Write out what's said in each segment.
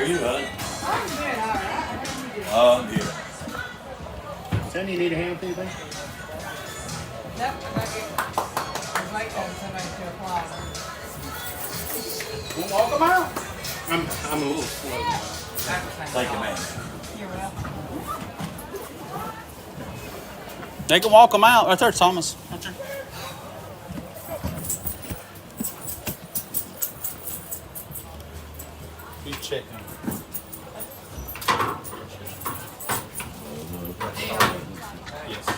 are you, bud? I'm good, all right. Oh, good. Sonny, you need a hand with anything? Nope, I'm waiting on somebody to apply. We'll walk them out. I'm a little slow. Thank you, man. You're welcome. They can walk them out. Right there, Thomas. Right there. You checking. Yes.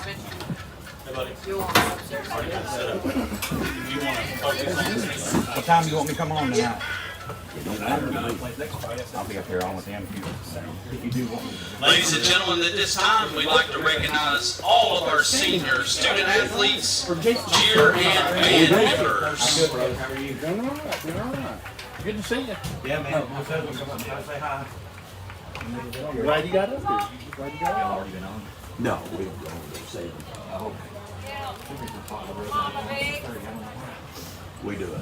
Hey, buddy. You want me upstairs? Already got it set up. You want to focus on this? What time do you want me to come on tonight? I'll be up here on with them if you do want me to. Ladies and gentlemen, at this time, we'd like to recognize all of our senior student athletes, cheer and band members. Good, brother. How are you? Doing all right, doing all right. Good to see you. Yeah, man. I said we'll come up and say hi. Glad you got up here. Glad you got Y'all up already been on? No, we don't go save them. Oh, We do it.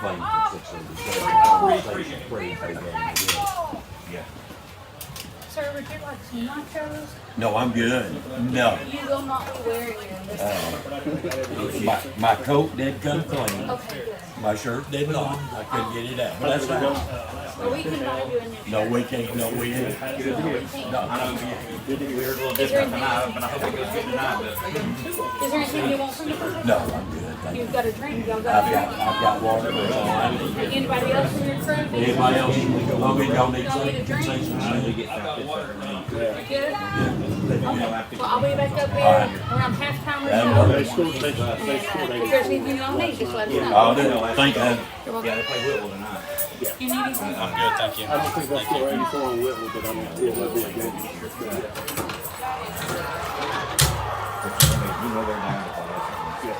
Playing for 600. yeah. Sir, would you like some nachos? No, I'm good. No. You will not be wearing them this time. My coat did come clean. Okay, good. My shirt did not. I couldn't get it out. But that's fine. Well, we can buy you a new No, we can't. No, we didn't. I know we heard a little different tonight, but I hope it goes good tonight. Is there anything you want from the person? No, I'm good. Thank you. You've got a drink, y'all I've got a got water. drink. Anybody else in your crew? Anybody else? Y'all need Y'all need a something? drink? I need to get some. Good? Okay. Well, I'll be back up there around halftime or They so. scored, they And scored if there's anything y'all need, just let us know. I'll do it. Thank you. You're Yeah, welcome. they play Whitwell tonight. You need anything? I'm good, thank you. I don't think that's score 84 on Whitwell, but I mean, yeah, that'd be a good one. You know they're down to play us. Yeah.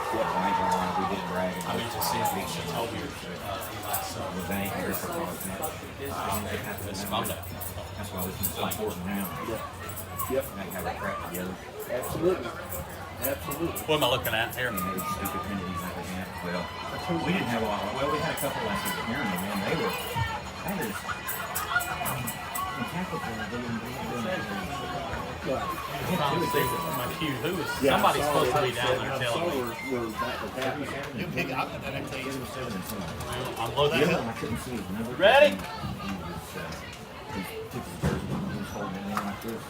Yeah, I ain't gonna lie, we didn't brag. I mean, to see what she told you last summer. Was that ain't here for college now. It's Monday. That's why this is so important now. Yeah. Yep. They have a crap together. Absolutely. Absolutely. What am I looking at here? And they stupid penalties like they have. Well, we didn't have a lot. Well, we had a couple last week at Maryland, man. They were. That is. In tackle play, they didn't do that. Trying to see my cue. Who is Yeah, somebody's I saw supposed to be that. down there I telling saw me? we're back to that. You pick up and then I tell you. I'm looking. I couldn't see his number. Ready? He took his jersey off. He was holding it in like this.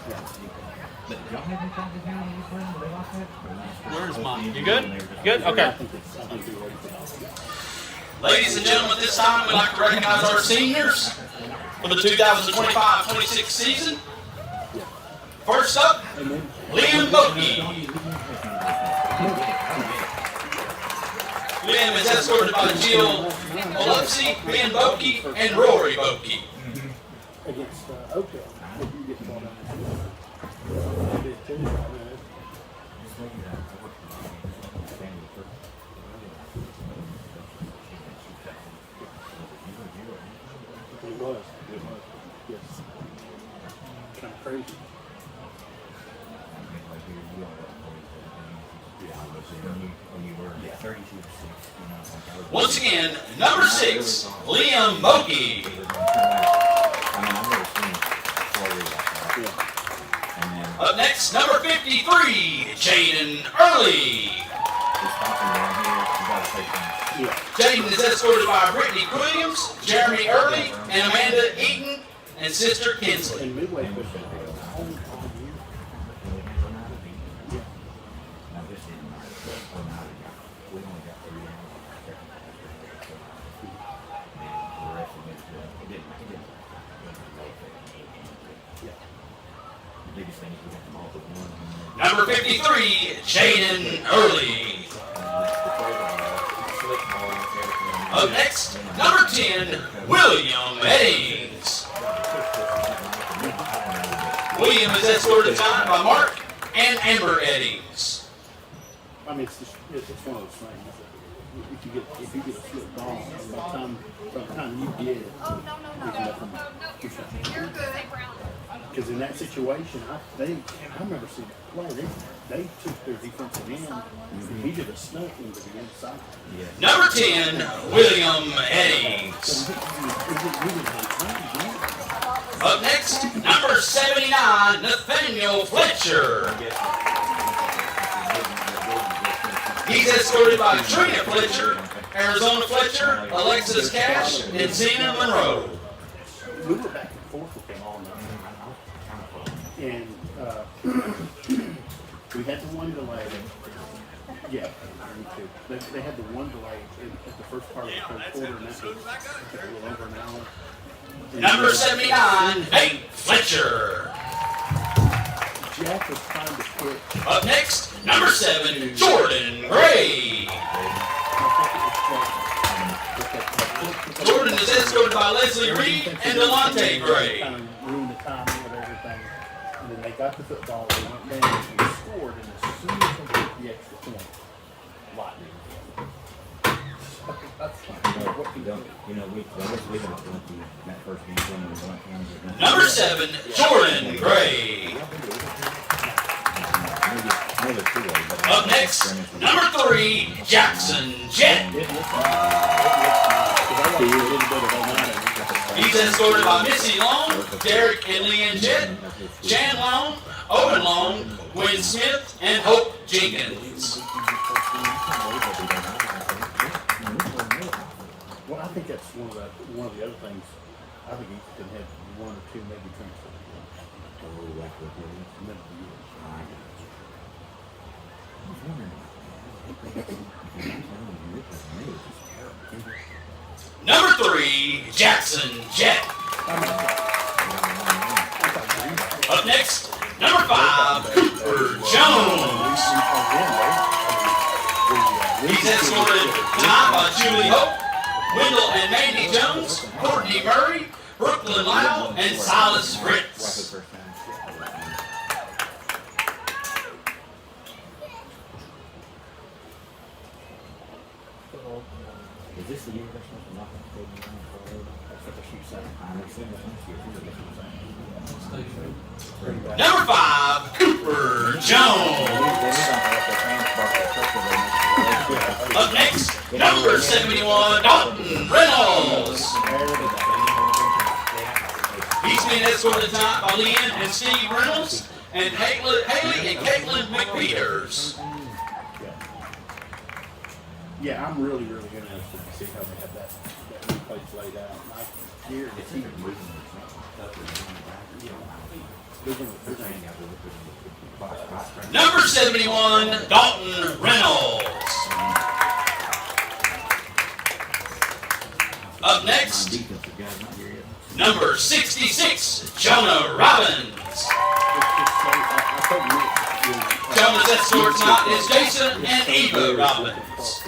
But y'all have any problems now when you play when they lost that? Where's mine? You good? Good? Okay. Ladies and gentlemen, this time we'd like to recognize our seniors for the 2025-26 season. First up, Liam Boakey. Liam is escorted by Jill Biloxi, Ben Boakey, and Rory Boakey. Against Oakdale. If you get the ball down there. It was. Yes. Kind of crazy. Once again, number 6, Liam Boakey. Up next, number 53, Jaden Early. Jaden is escorted by Brittany Williams, Jeremy Early, and Amanda Eaton, and sister Kinsley. And Midway was Number 53, Jaden Early. Up next, number 10, William Eddings. William is escorted time by Mark and Amber Eddings. I mean, it's one of those things. If you get a slip ball, by the time you get it, Oh, no. You're good. Because in that situation, I remember seeing a play. They took their defensive end and he did a stunt into the inside. Number 10, William Eddings. Up next, number 79, Nathaniel Fletcher. He's escorted by Trina Fletcher, Arizona Fletcher, Alexis Cash, and Zena Monroe. We were back and forth with them all night. And we had the one delay. Yeah, me too. They had the one delay at the first part of the third quarter, and that was a little over an hour. Number 79, Nate Fletcher. Jack was trying to put. Up next, number 7, Jordan Gray. Jordan is escorted by Leslie Reed and Delonte Gray. Kind of ruined the timing of everything. And then they got the football, they went down and we scored, and as soon as they hit the extra point, lightning. That's like, what can you do? You know, we don't want that first game when we went down. Number 7, Jordan Gray. Up next, number 3, Jackson Jett. He's escorted by Missy Long, Derek and Leanne Jett, Jan Long, Owen Long, Gwen Smith, and Hope Jenkins. Well, I think that's one of the other things. I think he can have one or two maybe transfer. Number 3, Jackson Jett. Up next, number 5, Cooper Jones. He's escorted tonight by Julie Hope, Wendell and Mandy Jones, Courtney Murray, Brooklyn Lyle, and Silas Fritz. Is this the year that's not going to take me down for that's what she said. I understand that Number 5, Cooper Jones. Up next, number 71, Dalton Reynolds. He's being escorted tonight by Leanne and Steve Reynolds and Haley and Caitlin McPeters. Yeah, I'm really interested to see how they have that new place laid out. And I guarantee Number 71, Dalton Reynolds. Up next, number 66, Jonah Robbins. Jonah's escort tonight is Jason and Eva Robbins.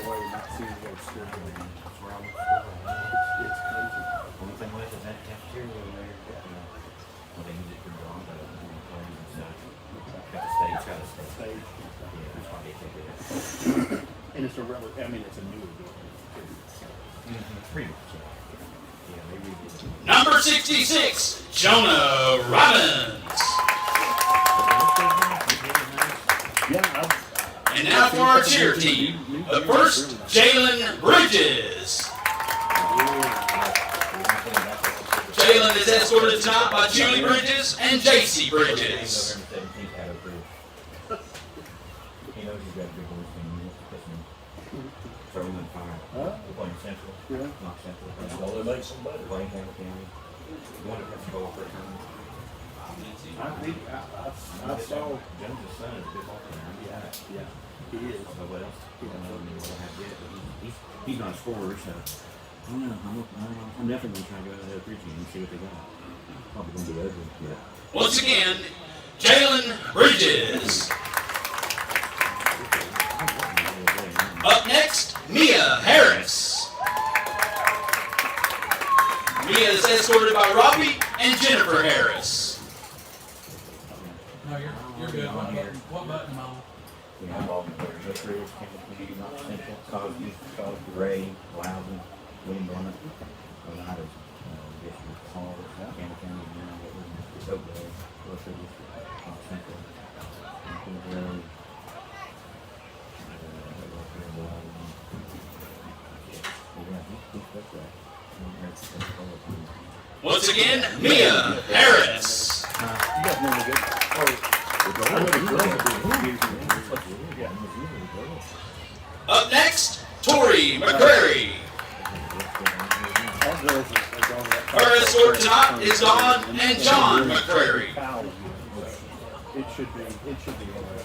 And it's a it's a newer building. Number 66, Jonah Robbins. And now for our cheer team. But first, Jalen Bridges. Jalen is escorted tonight by Julie Bridges and JC Bridges. I saw Jones' son is a good ball player. Yeah, he is. What else? He's not a scorer, so I don't know. I'm definitely going to try to go to the other 3 teams and see what they got. Probably going to be over. Yeah. Once again, Jalen Bridges. Up next, Mia Harris. Mia is escorted by Robbie and Jennifer Harris. No, you're good. What button am I on? You know, all the players, Central, Cosby, Ray, Loudon, William Blunt, a lot of districts, Hall, Campbell County, Oakdale, Once again, Mia Harris. You guys know the good. I know the girls are doing it. Yeah. Up next, Tori McCrary. Our girls are going up. Her escort tonight is gone, and John McCrary. It should be all right.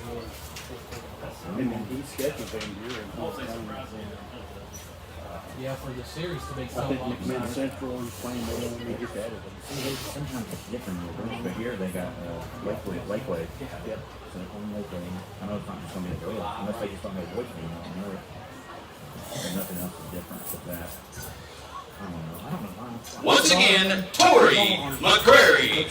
And then he scheduled them here in Yeah, for the series to be I so think long. McMinn Central is playing there, and we just added them. Sometimes it's different, but here they got Lakeway. Yep. So home Lakeway. I know it's not just going to be a girl, unless they just don't have boys team. I don't know. There's nothing else is different with that. I don't know why. Once again, Tori McCrary.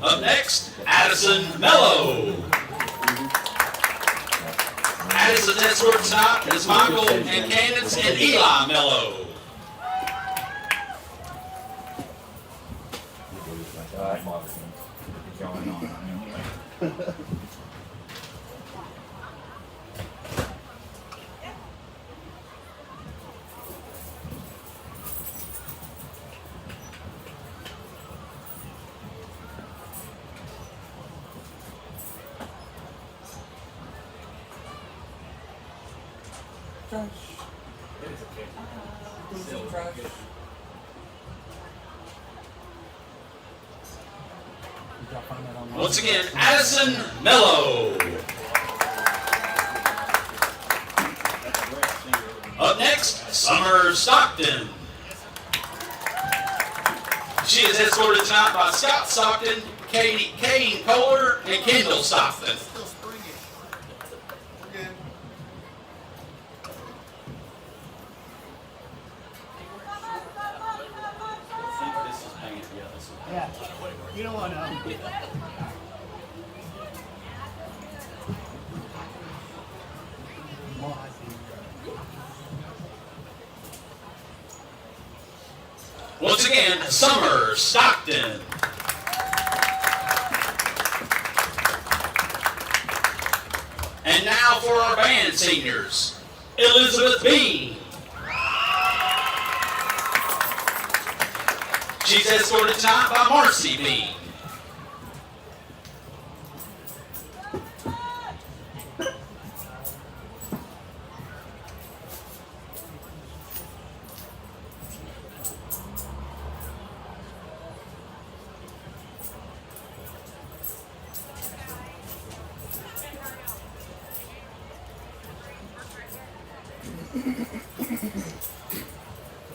Up next, Addison Mello. Addison's escort tonight is Michael and Candace and Eli Mello. Going on. Once again, Addison Mello. Up next, Summer Stockton. She is escorted tonight by Scott Stockton, Kane Kohler, and Kendall Stockton. Yeah. You don't want to. Once again, Summer Stockton. And now for our band seniors, Elizabeth Bean. She's escorted tonight by Marcy Bean.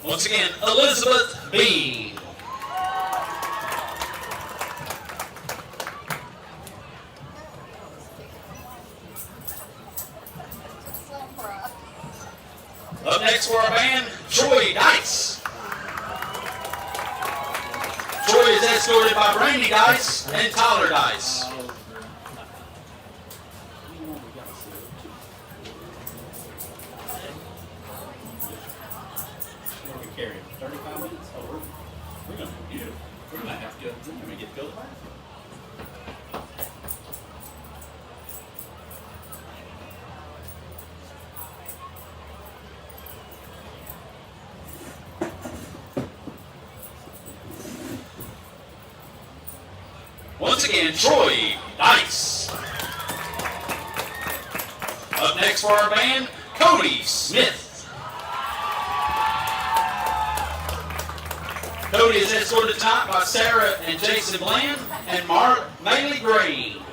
Once again, Elizabeth Bean. Up next for our band, Troy Dice. Troy is escorted by Brandy Dice and Tyler Dice. Carry 35 minutes. Oh, we're gonna be beautiful. We're gonna have to get filled back. Once again, Troy Dice. Up next for our band, Cody Smith. Cody is escorted tonight by Sarah and Jason Bland and Maley Green.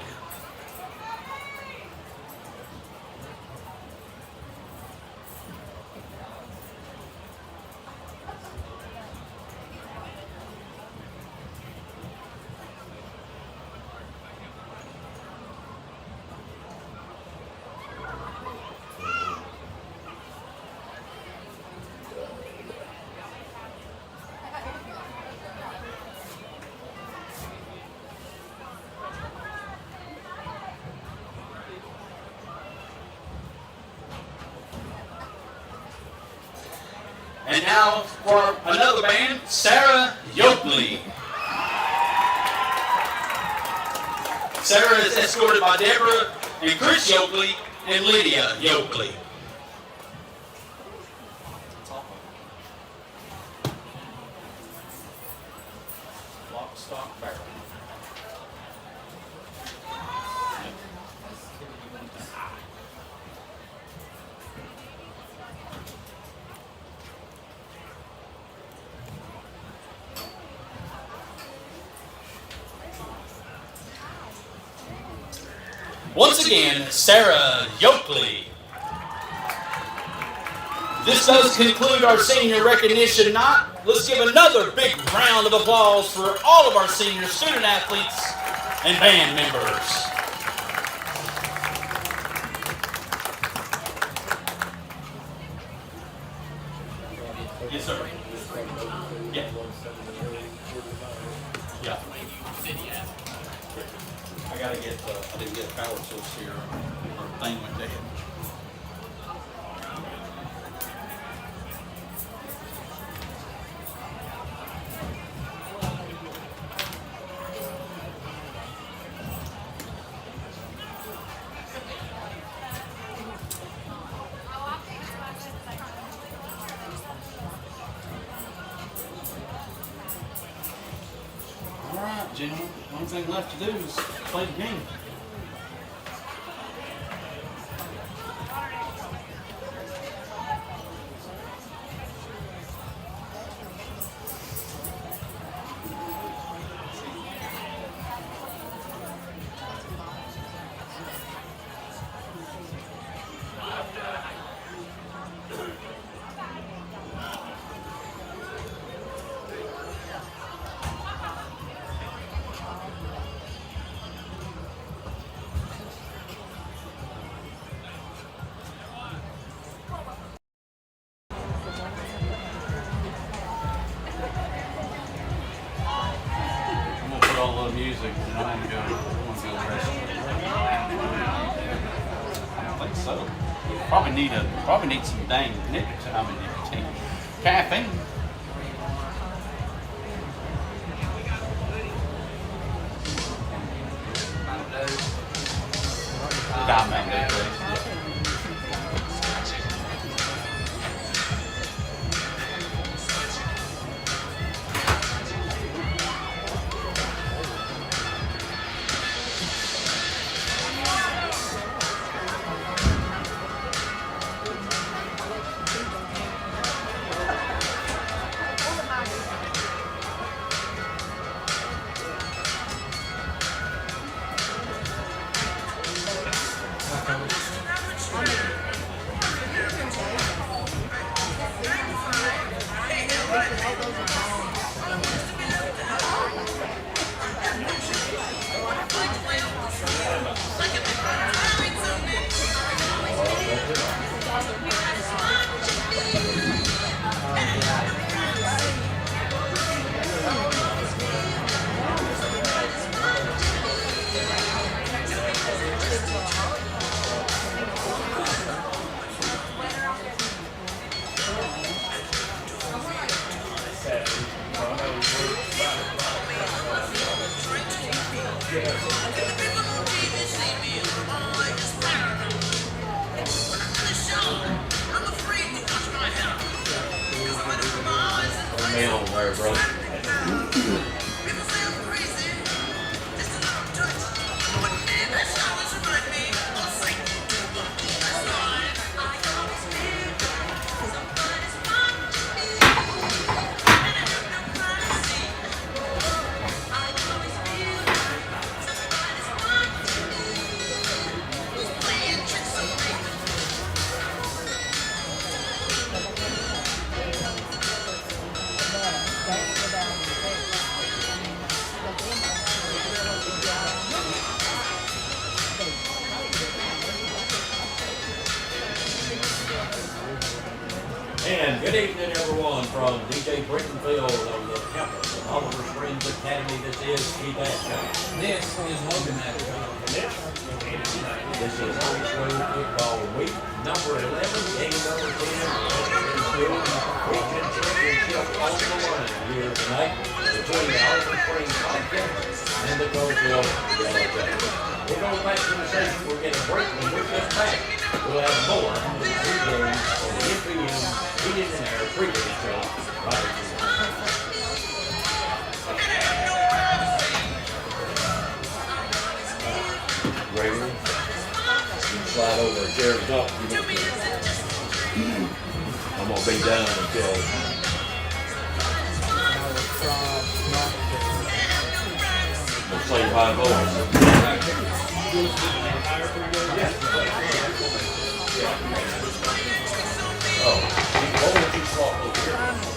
And now for another band, Sarah Yoakley. Sarah is escorted by Deborah and Chris Yoakley and Lydia Yoakley. Lock, stock, barrel. Once again, Sarah Yoakley. This does conclude our senior recognition night. Let's give another big round of applause for all of our senior student athletes and band members. Yes, sir. Yeah. Yeah. I didn't get a power source here. Our thing went dead. All right, gentlemen. One thing left to do is play the game. All the music, and I'm gonna go rest. I don't think so. Probably need some dang nicotine. Caffeine. Mountain Dew, please. And good evening, everyone, from DJ Brittain Field on the campus of Oliver Springs Academy. This is Feedback Show. This is Logan Matthews. This is high school football week number 11, game number 10, Region on the line here tonight between the Oliver Springs Bobcats and the Coalfield Yellow Jackets. We're going back to the station. We're getting a break when we're just back. We'll have more on the pregame on the NPM Heated and Air pregame show right here. Brady, you can slide over a chair to talk if you want to. I'm going to be down until we'll say 5 Oh, what would you swap over here?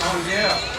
Oh, yeah.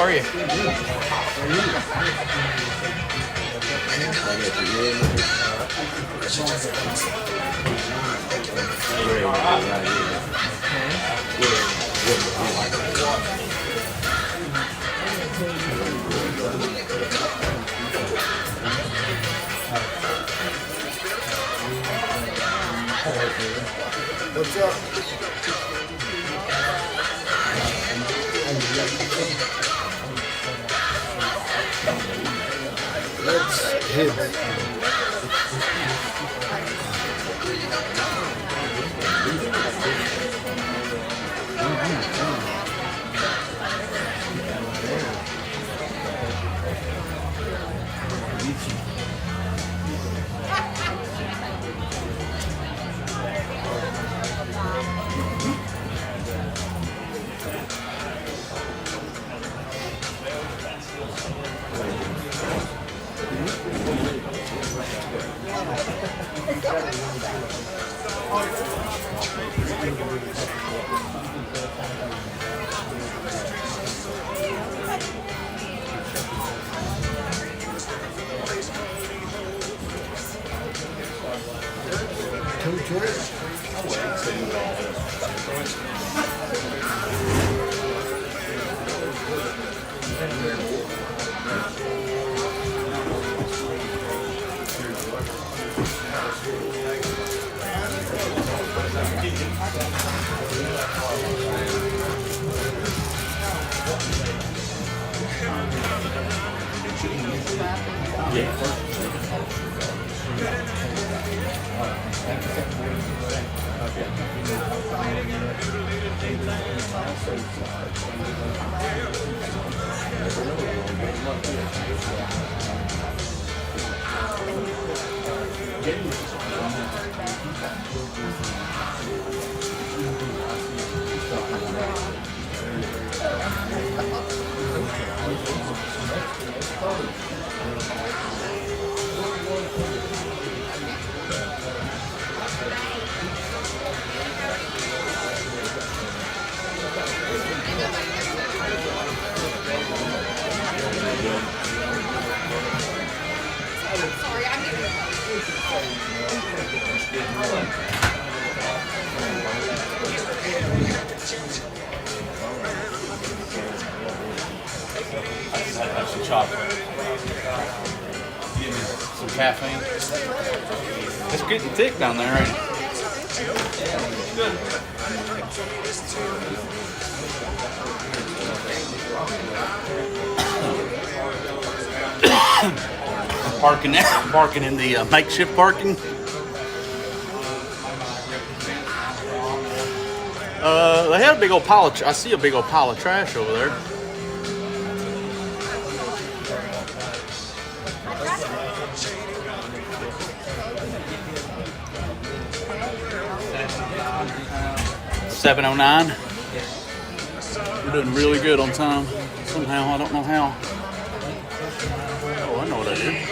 are you? What's up? Let's hit it. Have some chocolate. Give me some caffeine. It's getting thick down there, ain't it? Good. Parking in the makeshift parking. They had a big old pile of, I see a big old pile of trash over there. $7:09. We're doing really good on time. Somehow, I don't know how. Oh, I know what I did.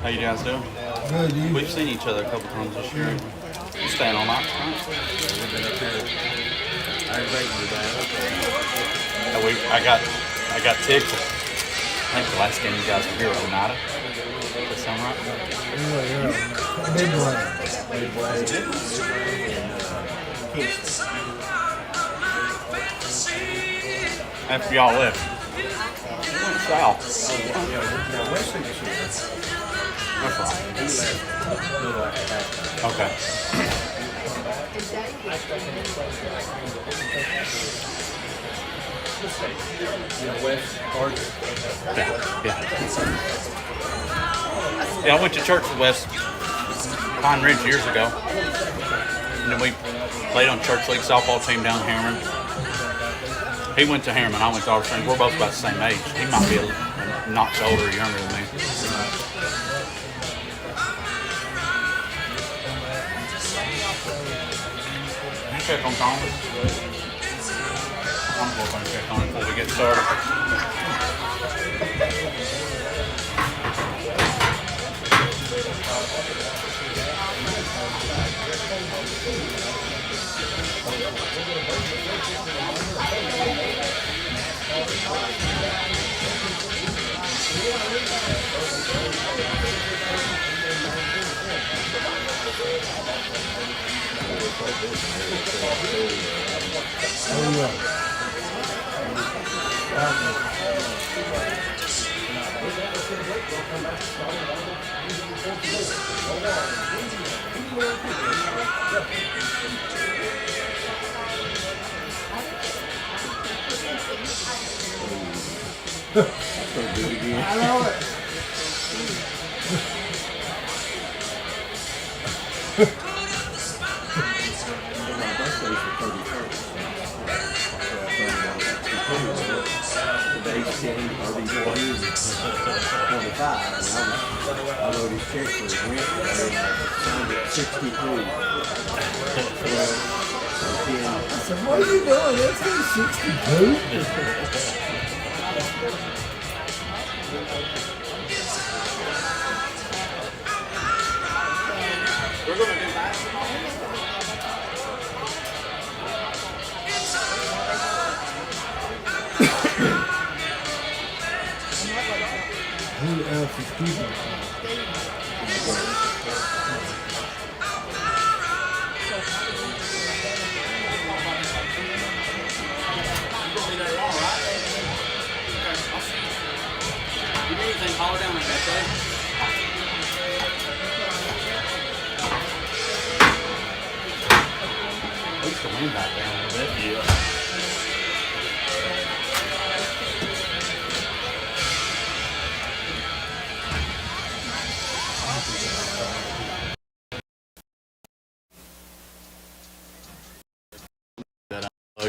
How you guys doing? Good, you? We've seen each other a couple times this year. You staying all night tonight? I got tickets. I think the last game you guys were here was Oneida. Does that sound right? After y'all left. We went south. That's right. Okay. Yeah, I went to church with West Pine Ridge years ago. And then we played on church league softball team down in Hammer. He went to Harriman. I went to Oliver Springs. We're both about the same age. He might be a notch older or younger than me. Can you check on Thomas? I'm going to check on it before we get started. I know it. Today's 10, or these days, 25, and I wrote his check for his rent, and signed it 62. I said, what are you doing? It's only 62. We're going to do basketball. Who else is keeping? You need anything, holler down like that, Dave. Push the wind back down a little bit. Yeah.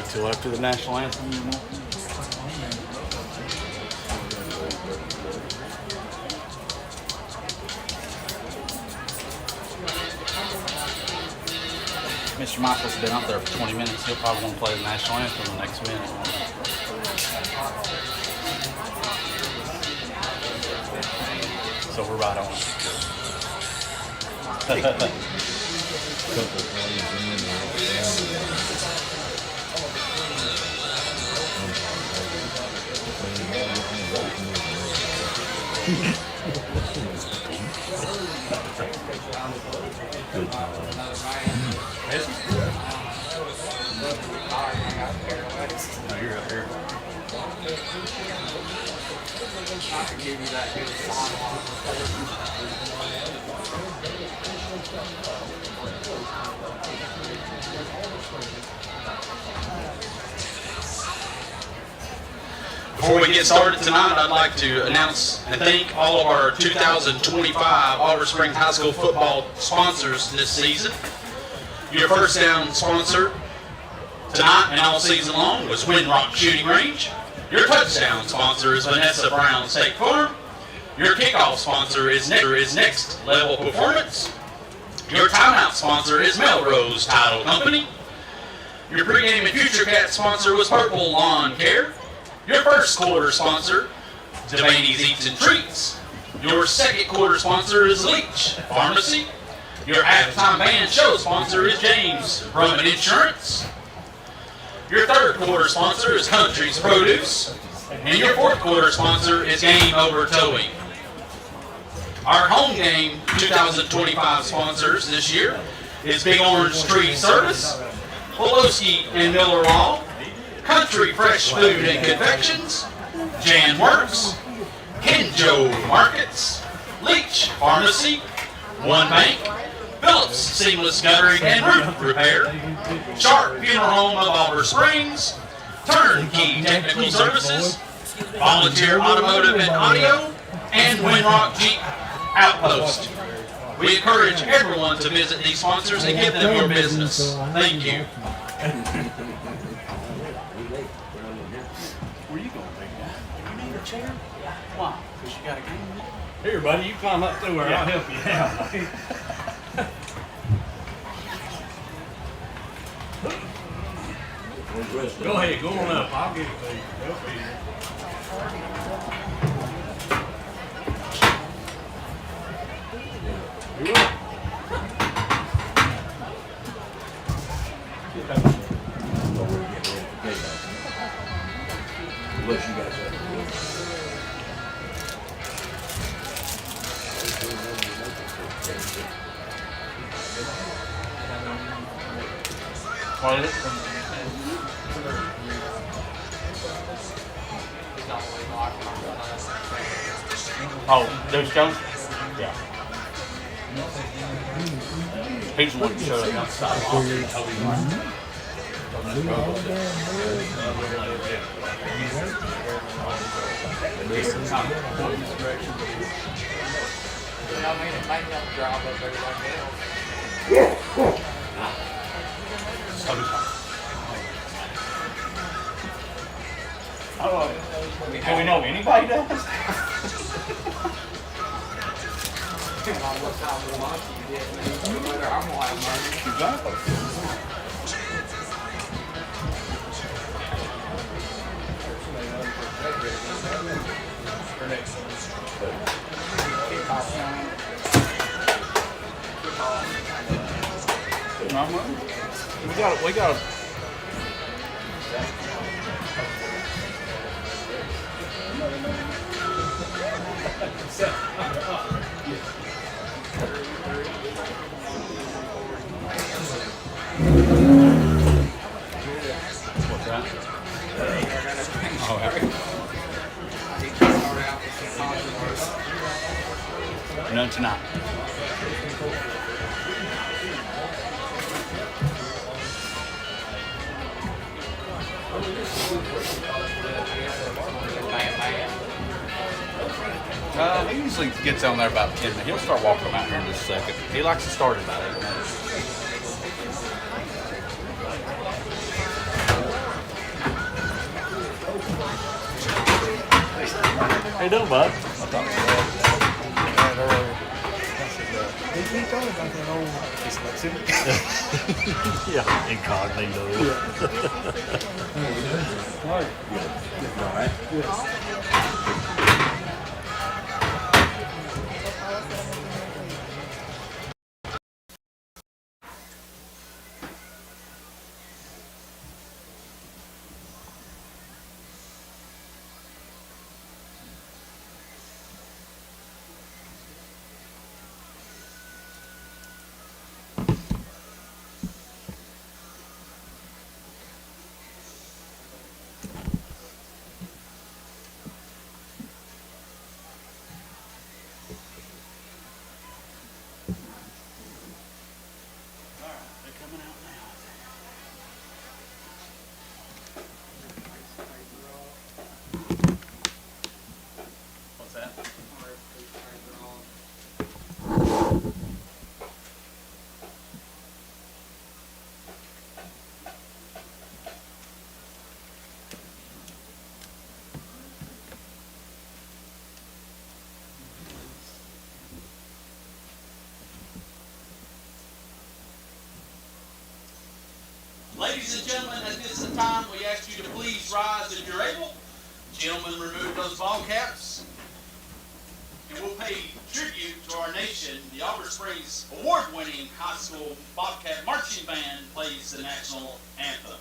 Till after the national anthem. Mr. Michael's been up there for 20 minutes. He'll probably want to play the national anthem the next minute. So we're right on it. You're up here. I can give you that good Before we get started tonight, I'd like to announce and thank all of our 2025 Oliver Springs High School football sponsors this season. Your first down sponsor tonight and all season long was Windrock Shooting Range. Your touchdown sponsor is Vanessa Brown State Farm. Your kickoff sponsor is Next Level Performance. Your timeout sponsor is Melrose Title Company. Your pregame and future cat sponsor was Purple Lawn Care. Your first quarter sponsor, Devaney's Eats and Treats. Your second quarter sponsor is Leach Pharmacy. Your halftime band show sponsor is James Roman Insurance. Your third quarter sponsor is Country's Produce. And your fourth quarter sponsor is Game Over Towing. Our home game 2025 sponsors this year is Big Orange Tree Service, Poloski and Miller Law, Country Fresh Food and Confections, Jan Works, Kenjo Markets, Leach Pharmacy, One Bank, Phillips Seamless Guttering and Roof Repair, Sharp Funeral Home of Oliver Springs, Turnkey Technical Services, Volunteer Automotive and Audio, and Windrock Jeep Outpost. We encourage everyone to visit these sponsors and give them your business. Thank you. a chair? Why? Because you got a game. Here, buddy, you climb up through her. I'll help you out. Go ahead, go on up. I'll get it to you. Help you. You will. Unless you guys have. What is it? Oh, Dave Jones? Yeah. He's the one who showed up outside. Do we know anybody does? We got what's that? Oh, none tonight. He usually gets on there about 10 minutes. He'll start walking them out here in just a second. He likes to start at about 8 minutes. How you doing, bud? Yeah, incognito. All right. Ladies and gentlemen, at this time, we ask you to please rise if you're able. Gentlemen, remove those ball caps. And we'll pay tribute to our nation. The Auburn Springs award-winning high school Bobcat marching band plays the national anthem.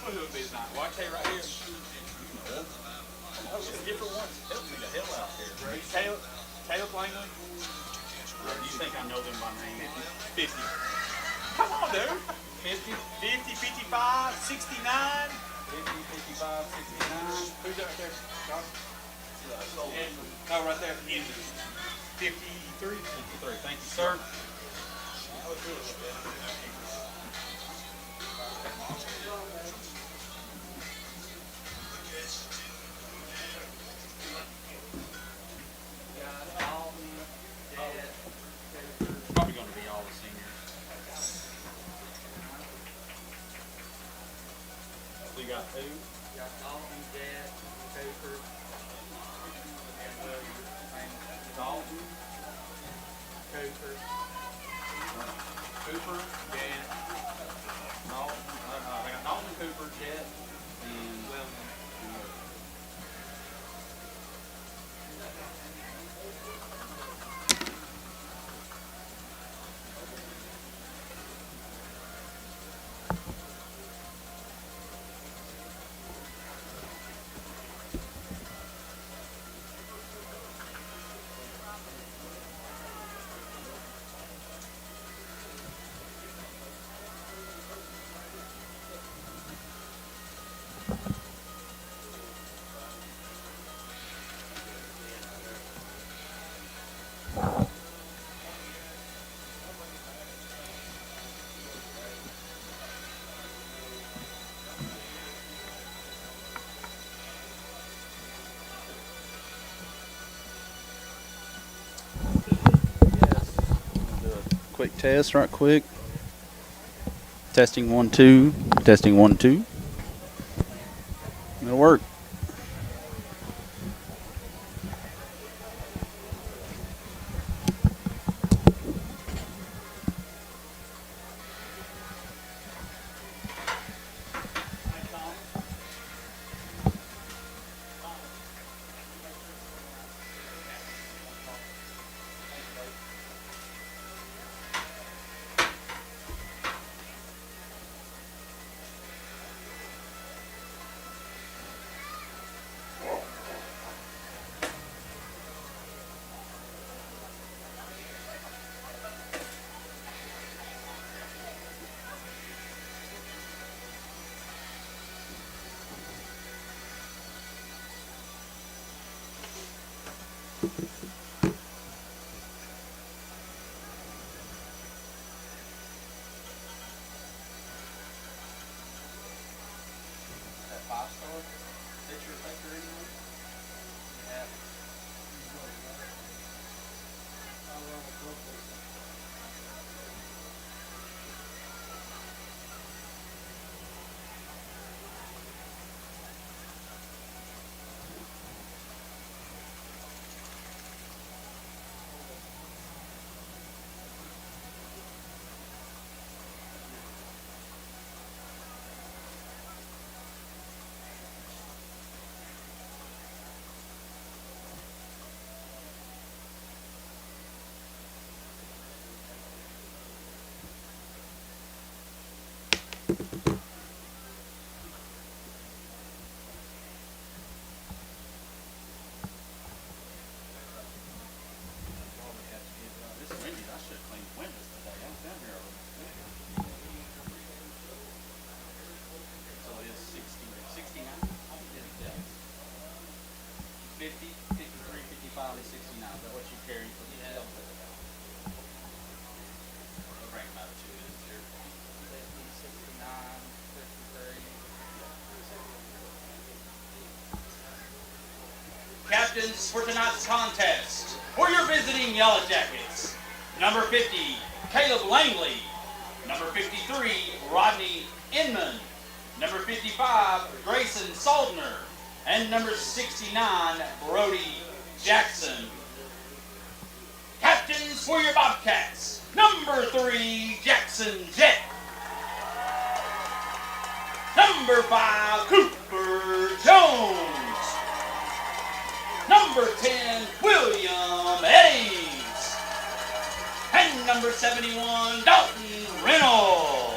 know who it is now. Watch hey right here. Oh, it's different ones. Help me the hell out here. Caleb Langley. You think I know them by name? 50. Come on, dude. 50, 55, 69. 50, 55, 69. Who's that right there? John? No, right there. 53. 53. Thank you, sir. Probably going to be all the seniors. We got who? Got Dalton, Dad, Cooper, and William. Dalton, Cooper. Cooper, Jet, Dalton. I got Dalton, Cooper, Jet, and William. Quick test, right quick. Testing 1 2. Testing 1 2. It'll work. that 5-star picture taker anyway. Yeah. This Wendy's, I should have cleaned windows today. I was down here early. So it is 60, 69? How many did it get? 50, 53, 55, and 69. Is that what you carry for the L? Bring them out of 2 minutes here. 69, 53. Captains for tonight's contest. For your visiting Yellow Jackets, number 50, Caleb Langley. Number 53, Rodney Inman. Number 55, Grayson Saldner. And number 69, Brody Jackson. Captains for your Bobcats, number 3, Jackson Jet. Number 5, Cooper Jones. Number 10, William Hayes. And number 71, Dalton Reynolds.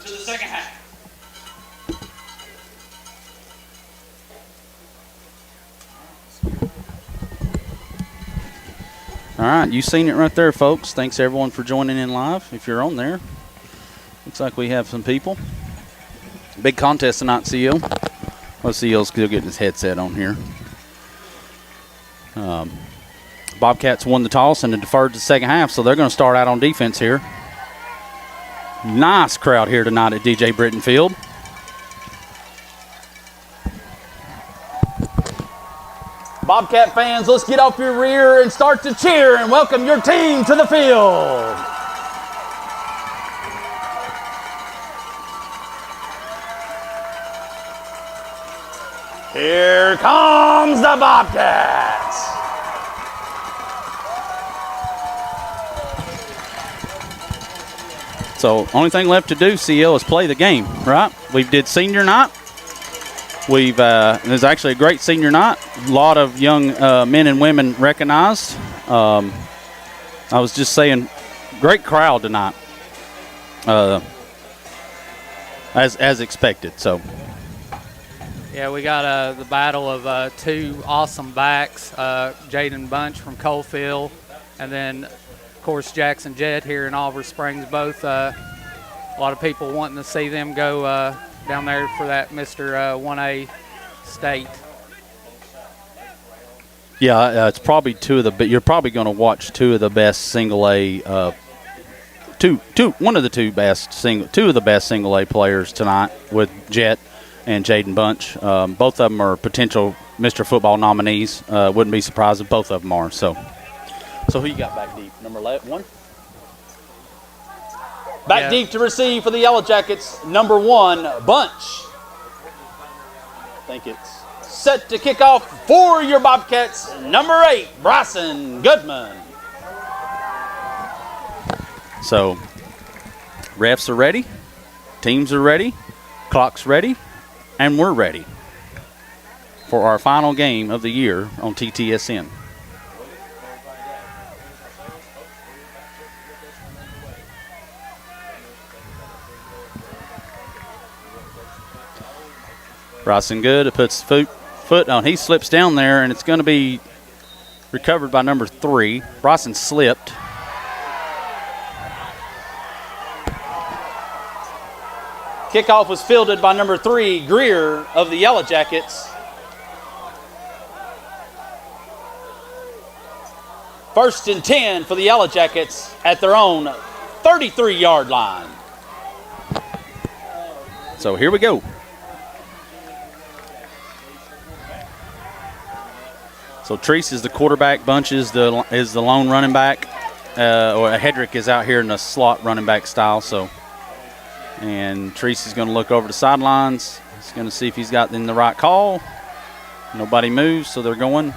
to the second half. All right, you seen it right there, folks. Thanks everyone for joining in live. If you're on there, looks like we have some people. Big contest tonight, CEO. Well, CEO's still getting his headset on here. Bobcats won the toss and deferred to the second half, so they're going to start out on defense here. Nice crowd here tonight at DJ Brittain Field. Bobcat fans, let's get off your rear and start to cheer and welcome your team to the field. Here comes the Bobcats. So, only thing left to do, CL, is play the game, right? We did senior night. There's actually a great senior night. A lot of young men and women recognized. I was just saying, great crowd tonight, as expected. So, Yeah, we got the battle of two awesome backs, Jaden Bunch from Coalfield, and then, of course, Jackson Jett here in Oliver Springs. Both a lot of people wanting to see them go down there for that Mr. 1A state. yeah, it's probably you're probably going to watch two of the best single A, two of the best single A players tonight with Jett and Jaden Bunch. Both of them are potential Mr. Football nominees. Wouldn't be surprised if both of them are. So who you got back deep? Number 1? Back deep to receive for the Yellow Jackets, number 1, Bunch. I think it's set to kick off for your Bobcats, number 8, Bryson Goodman. So, refs are ready, teams are ready, clock's ready, and we're ready for our final game of the year on TTSN. Bryson good. It puts foot on. He slips down there, and it's going to be recovered by number 3. Bryson slipped. Kickoff was fielded by number 3, Greer of the Yellow Jackets. First and 10 for the Yellow Jackets at their own 33-yard line. So here we go. So Treese is the quarterback. Bunch is the lone running back. Or Hedrick is out here in the slot running back style. So, and Treese is going to look over the sidelines. He's going to see if he's got in the right call. Nobody moves, so they're going.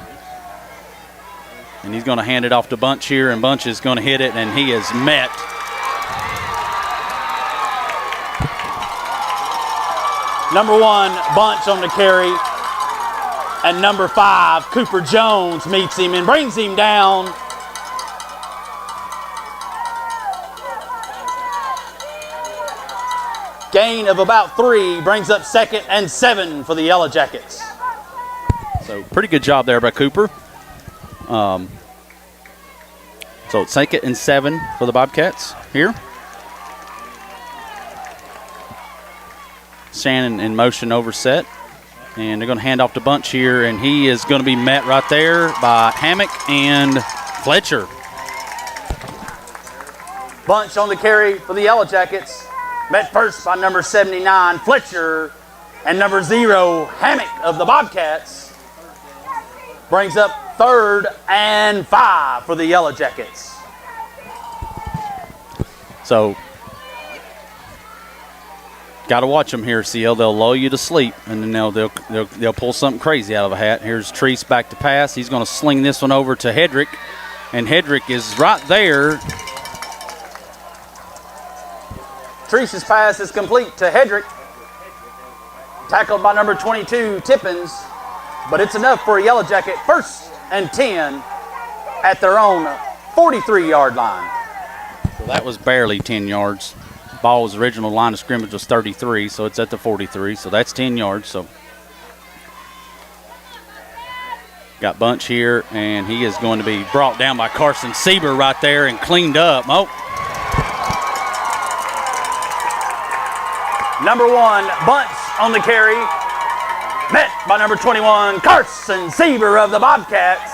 And he's going to hand it off to Bunch here, and Bunch is going to hit it, and he is met. Number 1, Bunch on the carry. And number 5, Cooper Jones meets him and brings him down. Gain of about 3 brings up 2nd and 7 for the Yellow Jackets. So pretty good job there by Cooper. So it's 2nd and 7 for the Bobcats here. Shannon in motion over set. And they're going to hand off to Bunch here, and he is going to be met right there by Hammock and Fletcher. Bunch on the carry for the Yellow Jackets. Met first by number 79, Fletcher, and number 0, Hammock of the Bobcats. Brings up 3rd and 5 for the Yellow Jackets. So, got to watch them here, CL. They'll lull you to sleep, and then they'll pull something crazy out of a hat. Here's Treese back to pass. He's going to sling this one over to Hedrick, and Hedrick is right there. Treese's pass is complete to Hedrick. Tackled by number 22, Tippins, but it's enough for a Yellow Jacket. 1st and 10 at their own 43-yard line. So that was barely 10 yards. Ball's original line of scrimmage was 33, so it's at the 43, so that's 10 yards. So got Bunch here, and he is going to be brought down by Carson Sieber right there and cleaned up. Oh. Number 1, Bunch on the carry, met by number 21, Carson Sieber of the Bobcats.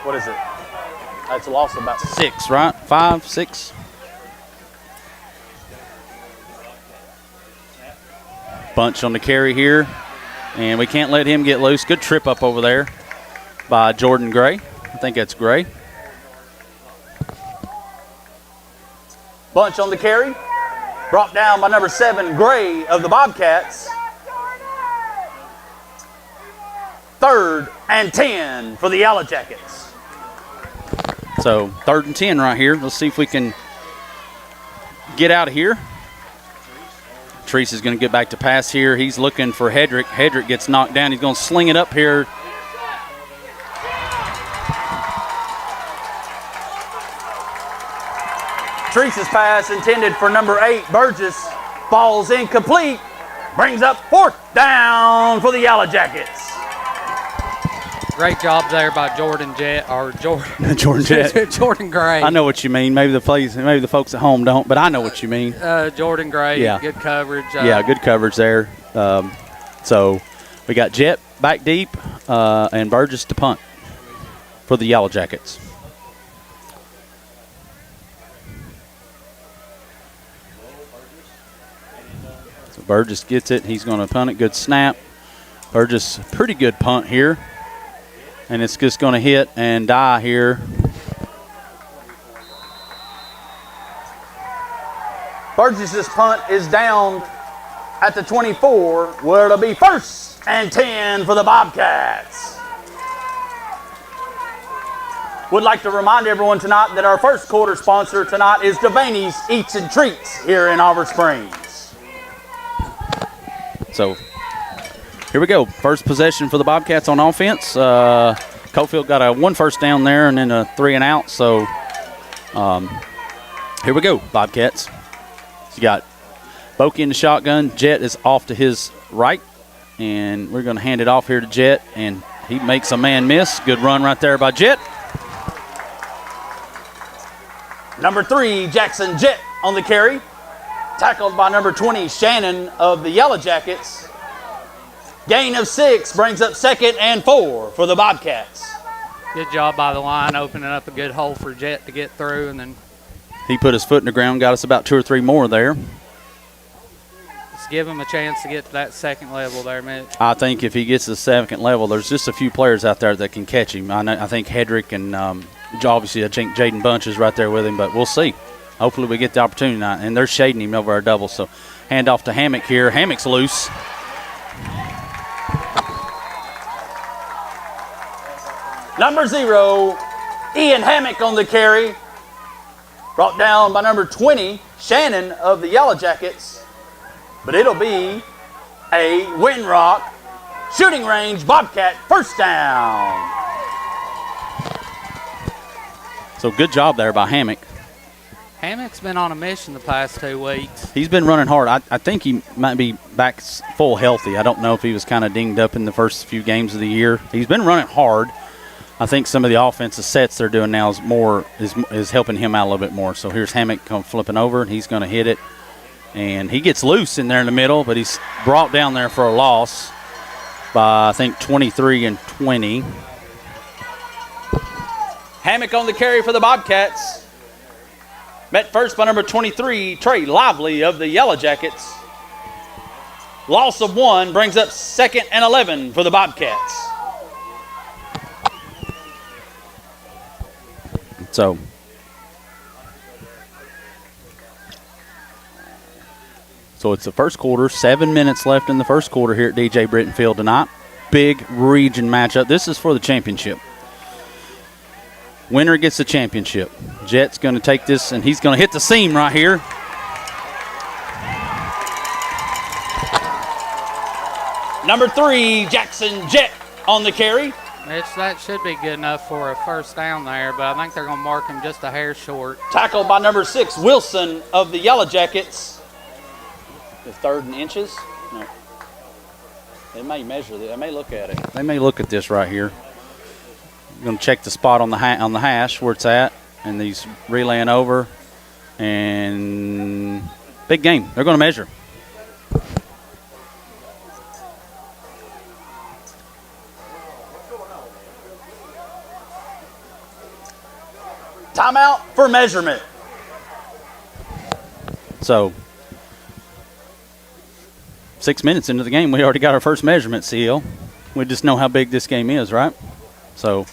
What is it? That's a loss of about 6, right? 5, 6. Bunch on the carry here, and we can't let him get loose. Good trip up over there by Jordan Gray. I think that's Gray. Bunch on the carry, brought down by number 7, Gray of the Bobcats. 3rd and 10 for the Yellow Jackets. So 3rd and 10 right here. Let's see if we can get out of here. Treese is going to get back to pass here. He's looking for Hedrick. Hedrick gets knocked down. He's going to sling it up here. Treese's pass intended for number 8, Burgess, falls incomplete. Brings up 4th down for the Yellow Jackets. Great job there by Jordan Jet or Jordan Jordan Jet. Jordan Gray. I know what you mean. Maybe the folks at home don't, but I know what you mean. Jordan Gray. Yeah. Good coverage. Yeah, good coverage there. So we got Jet back deep and Burgess to punt for the Yellow Jackets. So Burgess gets it. He's going to punt it. Good snap. Burgess, pretty good punt here. And it's just going to hit and die here. Burgess's punt is down at the 24, where it'll be 1st and 10 for the Bobcats. Would like to remind everyone tonight that our first quarter sponsor tonight is Devaney's Eats and Treats here in Auburn Springs. So here we go. First possession for the Bobcats on offense. Coalfield got a 1 first down there and then a 3 and out. So here we go, Bobcats. You got Boki in the shotgun. Jet is off to his right. And we're going to hand it off here to Jet. And he makes a man miss. Good run right there by Jet. Number 3, Jackson Jet on the carry. Tackled by number 20, Shannon of the Yellow Jackets. Gain of 6 brings up 2nd and 4 for the Bobcats. Good job by the line, opening up a good hole for Jet to get through, and then He put his foot in the ground, got us about 2 or 3 more there. let's give him a chance to get to that 2nd level there, Mitch. I think if he gets to the 2nd level, there's just a few players out there that can catch him. I think Hedrick and obviously I think Jaden Bunch is right there with him, but we'll see. Hopefully we get the opportunity tonight. And they're shading him over our double, so hand off to Hammock here. Hammock's loose. Number 0, Ian Hammock on the carry. Brought down by number 20, Shannon of the Yellow Jackets. But it'll be a Windrock shooting range Bobcat 1st down. So good job there by Hammock. Hammock's been on a mission the past 2 weeks. He's been running hard. I think he might be back full healthy. I don't know if he was kind of dinged up in the first few games of the year. He's been running hard. I think some of the offensive sets they're doing now is helping him out a little bit more. So here's Hammock come flipping over, and he's going to hit it. And he gets loose in there in the middle, but he's brought down there for a loss by, I think, 23 and 20. Hammock on the carry for the Bobcats. Met first by number 23, Trey Lively of the Yellow Jackets. Loss of 1 brings up 2nd and 11 for the Bobcats. So it's the first quarter, 7 minutes left in the first quarter here at DJ Brittain Field tonight. Big region matchup. This is for the championship. Winner gets the championship. Jet's going to take this, and he's going to hit the seam right here. Number 3, Jackson Jet on the carry. That should be good enough for a first down there, but I think they're going to mark him just a hair short. Tackled by number 6, Wilson of the Yellow Jackets. The 3rd and inches? No. They may measure it. They may look at it. They may look at this right here. I'm going to check the spot on the hash where it's at, and he's relaying over. And big game. They're going to measure. Timeout for measurement. So 6 minutes into the game, we already got our first measurement, CL. We just know how big this game is, right? So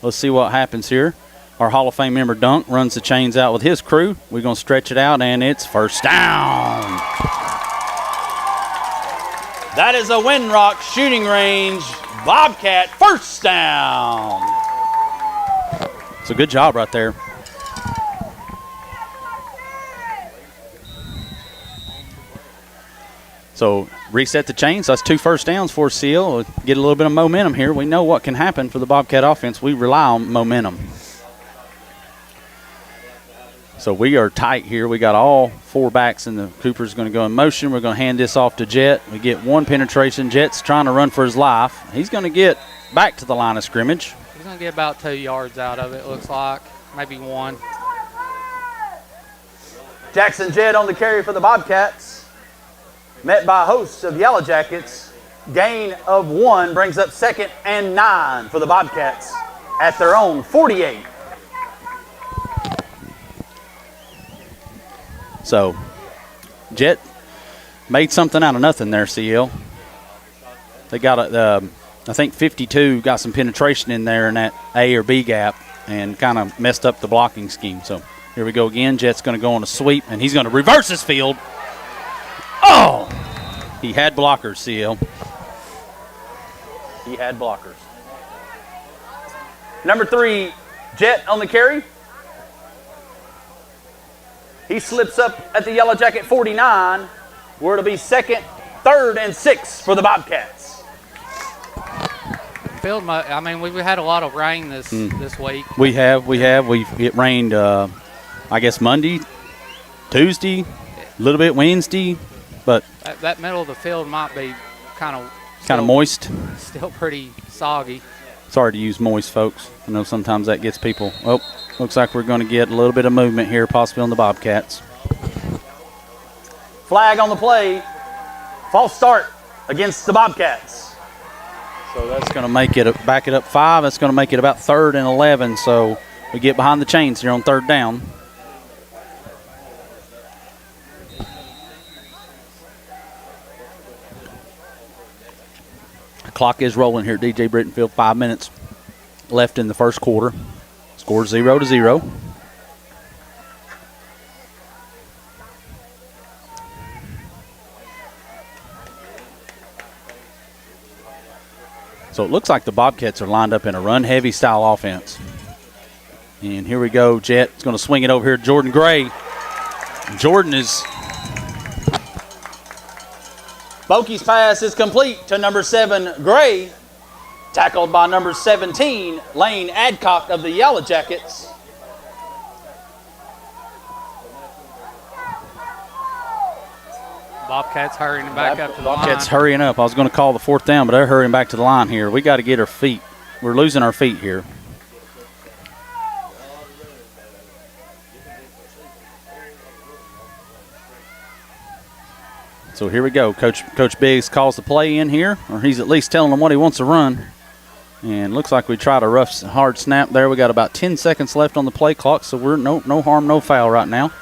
let's see what happens here. Our Hall of Fame member Dunk runs the chains out with his crew. We're going to stretch it out, and it's first down. That is a Windrock shooting range. Bobcat first down. It's a good job right there. So reset the chains. That's 2 first downs for CL. We'll get a little bit of momentum here. We know what can happen for the Bobcat offense. We rely on momentum. So we are tight here. We got all 4 backs, and the Cooper's going to go in motion. We're going to hand this off to Jet. We get 1 penetration. Jet's trying to run for his life. He's going to get back to the line of scrimmage. He's going to get about 2 yards out of it, looks like. Maybe 1. Jackson Jed on the carry for the Bobcats. Met by hosts of Yellow Jackets. Gain of 1 brings up 2nd and 9 for the Bobcats at their own 48. So Jet made something out of nothing there, CL. They got I think 52 got some penetration in there in that A or B gap and kind of messed up the blocking scheme. So here we go again. Jet's going to go on a sweep, and he's going to reverse his field. Oh! He had blockers, CL. He had blockers. Number 3, Jet on the carry. He slips up at the Yellow Jacket 49, where it'll be 2nd, 3rd, and 6 for the Bobcats. Field, I mean, we've had a lot of rain this week. We have. It rained, I guess, Monday, Tuesday, a little bit Wednesday, but that middle of the field might be kind of moist. Still pretty soggy. Sorry to use moist, folks. I know sometimes that gets people. Oh, looks like we're going to get a little bit of movement here, possibly on the Bobcats. Flag on the play. False start against the Bobcats. So that's going to make it back it up 5. That's going to make it about 3rd and 11. So we get behind the chains here on 3rd down. The clock is rolling here at DJ Brittain Field. 5 minutes left in the first quarter. Score 0-0. So it looks like the Bobcats are lined up in a run-heavy style offense. And here we go. Jet's going to swing it over here to Jordan Gray. Jordan is... Bokey's pass is complete to number 7, Gray. Tackled by number 17, Lane Adcock of the Yellow Jackets. Bobcats hurrying back up to the line. Bobcats hurrying up. I was going to call the 4th down, but they're hurrying back to the line here. We got to get our feet. We're losing our feet here. So here we go. Coach Biggs calls the play in here, or he's at least telling them what he wants to run. And looks like we tried a rough, hard snap there. We got about 10 seconds left on the play clock, so we're no harm, no foul right now.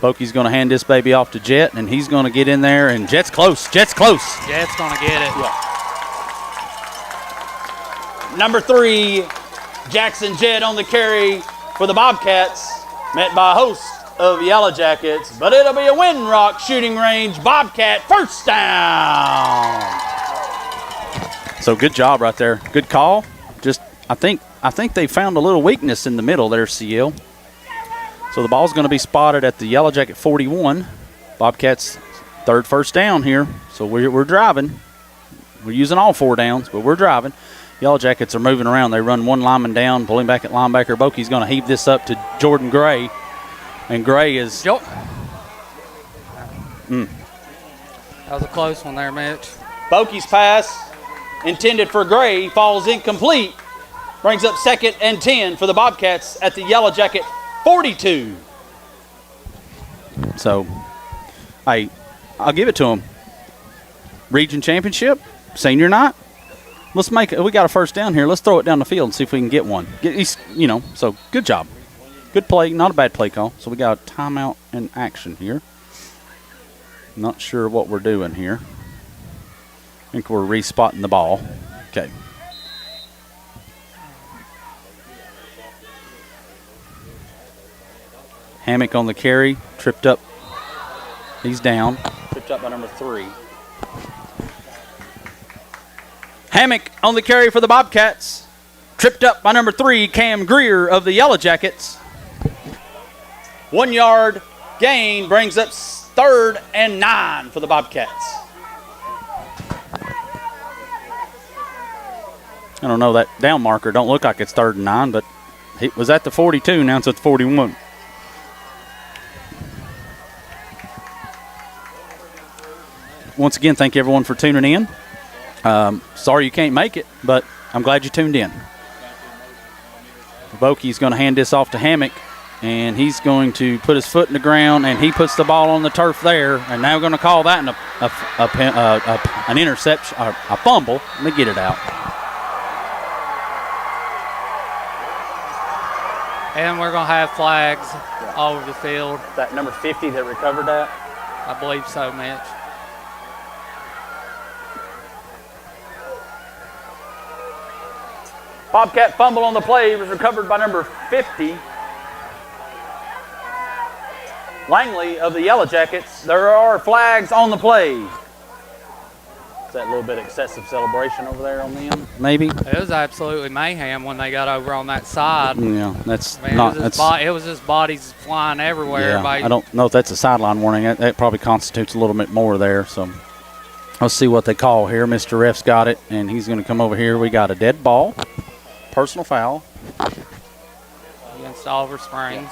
Bokey's going to hand this baby off to Jet, and he's going to get in there, and Jet's close. Jet's close. Jet's going to get it. Yeah. Number 3, Jackson Jet on the carry for the Bobcats, met by host of Yellow Jackets, but it'll be a Windrock shooting range. Bobcat first down. So good job right there. Good call. Just I think they found a little weakness in the middle there, CL. So the ball's going to be spotted at the Yellow Jacket 41. Bobcats 3rd first down here. So we're driving. We're using all 4 downs, but we're driving. Yellow Jackets are moving around. They run one lineman down, pull him back at linebacker. Bokey's going to heave this up to Jordan Gray. And Gray is... That was a close one there, Mitch. Bokey's pass intended for Gray falls incomplete. Brings up 2nd and 10 for the Bobcats at the Yellow Jacket 42. So, I'll give it to them. Region championship, senior night. Let's make it. We got a first down here. Let's throw it down the field and see if we can get one. So good job. Good play, not a bad play call. So we got a timeout in action here. Not sure what we're doing here. I think we're respotting the ball. Okay. Hammock on the carry, tripped up. He's down. Tripped up by number 3. Hammock on the carry for the Bobcats. Tripped up by number 3, Cam Greer of the Yellow Jackets. 1 yard gain brings up 3rd and 9 for the Bobcats. I don't know, that down marker don't look like it's 3rd and 9, but he was at the 42, now it's at the 41. Once again, thank everyone for tuning in. Sorry you can't make it, but I'm glad you tuned in. Bokey's going to hand this off to Hammock, and he's going to put his foot in the ground, and he puts the ball on the turf there, and now we're going to call that an interception, a fumble. Let me get it out. And we're going to have flags all over the field. That number 50 that recovered that? I believe so, Mitch. Bobcat fumble on the play was recovered by number 50. Langley of the Yellow Jackets. There are flags on the play. Is that a little bit excessive celebration over there on them? Maybe. It was absolutely mayhem when they got over on that side. Yeah, that's Man, not. It was just bodies flying everywhere. Yeah, I don't know if that's a sideline warning. That probably constitutes a little bit more there. So let's see what they call here. Mr. Ref's got it, and he's going to come over here. We got a dead ball, personal foul against Oliver Springs.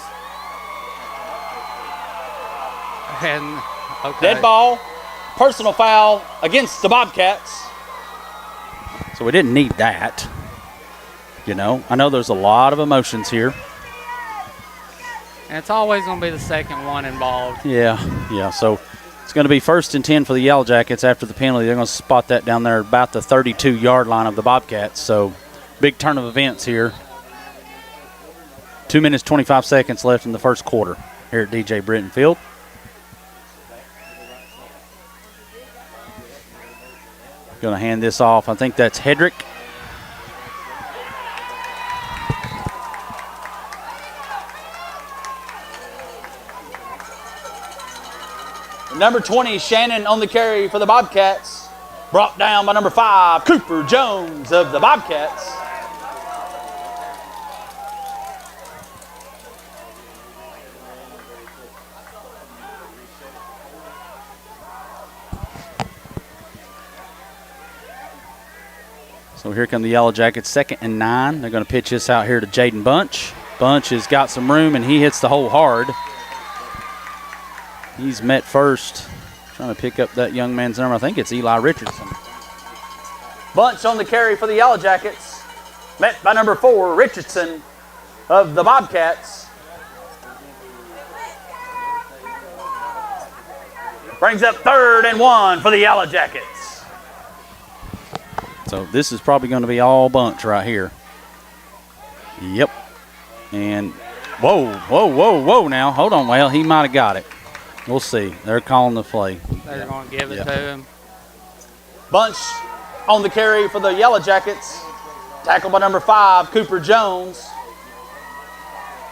And okay. Dead ball, personal foul against the Bobcats. So we didn't need that. You know, I know there's a lot of emotions here. And it's always going to be the second one involved. Yeah. So it's going to be 1st and 10 for the Yellow Jackets after the penalty. They're going to spot that down there about the 32-yard line of the Bobcats. So big turn of events here. 2 minutes, 25 seconds left in the first quarter here at DJ Brittain Field. Going to hand this off. I think that's Hedrick. Number 20, Shannon on the carry for the Bobcats. Brought down by number 5, Cooper Jones of the Bobcats. So here come the Yellow Jackets, 2nd and 9. They're going to pitch this out here to Jaden Bunch. Bunch has got some room, and he hits the hole hard. He's met first. Trying to pick up that young man's number. I think it's Eli Richardson. Bunch on the carry for the Yellow Jackets. Met by number 4, Richardson of the Bobcats. Brings up 3rd and 1 for the Yellow Jackets. So this is probably going to be all Bunch right here. Yep. And whoa now. Hold on. Well, he might have got it. We'll see. They're calling the play. They're going to give it to him. Bunch on the carry for the Yellow Jackets. Tackled by number 5, Cooper Jones.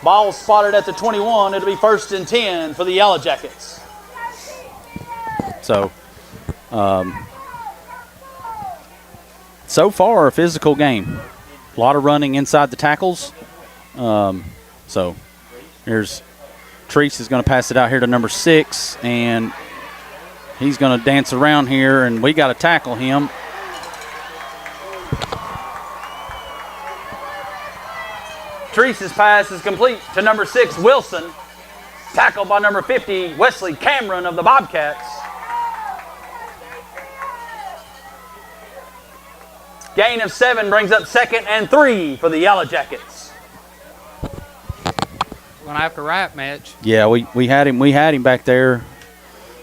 Ball spotted at the 21. It'll be 1st and 10 for the Yellow Jackets. So, so far, a physical game. A lot of running inside the tackles. So, here's Treese is going to pass it out here to number 6, and he's going to dance around here, and we got to tackle him. Teresa's pass is complete to number 6, Wilson. Tackled by number 50, Wesley Cameron of the Bobcats. Gain of 7 brings up 2nd and 3 for the Yellow Jackets. Gonna have to wrap, Mitch. Yeah, we had him back there.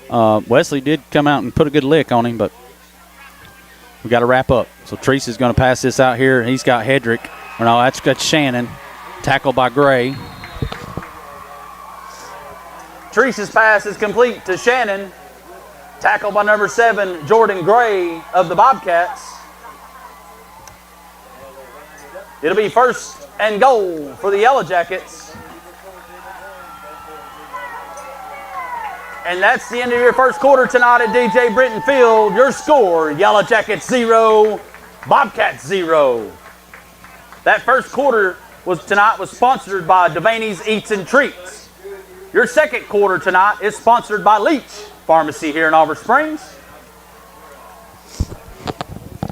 Wesley did come out and put a good lick on him, but we got to wrap up. So Teresa's going to pass this out here. He's got Hedrick. Or no, that's Shannon. Tackled by Gray. Teresa's pass is complete to Shannon. Tackled by number 7, Jordan Gray of the Bobcats. It'll be 1st and goal for the Yellow Jackets. And that's the end of your first quarter tonight at DJ Brittain Field. Your score, Yellow Jackets 0, Bobcats 0. That first quarter tonight was sponsored by Devaney's Eats and Treats. Your second quarter tonight is sponsored by Leach Pharmacy here in Auburn Springs.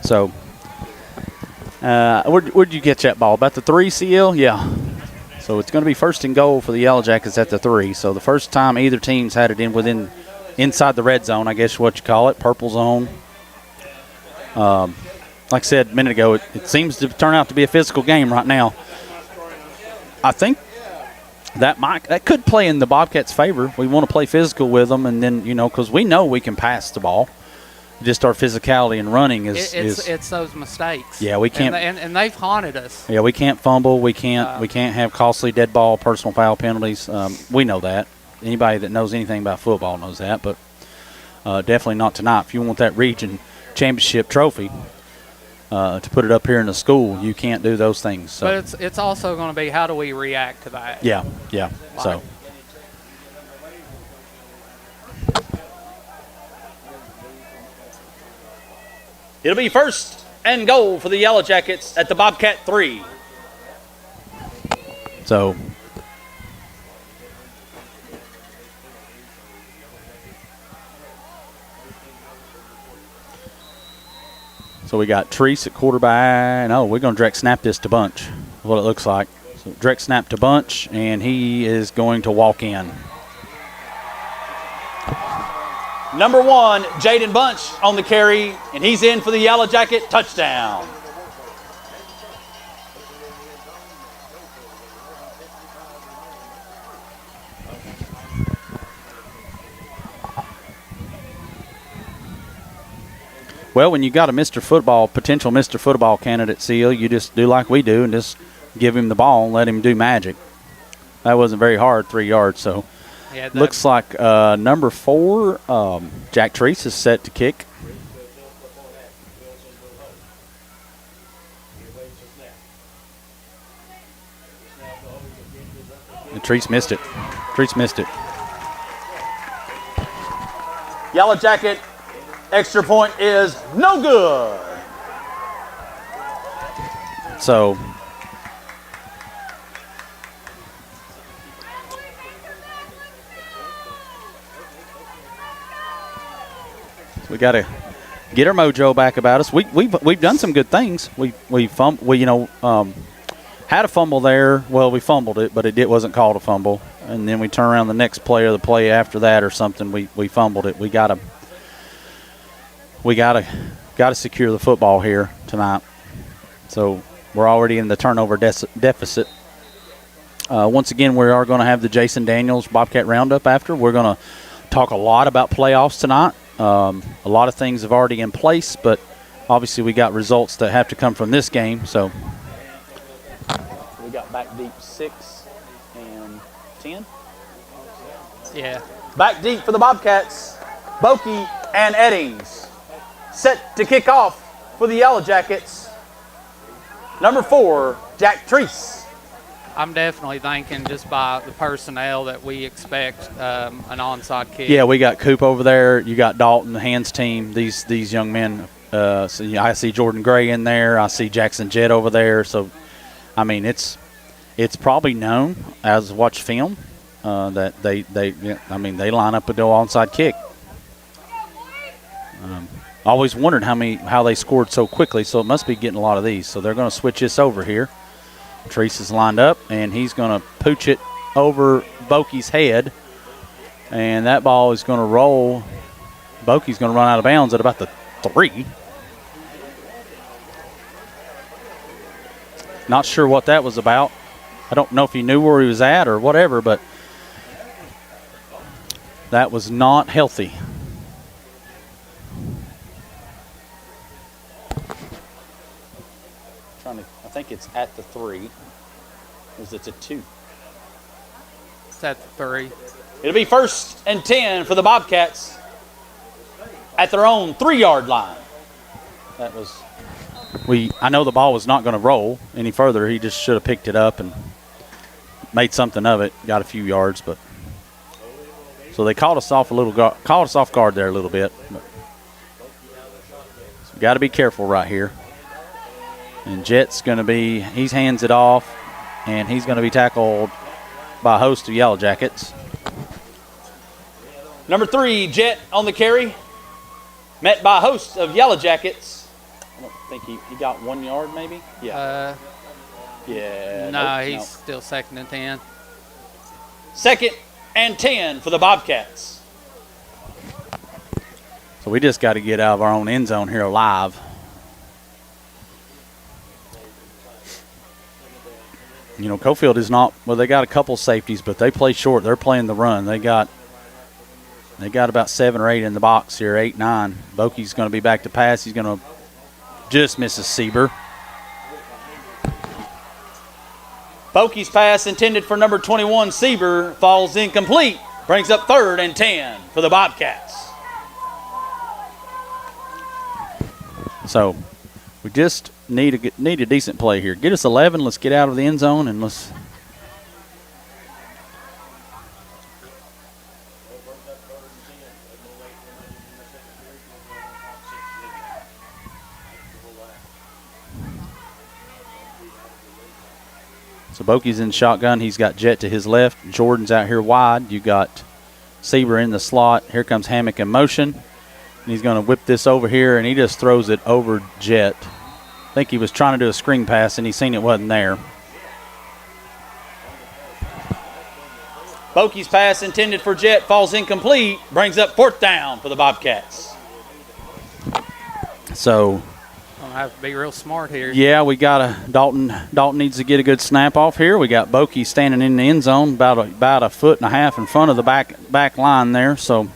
So, where'd you catch that ball? About the 3, CL? Yeah. So it's going to be 1st and goal for the Yellow Jackets at the 3. So the first time either team's had it inside the red zone, I guess what you call it, purple zone. Like I said a minute ago, it seems to turn out to be a physical game right now. I think that could play in the Bobcats' favor. We want to play physical with them, and then, because we know we can pass the ball. Just our physicality and running it's those mistakes. Yeah, we can't, and they've haunted us. Yeah, we can't fumble. We can't have costly dead ball, personal foul penalties. We know that. Anybody that knows anything about football knows that, but definitely not tonight. If you want that region championship trophy to put it up here in the school, you can't do those things. So. But it's also going to be, how do we react to that? Yeah. So. It'll be 1st and goal for the Yellow Jackets at the Bobcat 3. So we got Treese at quarterback. No, we're going to direct snap this to Bunch, what it looks like. So direct snap to Bunch, and he is going to walk in. Number 1, Jaden Bunch on the carry, and he's in for the Yellow Jacket touchdown. Well, when you got a potential Mr. Football candidate, Seal, you just do like we do and just give him the ball and let him do magic. That wasn't very hard, 3 yards, so. Yeah, looks like number 4, Jack Treese is set to kick. And Treese missed it. Yellow Jacket extra point is no good. So we got to get our mojo back about us. We've done some good things. We had a fumble there. Well, we fumbled it, but it wasn't called a fumble. And then we turn around the next play or the play after that or something. We fumbled it. We got to secure the football here tonight. So we're already in the turnover deficit. Once again, we are going to have the Jason Daniels Bobcat Roundup after. We're going to talk a lot about playoffs tonight. A lot of things have already in place, but obviously we got results that have to come from this game. So we got back deep 6 and 10. Yeah. Back deep for the Bobcats, Bokey and Eddings. Set to kick off for the Yellow Jackets. Number 4, Jack Treese. I'm definitely thinking just by the personnel that we expect an onside kick. Yeah, we got Coop over there. You got Dalton, the hands team. These young men. So I see Jordan Gray in there. I see Jackson Jett over there. So, I mean, it's probably known as watch film that they line up with the onside kick. Always wondered how they scored so quickly. So it must be getting a lot of these. So they're going to switch this over here. Treese is lined up, and he's going to pooch it over Bokey's head. And that ball is going to roll. Bokey's going to run out of bounds at about the 3. Not sure what that was about. I don't know if he knew where he was at or whatever, but that was not healthy. I think it's at the 3. Is it a 2? It's at the 3. It'll be 1st and 10 for the Bobcats at their own 3-yard line. That was. I know the ball was not going to roll any further. He just should have picked it up and made something of it. Got a few yards, but so they caught us off guard there a little bit. But, so we got to be careful right here. And Jet's going to be. He hands it off, and he's going to be tackled by a host of Yellow Jackets. Number 3, Jet on the carry. Met by a host of Yellow Jackets. I don't think he got 1 yard, maybe? Yeah. Yeah. No, he's still 2nd and 10. 2nd and 10 for the Bobcats. So we just got to get out of our own end zone here alive. You know, Coalfield is not, well, they got a couple safeties, but they play short. They're playing the run. They got about 7 or 8 in the box here, 8, 9. Bokey's going to be back to pass. He's going to just misses Sieber. Bokey's pass intended for number 21, Sieber, falls incomplete. Brings up 3rd and 10 for the Bobcats. So we just need a decent play here. Get us 11. Let's get out of the end zone and let's. So Bokey's in shotgun. He's got Jet to his left. Jordan's out here wide. You got Sieber in the slot. Here comes Hammock in motion. And he's going to whip this over here, and he just throws it over Jet. I think he was trying to do a screen pass, and he seen it wasn't there. Bokey's pass intended for Jet falls incomplete. Brings up 4th down for the Bobcats. So Gonna have to be real smart here. yeah, we got Dalton needs to get a good snap off here. We got Bokey standing in the end zone about a foot and a half in front of the back line there. So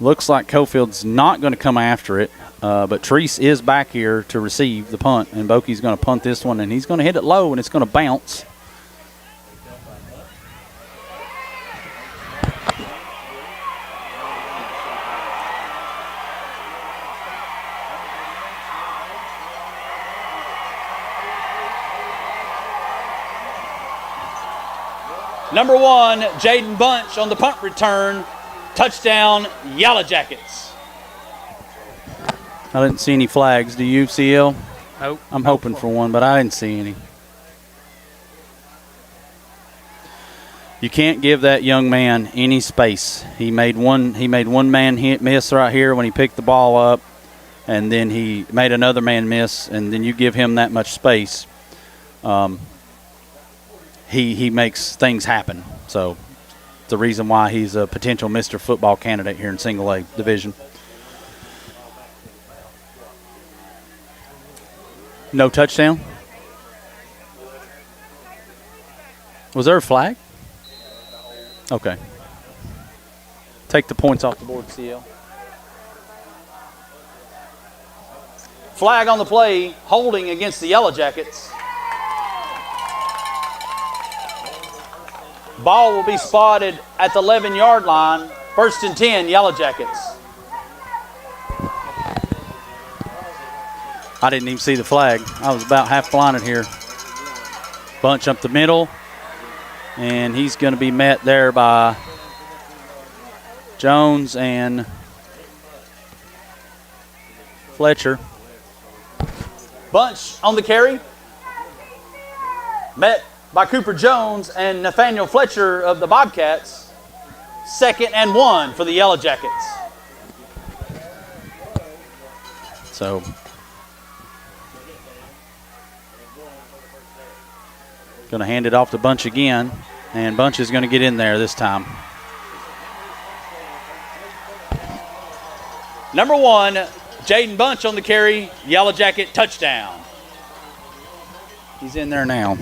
looks like Coalfield's not going to come after it, but Treese is back here to receive the punt, and Bokey's going to punt this one, and he's going to hit it low, and it's going to bounce. Number 1, Jaden Bunch on the punt return. Touchdown, Yellow Jackets. I didn't see any flags. Do you, CL? Nope. I'm hoping for one, but I didn't see any. You can't give that young man any space. He made one man miss right here when he picked the ball up, and then he made another man miss, and then you give him that much space. He makes things happen. So the reason why he's a potential Mr. Football candidate here in Single A division. No touchdown? Was there a flag? Okay. Take the points off the board, CL. Flag on the play, holding against the Yellow Jackets. Ball will be spotted at the 11-yard line. 1st and 10, Yellow Jackets. I didn't even see the flag. I was about half blinded here. Bunch up the middle. And he's going to be met there by Jones and Fletcher. Bunch on the carry. Met by Cooper Jones and Nathaniel Fletcher of the Bobcats. 2nd and 1 for the Yellow Jackets. So Going to hand it off to Bunch again, and Bunch is going to get in there this time. Number 1, Jaden Bunch on the carry, Yellow Jacket touchdown. He's in there now.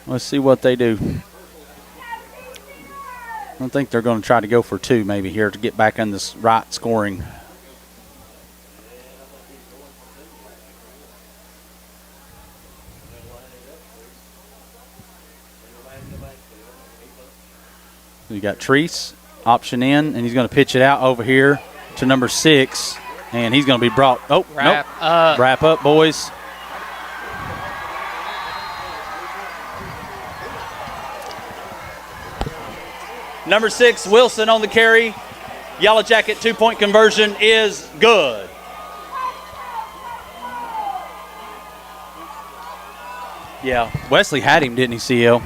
Let's see what they do. I think they're going to try to go for 2 maybe here to get back in this right scoring. You got Treese, option in, and he's going to pitch it out over here to number 6, and he's going to be brought. Oh, Wrap nope. up. Wrap up, boys. Number 6, Wilson on the carry. Yellow Jacket 2-point conversion is good. Yeah, Wesley had him, didn't he, CL?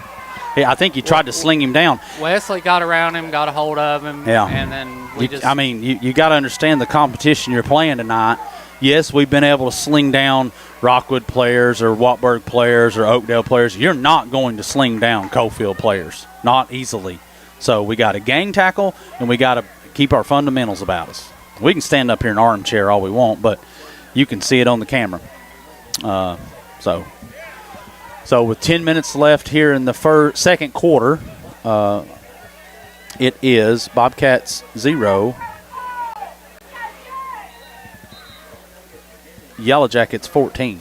Yeah, I think he tried to sling him down. Wesley got around him, got a hold of him, Yeah. and then you got to understand the competition you're playing tonight. Yes, we've been able to sling down Rockwood players or Wartburg players or Oakdale players. You're not going to sling down Coalfield players, not easily. So we got to gang tackle, and we got to keep our fundamentals about us. We can stand up here in an armchair all we want, but you can see it on the camera. So with 10 minutes left here in the second quarter, it is Bobcats 0, Yellow Jackets 14.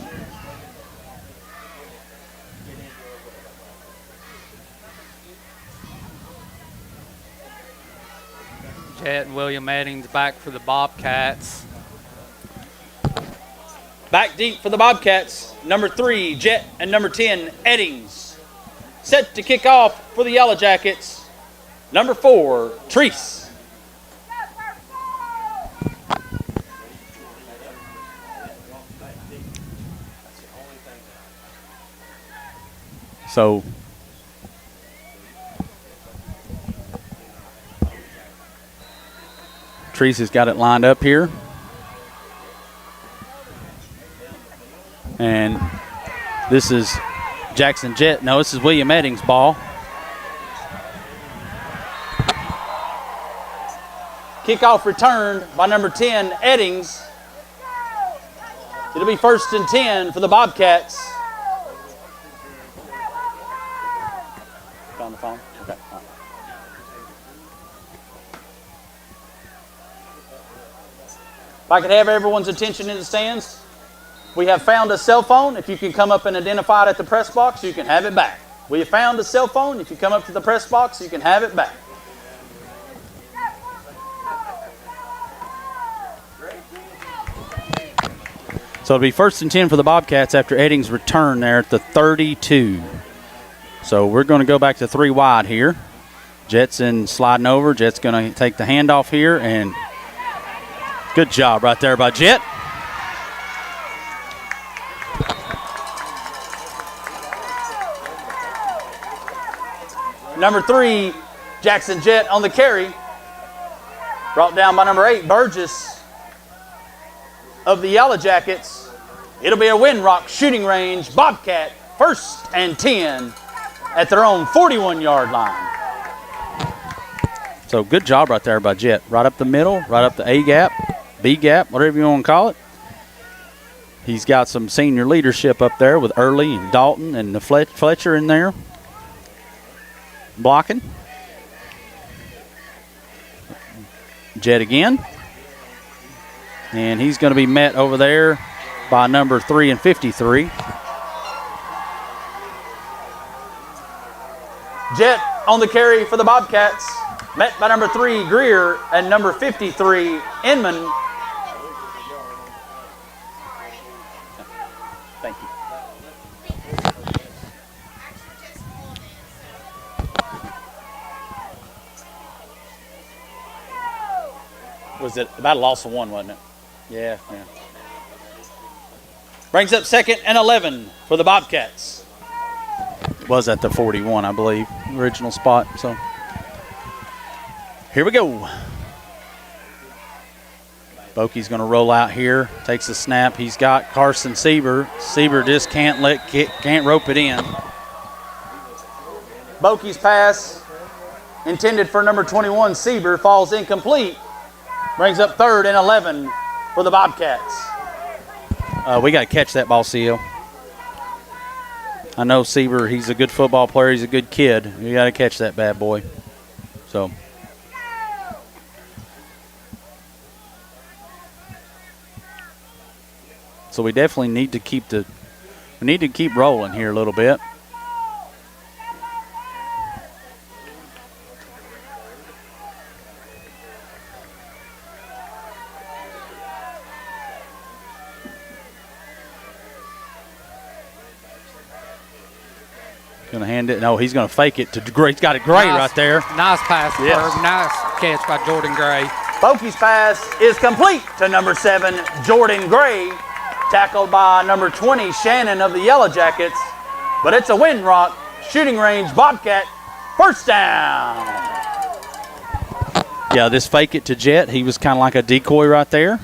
Jet and William Eddings back for the Bobcats. Back deep for the Bobcats. Number 3, Jet, and number 10, Eddings. Set to kick off for the Yellow Jackets. Number 4, Treese. So Treese has got it lined up here. And this is Jackson Jet. No, this is William Eddings' ball. Kickoff returned by number 10, Eddings. It'll be 1st and 10 for the Bobcats. On the phone? Okay. If I could have everyone's attention in the stands. We have found a cell phone. If you can come up and identify it at the press box, you can have it back. We have found a cell phone. If you come up to the press box, you can have it back. So it'll be 1st and 10 for the Bobcats after Eddings' return there at the 32. So we're going to go back to 3 wide here. Jetson sliding over. Jet's going to take the handoff here, and good job right there by Jet. Number 3, Jackson Jet on the carry. Brought down by number 8, Burgess of the Yellow Jackets. It'll be a Windrock shooting range. Bobcat 1st and 10 at their own 41-yard line. So good job right there by Jet. Right up the middle, right up the A gap, B gap, whatever you want to call it. He's got some senior leadership up there with Early and Dalton and the Fletcher in there. Blocking. Jet again. And he's going to be met over there by number 3 and 53. Jet on the carry for the Bobcats. Met by number 3, Greer, and number 53, Inman. Thank you. Was it about a loss of 1, wasn't it? Yeah. Brings up 2nd and 11 for the Bobcats. It was at the 41, I believe, original spot. So here we go. Bokey's going to roll out here, takes the snap. He's got Carson Sieber. Sieber just can't rope it in. Bokey's pass intended for number 21, Sieber, falls incomplete. Brings up 3rd and 11 for the Bobcats. We got to catch that ball, CL. I know Sieber, he's a good football player. He's a good kid. You got to catch that bad boy. So we definitely need to keep rolling here a little bit. Going to hand it. No, he's going to fake it to Gray. He's got it Gray right there. Nice pass. Yes. Nice catch by Jordan Gray. Bokey's pass is complete to number 7, Jordan Gray. Tackled by number 20, Shannon of the Yellow Jackets. But it's a Windrock shooting range Bobcat first down. Yeah, this fake it to Jet, he was kind of like a decoy right there.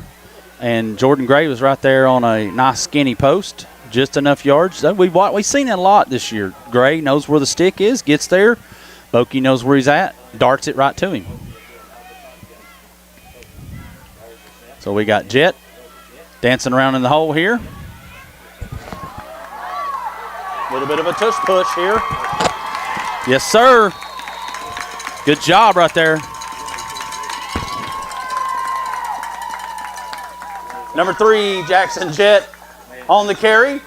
And Jordan Gray was right there on a nice skinny post. Just enough yards. We've seen it a lot this year. Gray knows where the stick is, gets there. Bokey knows where he's at, darts it right to him. So we got Jet dancing around in the hole here. A little bit of a tush push here. Yes, sir. Good job right there. Number 3, Jackson Jet on the carry.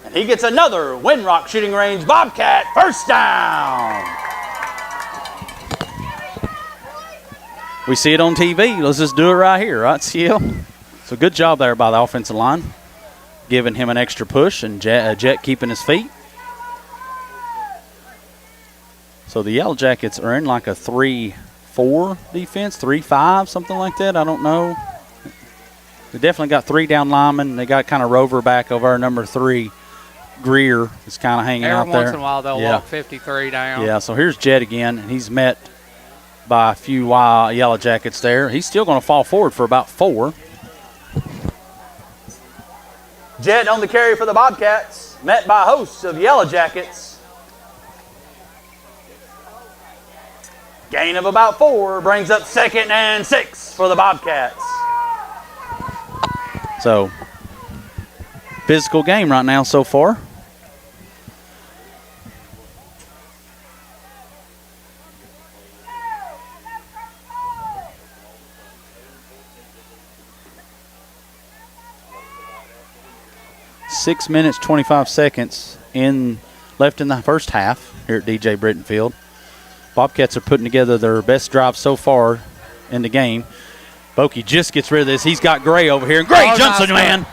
And he gets another Windrock shooting range Bobcat first down. We see it on TV. Let's just do it right here, right, CL? So good job there by the offensive line, giving him an extra push, and Jet keeping his feet. So the Yellow Jackets are in like a 3-4 defense, 3-5, something like that. I don't know. They definitely got 3 down linemen. They got kind of Rover back over our number 3. Greer is kind of hanging out there. Every once in a while they'll walk 53 down. Yeah, so here's Jet again, and he's met by a few Yellow Jackets there. He's still going to fall forward for about 4. Jet on the carry for the Bobcats, met by hosts of Yellow Jackets. Gain of about 4 brings up 2nd and 6 for the Bobcats. So, physical game right now so far. Six minutes, 25 seconds left in the first half here at DJ Brittain Field. Bobcats are putting together their best drive so far in the game. Bokey just gets rid of this. He's got Gray over here, and Gray jumps on the man.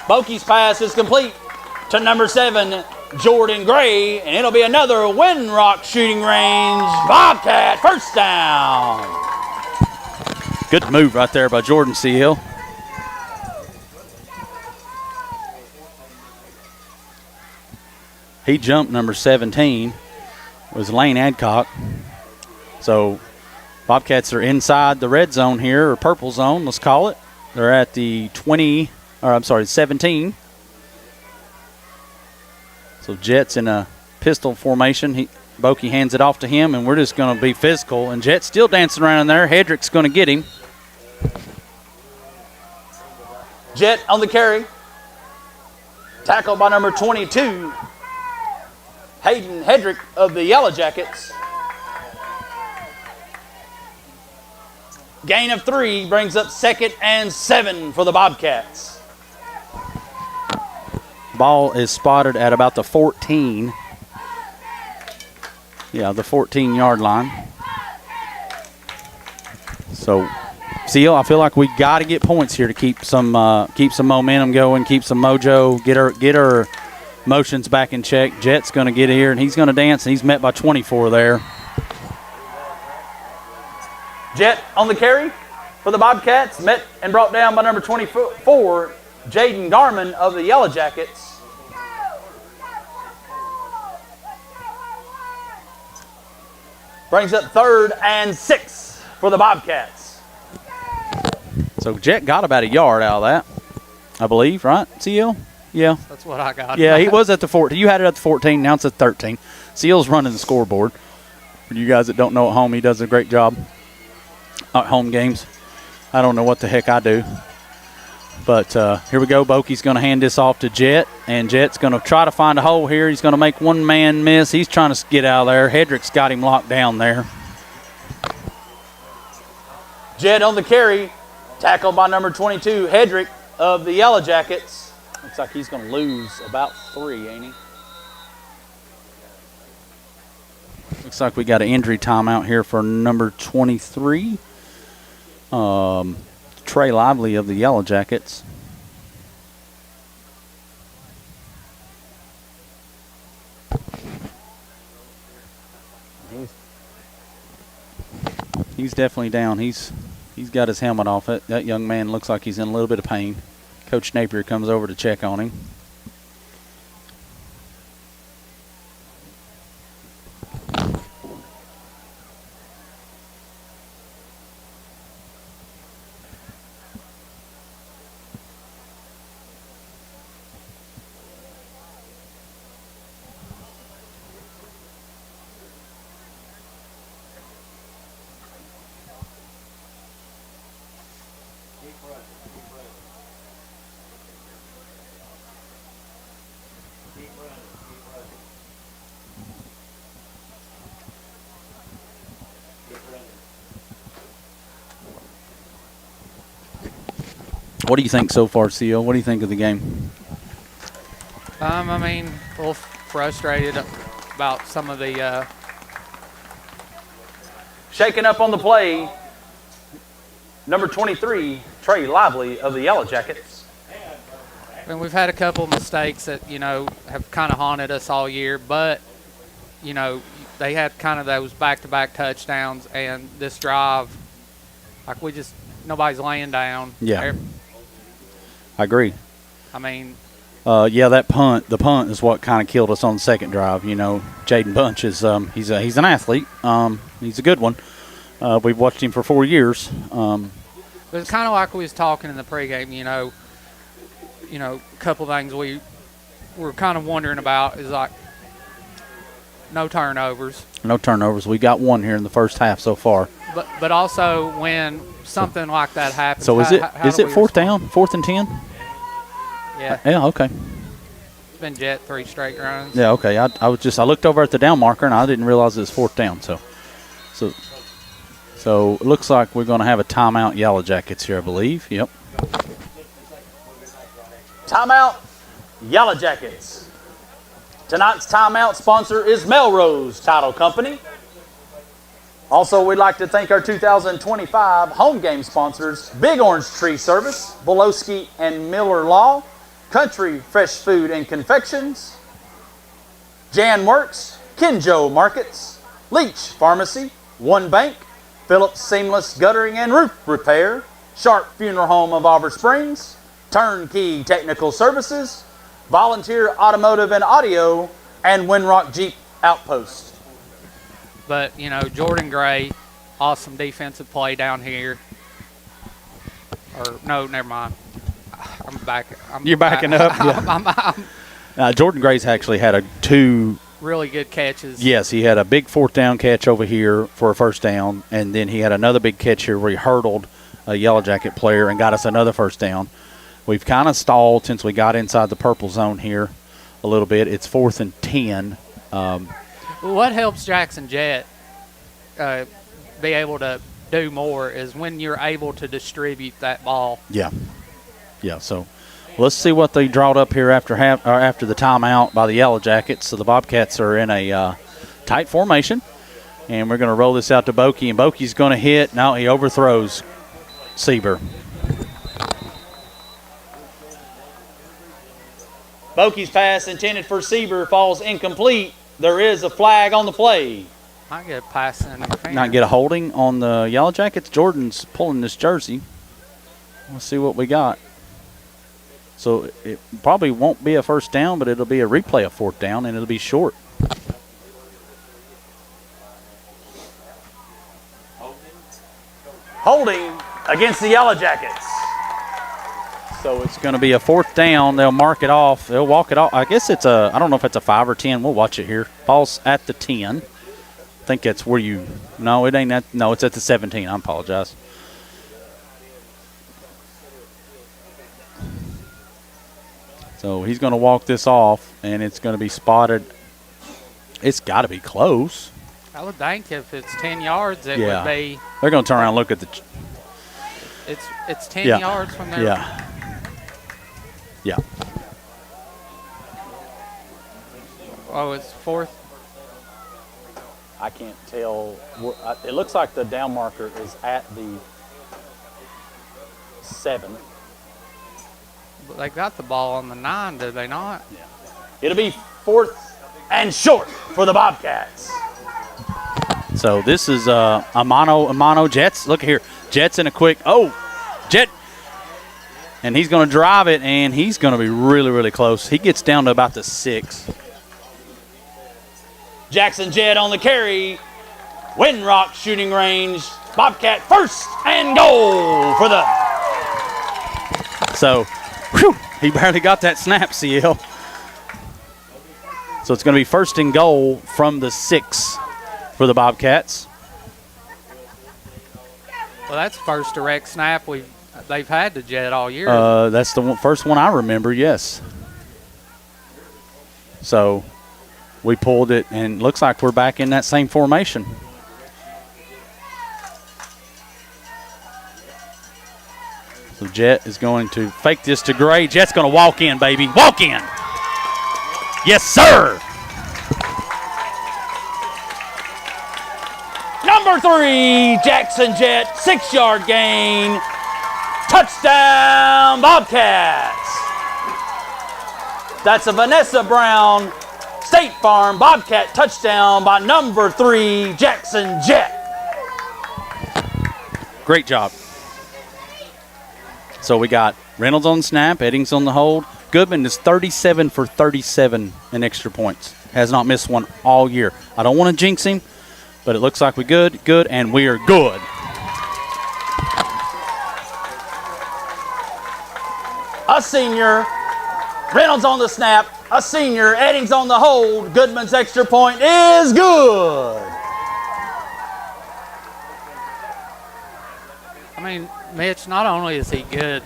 Bokey's pass is complete to number 7, Jordan Gray, and it'll be another Windrock shooting range Bobcat first down. Good move right there by Jordan CL. He jumped number 17, was Lane Adcock. So Bobcats are inside the red zone here, or purple zone, let's call it. They're at the 17. So Jet's in a pistol formation. Bokey hands it off to him, and we're just going to be physical. And Jet's still dancing around in there. Hedrick's going to get him. Jet on the carry. Tackled by number 22, Hayden Hedrick of the Yellow Jackets. Gain of 3 brings up 2nd and 7 for the Bobcats. Ball is spotted at about the 14. Yeah, the 14-yard line. So, CL, I feel like we got to get points here to keep some momentum going, keep some mojo, get our motions back in check. Jet's going to get here, and he's going to dance, and he's met by 24 there. Jet on the carry for the Bobcats, met and brought down by number 24, Jaden Garman of the Yellow Jackets. Brings up 3rd and 6 for the Bobcats. So Jet got about a yard out of that, I believe, right, CL? Yeah. That's what I got. Yeah, he was at the 14. You had it at the 14. Now it's at 13. CL's running the scoreboard. For you guys that don't know at home, he does a great job at home games. I don't know what the heck I do. But here we go. Bokey's going to hand this off to Jet, and Jet's going to try to find a hole here. He's going to make one man miss. He's trying to get out of there. Hedrick's got him locked down there. Jet on the carry, tackled by number 22, Hedrick of the Yellow Jackets. Looks like he's going to lose about 3, ain't he? Looks like we got an injury timeout here for number 23. Trey Lively of the Yellow Jackets. He's definitely down. He's got his helmet off. That young man looks like he's in a little bit of pain. Coach Napier comes over to check on him. What do you think so far, CL? What do you think of the game? I mean, a little frustrated about some of the Shaking up on the play, number 23, Trey Lively of the Yellow Jackets. I mean, we've had a couple of mistakes that, you know, have kind of haunted us all year, but, you know, they had kind of those back-to-back touchdowns, and this drive, like nobody's laying down. Yeah. I agree. I mean, yeah, the punt is what kind of killed us on the second drive. You know, Jaden Bunch is he's an athlete. He's a good one. We've watched him for 4 years. But it's kind of like we was talking in the pregame. You know, a couple things we were kind of wondering about is like no turnovers. No turnovers. We got one here in the first half so far. But also when something like that happens. So is it fourth down, 4th and 10? Yeah. Yeah. Okay. It's been Jet 3 straight runs. Yeah. Okay. I looked over at the down marker and I didn't realize it was 4th down. So it looks like we're going to have a timeout, Yellow Jackets here, I believe. Yep. Timeout, Yellow Jackets. Tonight's timeout sponsor is Melrose Title Company. Also, we'd like to thank our 2025 home game sponsors, Big Orange Tree Service, Bolowski and Miller Law, Country Fresh Food and Confections, Jan Works, Kinjo Markets, Leach Pharmacy, One Bank, Phillips Seamless Guttering and Roof Repair, Sharp Funeral Home of Auburn Springs, Turnkey Technical Services, Volunteer Automotive and Audio, and Winrock Jeep Outpost. But, you know, Jordan Gray, awesome defensive play down here. Or, no, never mind. I'm back. You're backing up? Yeah. Jordan Gray's actually had 2 really good catches. Yes, he had a big 4th down catch over here for a first down, and then he had another big catch here where he hurdled a Yellow Jacket player and got us another first down. We've kind of stalled since we got inside the purple zone here a little bit. It's 4th and 10. What helps Jackson Jet be able to do more is when you're able to distribute that ball. Yeah. So let's see what they drawed up here after the timeout by the Yellow Jackets. So the Bobcats are in a tight formation, and we're going to roll this out to Bokey, and Bokey's going to hit. No, he overthrows Sieber. Bokey's pass intended for Sieber falls incomplete. There is a flag on the play. I get a pass in the Not get a holding on the Yellow Jackets. Jordan's pulling this jersey. Let's see what we got. So it probably won't be a first down, but it'll be a replay of 4th down, and it'll be short. holding against the Yellow Jackets. So it's going to be a 4th down. They'll mark it off. They'll walk it off. I guess it's I don't know if it's a 5 or 10. We'll watch it here. Ball's at the 10. I think that's where you, no, it ain't that. No, it's at the 17. I apologize. So he's going to walk this off, and it's going to be spotted. It's got to be close. I would think if it's 10 yards, it would be. They're going to turn around and look at the. It's 10 yards from there. Yeah. Yeah. Oh, it's 4th. I can't tell. It looks like the down marker is at the 7. But they got the ball on the 9, did they not? Yeah. It'll be 4th and short for the Bobcats. So this is a mono Jets. Look here. Jets in a quick. Oh, Jet. And he's going to drive it, and he's going to be really, really close. He gets down to about the 6. Jackson Jett on the carry. Windrock shooting range. Bobcat 1st and goal for the. So, whew, he barely got that snap, CL. So it's going to be 1st and goal from the 6 for the Bobcats. Well, that's first direct snap they've had to Jet all year. That's the first one I remember, yes. So we pulled it, and looks like we're back in that same formation. So Jet is going to fake this to Gray. Jet's going to walk in, baby. Walk in. Yes, sir. Number 3, Jackson Jett, 6-yard gain. Touchdown, Bobcats. That's a Vanessa Brown State Farm Bobcat touchdown by number 3, Jackson Jett. Great job. So we got Reynolds on the snap, Eddings on the hold. Goodman is 37 for 37 in extra points. Has not missed one all year. I don't want to jinx him, but it looks like we're good, and we are good. A senior, Reynolds on the snap, a senior, Eddings on the hold. Goodman's extra point is good. I mean, Mitch, not only is he good,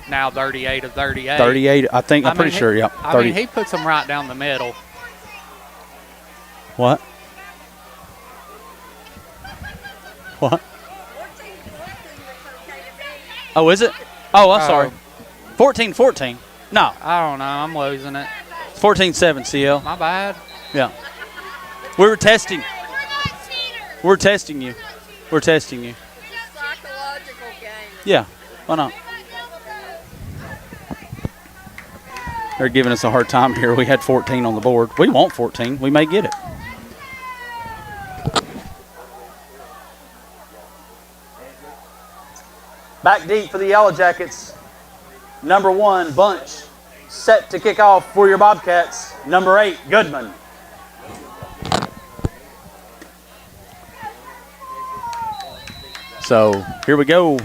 now 38 of 38. 38, I think, I'm pretty sure, yeah. I mean, he puts them right down the middle. What? What? Oh, is it? Oh, I'm sorry. 14-14. No. I don't know. I'm losing it. 14-7, CL. My bad. Yeah. We were testing. We're testing you. We're testing you. Psychological game. Yeah. Why not? They're giving us a hard time here. We had 14 on the board. We want 14. We may get it. Back deep for the Yellow Jackets. Number 1, Bunch. Set to kick off for your Bobcats. Number 8, Goodman. So here we go.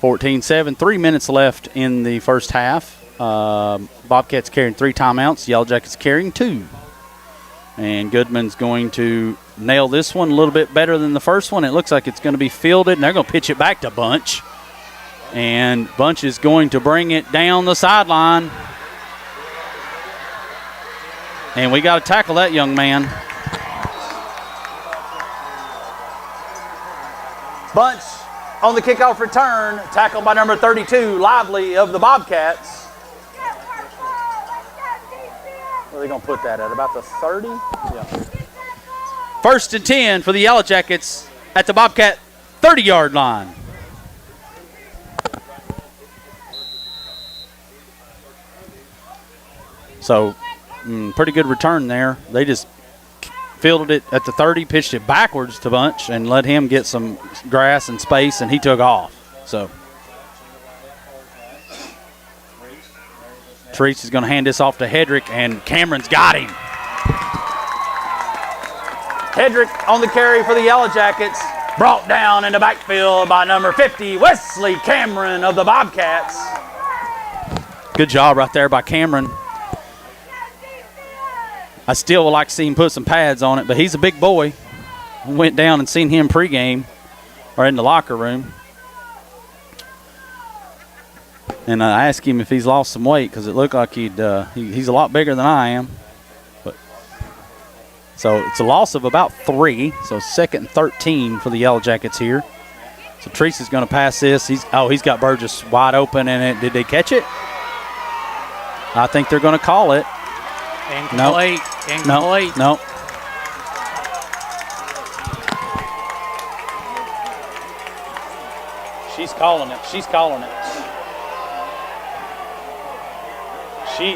14-7. 3 minutes left in the first half. Bobcats carrying 3 timeouts. Yellow Jackets carrying 2. And Goodman's going to nail this one a little bit better than the first one. It looks like it's going to be fielded, and they're going to pitch it back to Bunch. And Bunch is going to bring it down the sideline. And we got to tackle that young man. Bunch on the kickoff return, tackled by number 32, Lively of the Bobcats. Where are they going to put that at? About the 30? Yeah. 1st and 10 for the Yellow Jackets at the Bobcat 30-yard line. So, pretty good return there. They just fielded it at the 30, pitched it backwards to Bunch, and let him get some grass and space, and he took off. So, Treese is going to hand this off to Hedrick, and Cameron's got him. Hedrick on the carry for the Yellow Jackets. Brought down in the backfield by number 50, Wesley Cameron of the Bobcats. Good job right there by Cameron. I still would like to see him put some pads on it, but he's a big boy. Went down and seen him pregame or in the locker room. And I asked him if he's lost some weight because it looked like he's a lot bigger than I am. But so it's a loss of about 3. So 2nd and 13 for the Yellow Jackets here. So Treacy's going to pass this. He's got Burgess wide open in it. Did they catch it? I think they're going to call it. Incomplete. Nope. Incomplete. Nope. She's calling it. She's calling it.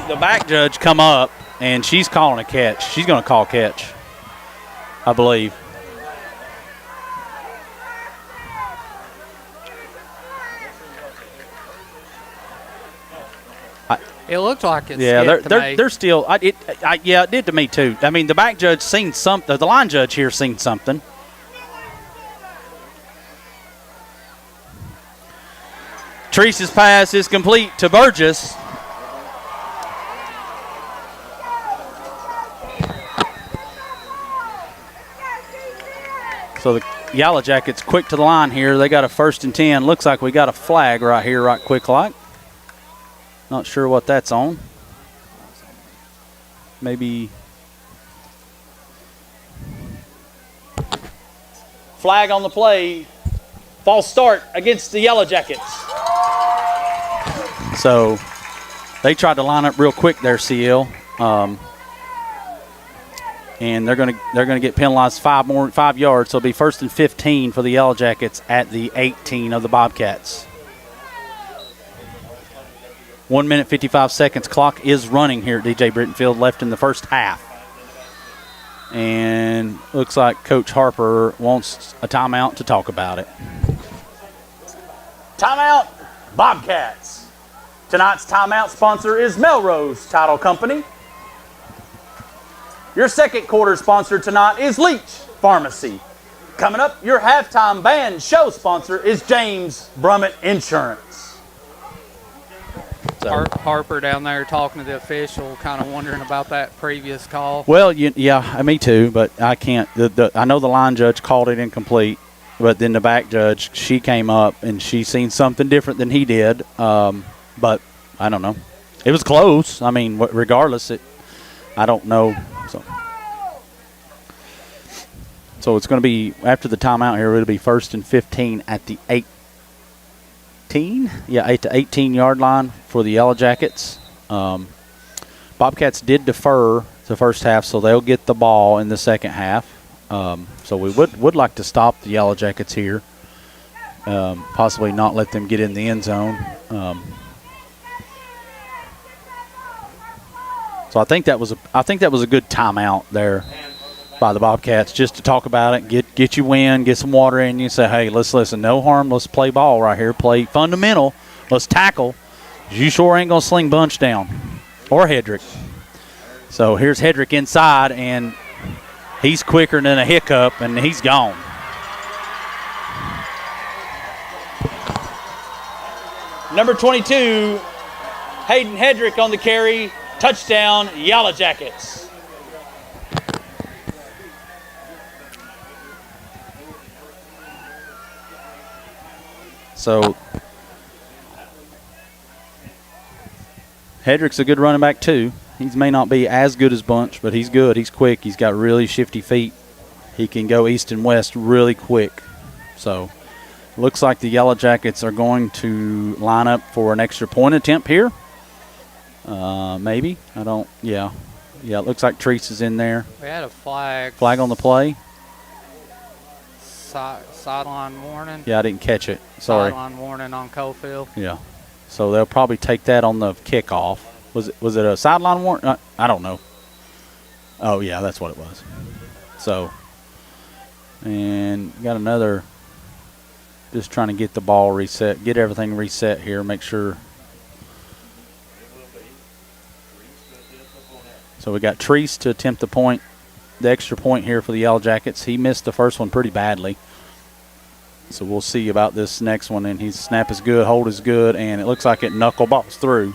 The back judge come up, and she's calling a catch. She's going to call catch, I believe. It looked like it. Yeah, they're still. Yeah, it did to me too. I mean, the back judge seen something. The line judge here seen something. Treacy's pass is complete to Burgess. So the Yellow Jackets quick to the line here. They got a 1st and 10. Looks like we got a flag right here, right quick like. Not sure what that's on. Maybe flag on the play. False start against the Yellow Jackets. So they tried to line up real quick there, CL. And they're gonna get penalized 5 yards. So it'll be 1st and 15 for the Yellow Jackets at the 18 of the Bobcats. 1 minute 55 seconds. Clock is running here at DJ Brittain Field, left in the first half. And looks like Coach Harper wants a timeout to talk about it. Timeout, Bobcats. Tonight's timeout sponsor is Melrose Title Company. Your second quarter sponsor tonight is Leach Pharmacy. Coming up, your halftime band show sponsor is James Brummett Insurance. Harper down there talking to the official, kind of wondering about that previous call. Well, yeah, me too, but I can't. I know the line judge called it incomplete, but then the back judge, she came up and she seen something different than he did. But I don't know. It was close. I mean, regardless, I don't know. So it's going to be, after the timeout here, it'll be 1st and 15 at the 18? Yeah, 8 to 18-yard line for the Yellow Jackets. Bobcats did defer the first half, so they'll get the ball in the second half. So we would like to stop the Yellow Jackets here, possibly not let them get in the end zone. So I think that was a good timeout there by the Bobcats, just to talk about it, get you wind, get some water in you, say, hey, let's listen, no harm, let's play ball right here, play fundamental, let's tackle. You sure ain't gonna sling Bunch down or Hedrick. So here's Hedrick inside, and he's quicker than a hiccup, and he's gone. Number 22, Hayden Hedrick on the carry. Touchdown, Yellow Jackets. So Hedrick's a good running back too. He may not be as good as Bunch, but he's good. He's quick. He's got really shifty feet. He can go east and west really quick. So looks like the Yellow Jackets are going to line up for an extra point attempt here. Maybe. I don't. Yeah. Yeah, it looks like Treese is in there. We had a flag. Flag on the play. Sideline warning. Yeah, I didn't catch it. Sorry. Sideline warning on Coalfield. Yeah. So they'll probably take that on the kickoff. Was it a sideline warning? I don't know. Oh, yeah, that's what it was. So, and got another, just trying to get the ball reset, get everything reset here, make sure. So we got Treese to attempt the extra point here for the Yellow Jackets. He missed the first one pretty badly. So we'll see about this next one. And his snap is good, hold is good, and it looks like it knuckleballs through.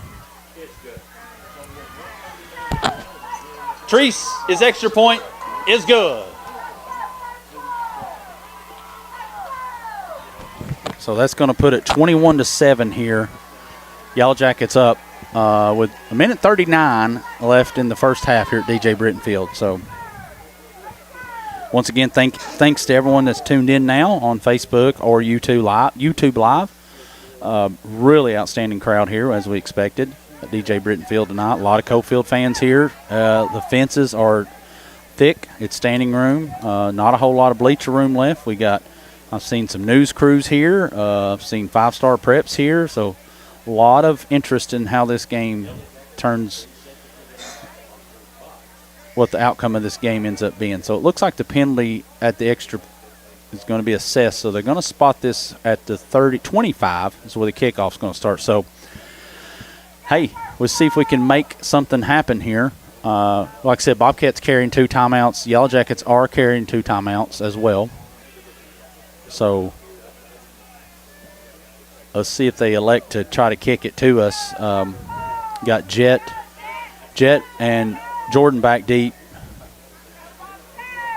Treese, his extra point is good. So that's going to put it 21-7 here. Yellow Jackets up with 1:39 left in the first half here at DJ Brittain Field. So once again, thanks to everyone that's tuned in now on Facebook or YouTube Live. Really outstanding crowd here, as we expected, at DJ Brittain Field tonight. A lot of Coalfield fans here. The fences are thick. It's standing room. Not a whole lot of bleacher room left. I've seen some news crews here. I've seen five-star preps here. So a lot of interest in how this game turns, what the outcome of this game ends up being. So it looks like the penalty at the extra is going to be assessed. So they're going to spot this at the 25 is where the kickoff's going to start. So, hey, we'll see if we can make something happen here. Like I said, Bobcats carrying 2 timeouts. Yellow Jackets are carrying 2 timeouts as well. So let's see if they elect to try to kick it to us. Got Jet and Jordan back deep.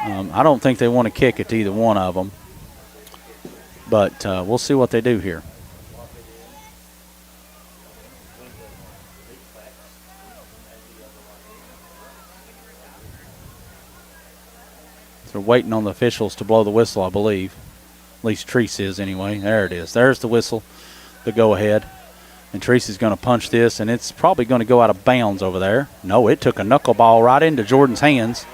I don't think they want to kick it to either one of them. But we'll see what they do here. They're waiting on the officials to blow the whistle, I believe. At least Treese is anyway. There it is. There's the whistle, the go-ahead. And Treese is going to punch this, and it's probably going to go out of bounds over there. No, it took a knuckleball right into Jordan's hands.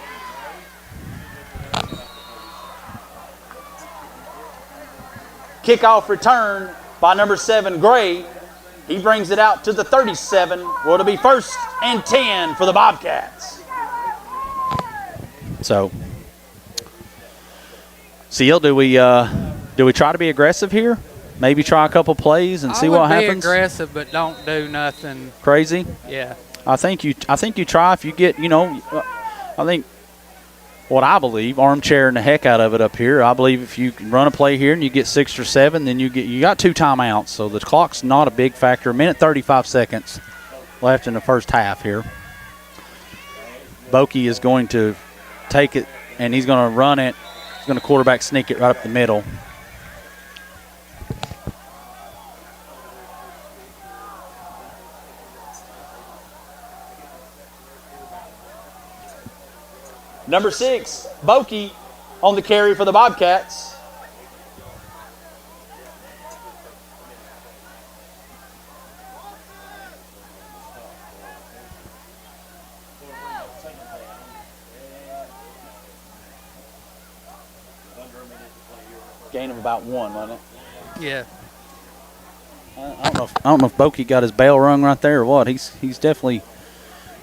Kickoff return by number 7, Gray. He brings it out to the 37. Well, it'll be 1st and 10 for the Bobcats. So, CL, do we try to be aggressive here? Maybe try a couple plays and see what happens? I would be aggressive, but don't do nothing crazy. Yeah. I think you try if you get, I think what I believe, armchairing the heck out of it up here. I believe if you run a play here and you get 6 or 7, then you got 2 timeouts. So the clock's not a big factor. 1:35 left in the first half here. Bokey is going to take it, and he's going to run it. He's going to quarterback sneak it right up the middle. Number 6, Bokey on the carry for the Bobcats. Gain of about 1, wasn't it? Yeah. I don't know if Bokey got his bell rung right there or what. He's definitely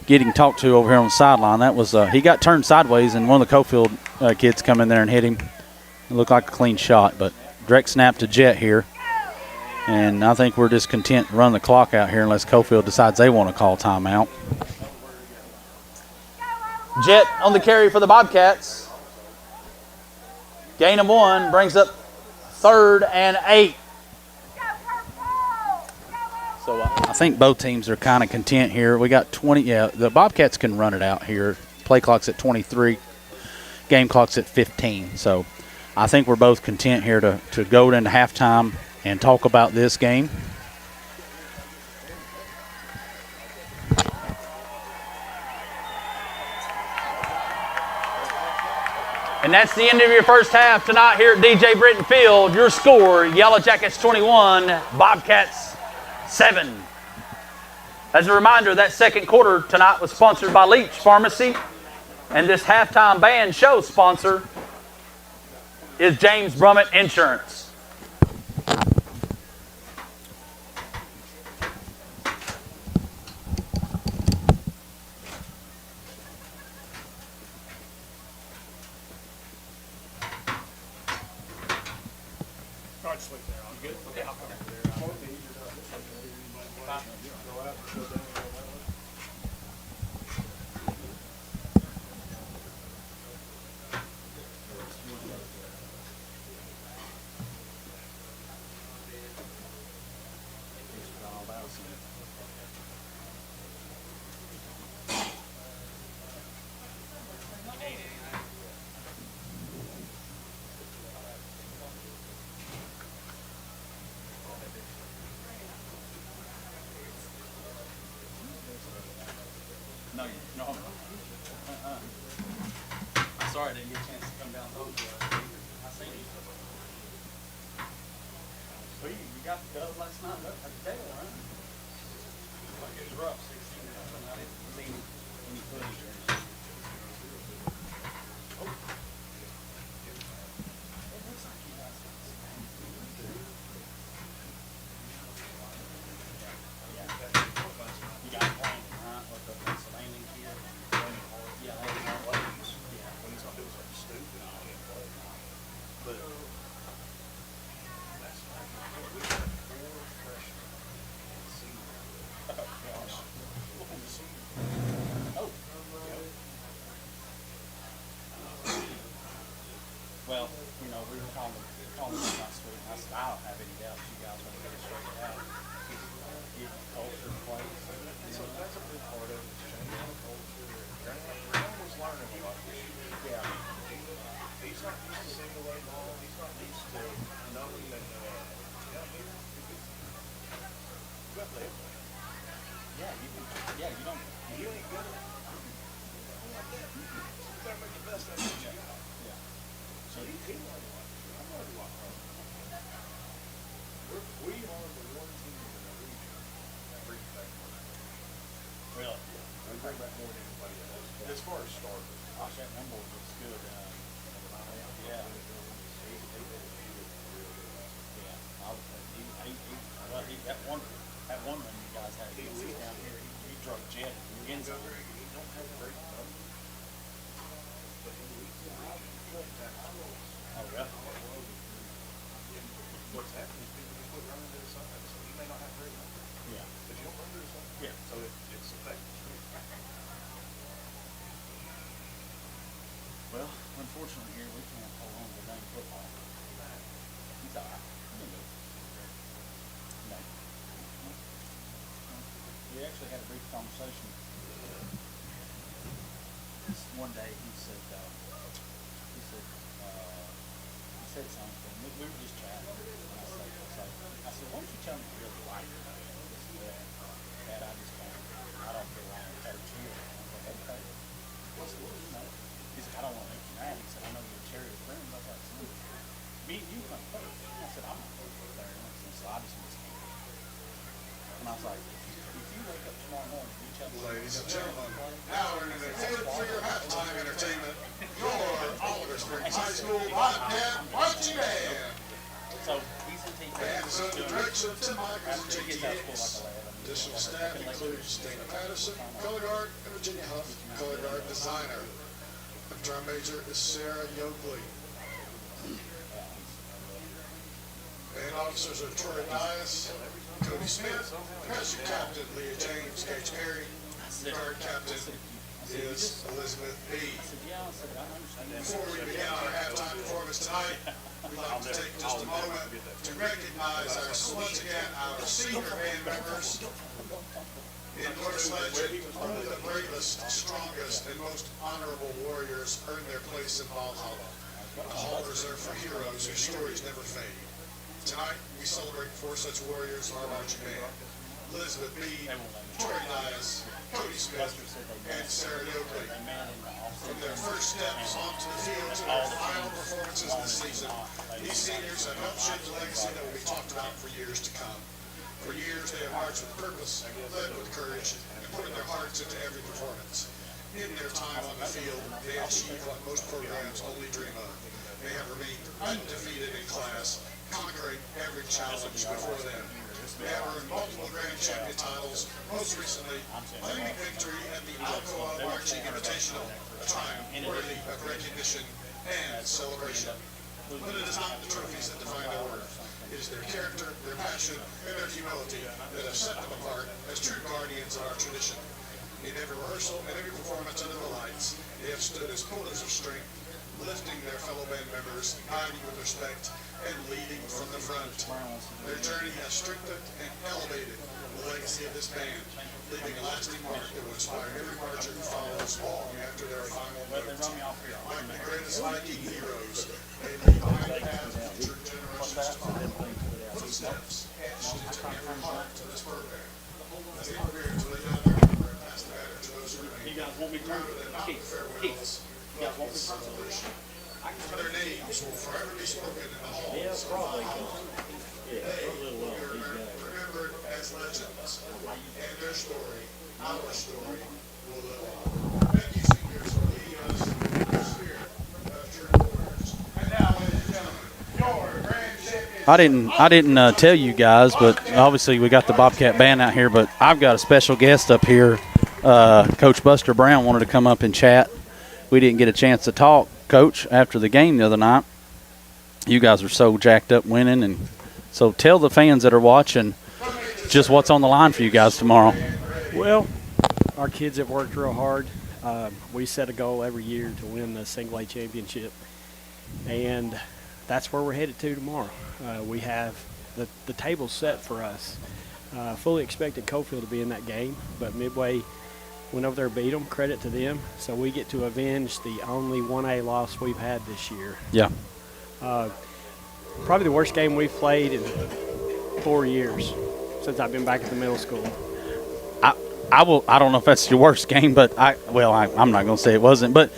getting talked to over here on the sideline. That was he got turned sideways, and one of the Coalfield kids come in there and hit him. It looked like a clean shot, but direct snap to Jet here. And I think we're just content to run the clock out here unless Coalfield decides they want to call timeout. Jet on the carry for the Bobcats. Gain of 1 brings up 3rd and 8. So I think both teams are kind of content here. We got 20. Yeah, the Bobcats can run it out here. Play clock's at 23. Game clock's at 15. So I think we're both content here to go into halftime and talk about this game. And that's the end of your first half tonight here at DJ Brittain Field. Your score, Yellow Jackets 21, Bobcats 7. As a reminder, that second quarter tonight was sponsored by Leach Pharmacy. And this halftime band show sponsor is James Brummett Insurance. Well, you got the dub last night at the table, right? Like it was rough, 16 or something. I didn't see any footage or anything. It looks like you guys got some. You got playing, right? With the Pennsylvania kid. Yeah, they were ladies. Yeah, when it's like it was like stupid. I didn't play. But that's like we had 4 freshmen and seniors. Oh gosh. Oh. Well, you know, we were calling them last week, and I said, I don't have any doubts you guys want to get it straightened out. Get culture in place. That's a big part of it, is changing culture. He's learning a lot. Yeah. He's not used to single A ball. He's not used to knowing that, you got to yeah, you don't. You ain't good at it. I'm like that. You got to make the best out of what you got. Yeah. So he learned a lot. I learned a lot from him. We are the one team in the region that brings back more. Really? Yeah. We bring back more than anybody else. As far as starters. Gosh, that number looks good. Yeah. That one run you guys had down here, he drove jet in the end zone. He don't have great numbers. But in Louisiana, oh, really? What's happening is people just quit running to the side, so he may not have great numbers. Yeah. But you don't run to the side. Yeah. So it's effective. Well, unfortunately here we can't hold on to the dang football. He's all right. No. We actually had a brief conversation. One day he said something. We were just chatting. And I said, why don't you tell me you really like it? He said, Dad, I don't get around and coach here. I was like, okay. What's the word? He said, I don't want to make you mad. He said, I know you're a charity friend. I was like, me and you come first. I said, I'm not going to go there. So I just miss him. And I was like, if you wake up tomorrow morning, you tell me. Ladies and gentlemen, now we're in for your halftime entertainment. Your Oliver Springs High School Bobcat Marching Band. So he's a teacher. Band is under the direction of Tim Michaels and JTX. Additional staff includes Dana Patterson, color guard, and Virginia Huff, color guard designer. The drum major is Sarah Yoakley. Band officers are Troy Dias, Cody Smith, Parachute Captain Leah James, Gage Perry. Guard Captain is Elizabeth B. Before we begin our halftime performance tonight, we'd like to take just a moment to recognize once again our senior band members. In Norse legend, only the bravest, strongest, and most honorable warriors earn their place in Valhalla, a hall reserved for heroes whose stories never fade. Tonight, we celebrate 4 such warriors in our marching band: Elizabeth B., Troy Dias, Cody Smith, and Sarah Yoakley. From their first steps onto the field to their final performances this season, these seniors have helped shape the legacy that will be talked about for years to come. For years, they have marched with purpose, led with courage, and put their hearts into every performance. In their time on the field, they achieved what most programs only dream of. They have remained undefeated in class, conquering every challenge before them. They have earned multiple grand champion titles, most recently a unique victory at the Alcoa Marching Invitational, a triumph worthy of recognition and celebration. But it is not the trophies that define their worth. It is their character, their passion, and their humility that have set them apart as true guardians of our tradition. In every rehearsal and every performance under the lights, they have stood as pillars of strength, lifting their fellow band members, guiding with respect, and leading from the front. Their journey has strengthened and elevated the legacy of this band, leaving a lasting mark that will inspire every marcher who follows long after their final note. Like the greatest Viking heroes, they leave behind the path of future generations to follow. Footsteps etched into every heart to this program. As they prepare to lay down their number and pass the baton to those who remain, rather than not the farewells, but the celebration. Their names will forever be spoken in the halls of Valhalla. They legends and their story, our story, will live on. Thank you, seniors, for leading us in the spirit of true warriors. And now, ladies and gentlemen, your grand champion. I didn't tell you guys, but obviously we got the Bobcat band out here, but I've got a special guest up here. Coach Buster Brown wanted to come up and chat. We didn't get a chance to talk, Coach, after the game the other night. You guys are so jacked up winning, and so tell the fans that are watching just what's on the line for you guys tomorrow. Well, our kids have worked real hard. We set a goal every year to win the single A championship, and that's where we're headed to tomorrow. We have the table set for us. Fully expected Coalfield to be in that game, but Midway went over there and beat them. Credit to them. So we get to avenge the only 1A loss we've had this year. Yeah. Probably the worst game we've played in 4 years since I've been back at the middle school. I don't know if that's your worst game, but I'm not going to say it wasn't, but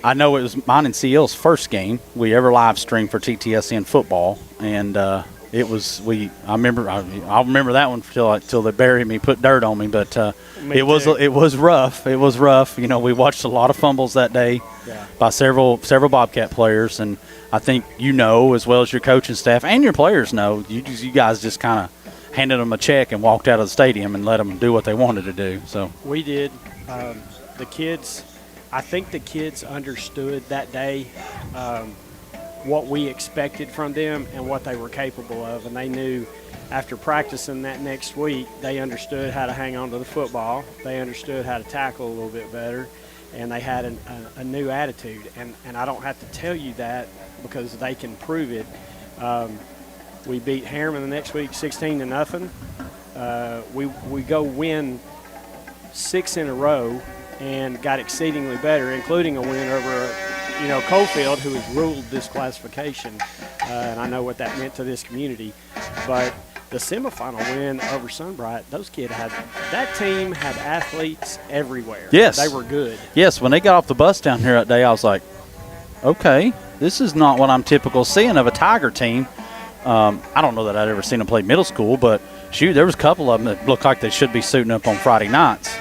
I know it was mine and CL's first game we ever live streamed for TTSN football, and it was I'll remember that one till they buried me, put dirt on me, but it was rough. It was rough. You know, we watched a lot of fumbles that day by several Bobcat players, and I think as well as your coaching staff and your players know, you guys just kind of handed them a check and walked out of the stadium and let them do what they wanted to do. So we did. The kids, I think the kids understood that day what we expected from them and what they were capable of, and they knew after practicing that next week, they understood how to hang on to the football. They understood how to tackle a little bit better, and they had a new attitude. And I don't have to tell you that because they can prove it. We beat Harriman the next week 16-0. We go win 6 in a row and got exceedingly better, including a win over Coalfield, who has ruled this classification, and I know what that meant to this community. But the semifinal win over Sunbright, that team had athletes everywhere. Yes. They were good. Yes, when they got off the bus down here that day, I was like, okay, this is not what I'm typical seeing of a Tiger team. I don't know that I'd ever seen them play middle school, but shoot, there was a couple of them that looked like they should be suiting up on Friday nights.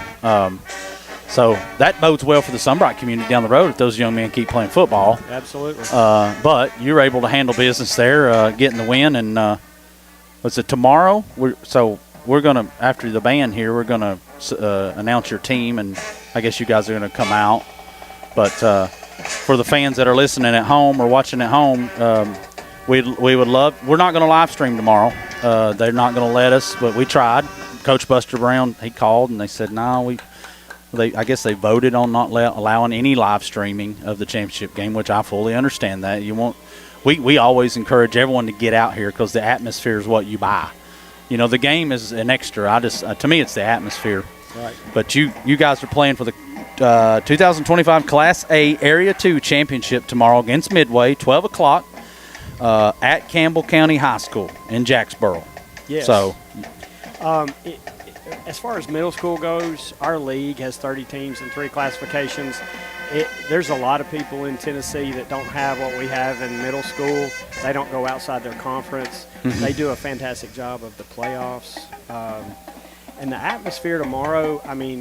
So that bodes well for the Sunbright community down the road if those young men keep playing football. Absolutely. But you're able to handle business there, getting the win. And was it tomorrow? We're going to, after the band here, we're going to announce your team, and I guess you guys are going to come out. But for the fans that are listening at home or watching at home, we would love – we're not going to live stream tomorrow. They're not going to let us, but we tried. Coach Buster Brown, he called, and they said, no, I guess they voted on not allowing any live streaming of the championship game, which I fully understand that. We always encourage everyone to get out here because the atmosphere is what you buy. The game is an extra. To me, it's the atmosphere. Right. But you guys are playing for the 2025 Class A Area 2 Championship tomorrow against Midway, 12 o'clock at Campbell County High School in Jacksboro. Yes. So, as far as middle school goes, our league has 30 teams and 3 classifications. There's a lot of people in Tennessee that don't have what we have in middle school. They don't go outside their conference. Mm-hmm. They do a fantastic job of the playoffs. And the atmosphere tomorrow,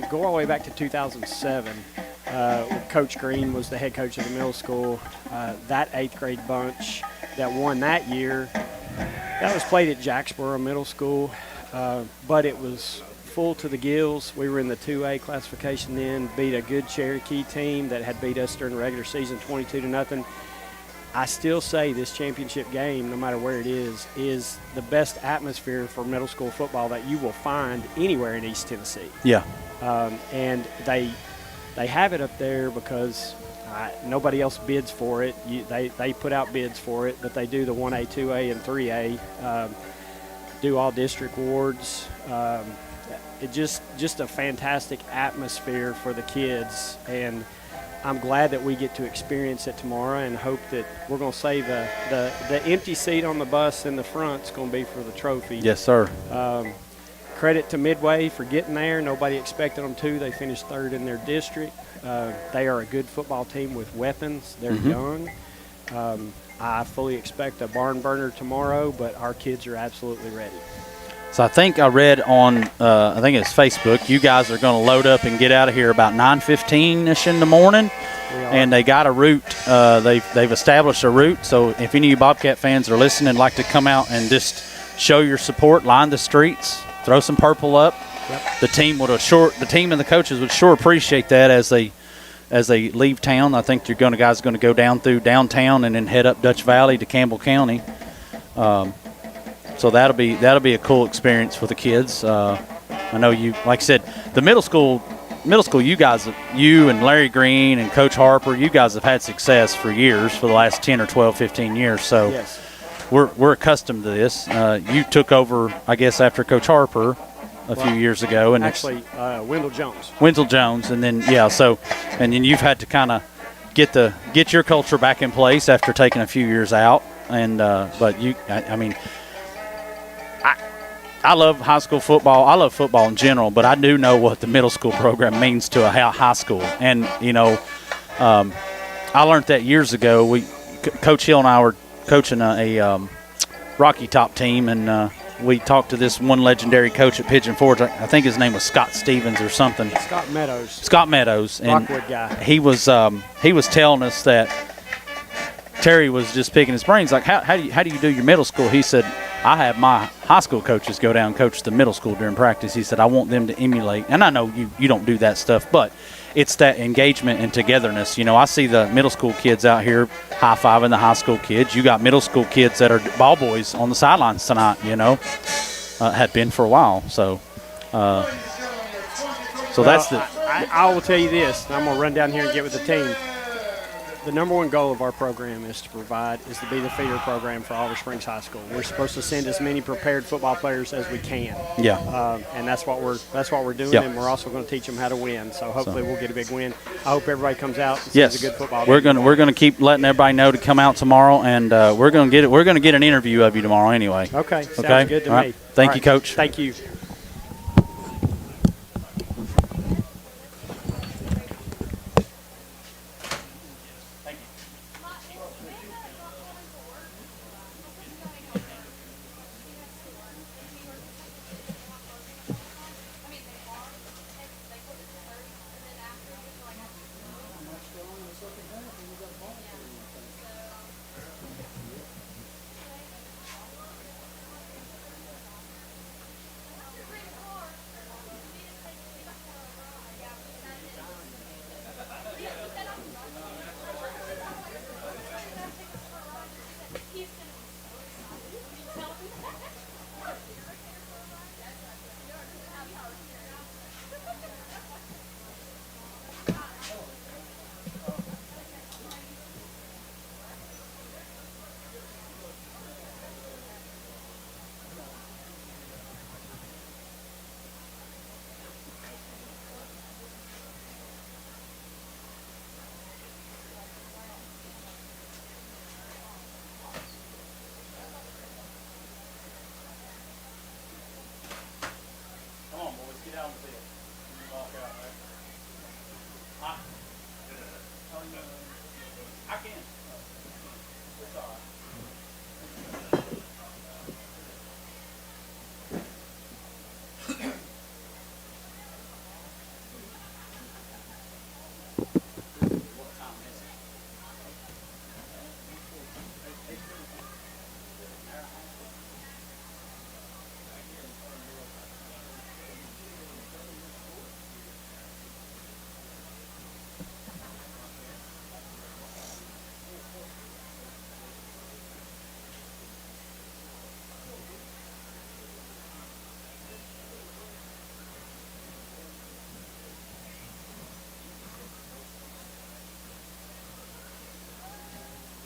go all the way back to 2007. Coach Green was the head coach of the middle school. That 8th grade bunch that won that year, that was played at Jacksboro Middle School, but it was full to the gills. We were in the 2A classification then, beat a good Cherokee team that had beat us during the regular season 22-0. I still say this championship game, no matter where it is the best atmosphere for middle school football that you will find anywhere in East Tennessee. Yeah. And they have it up there because nobody else bids for it. They put out bids for it, but they do the 1A, 2A, and 3A, do all district awards. It just a fantastic atmosphere for the kids, and I'm glad that we get to experience it tomorrow and hope that we're going to save the empty seat on the bus in the front is going to be for the trophy. Yes, sir. Credit to Midway for getting there. Nobody expected them to. They finished 3rd in their district. They are a good football team with weapons. They're young. I fully expect a barn burner tomorrow, but our kids are absolutely ready. So I think I read on, I think it's Facebook, you guys are going to load up and get out of here about 9:15ish in the morning. And they got a route. They've established a route. So if any of you Bobcat fans are listening, like to come out and just show your support, line the streets, throw some purple up. Yep. The team and the coaches would sure appreciate that as they leave town. I think guys are going to go down through downtown and then head up Dutch Valley to Campbell County. So that'll be a cool experience for the kids. I know you, like I said, the middle school, you guys, you and Larry Green and Coach Harper, you guys have had success for years, for the last 10 or 12, 15 years. So yes. We're accustomed to this. You took over, I guess, after Coach Harper a few years ago, and actually Wendell Jones, and then and then you've had to kind of get your culture back in place after taking a few years out. And I love high school football. I love football in general, but I do know what the middle school program means to a high school. And, I learned that years ago. Coach Hill and I were coaching a Rocky Top team, and we talked to this one legendary coach at Pigeon Forge. I think his name was Scott Stevens or something. Scott Meadows. And Rockwood guy. He was telling us that Terry was just picking his brains, like, how do you do your middle school? He said, I have my high school coaches go down and coach the middle school during practice. He said, I want them to emulate. And I know you don't do that stuff, but it's that engagement and togetherness. I see the middle school kids out here high-fiving the high school kids. You got middle school kids that are ball boys on the sidelines tonight, have been for a while. So that's the – I will tell you this. I'm going to run down here and get with the team. The number one goal of our program is to be the feeder program for Oliver Springs High School. We're supposed to send as many prepared football players as we can. Yeah. And that's what we're doing. Yep. And we're also going to teach them how to win. So hopefully we'll get a big win. I hope everybody comes out and yes. sees a good football game. We're gonna keep letting everybody know to come out tomorrow, and we're gonna get an interview of you tomorrow anyway. Okay. Sounds good to me. Thank you, Coach. Thank you.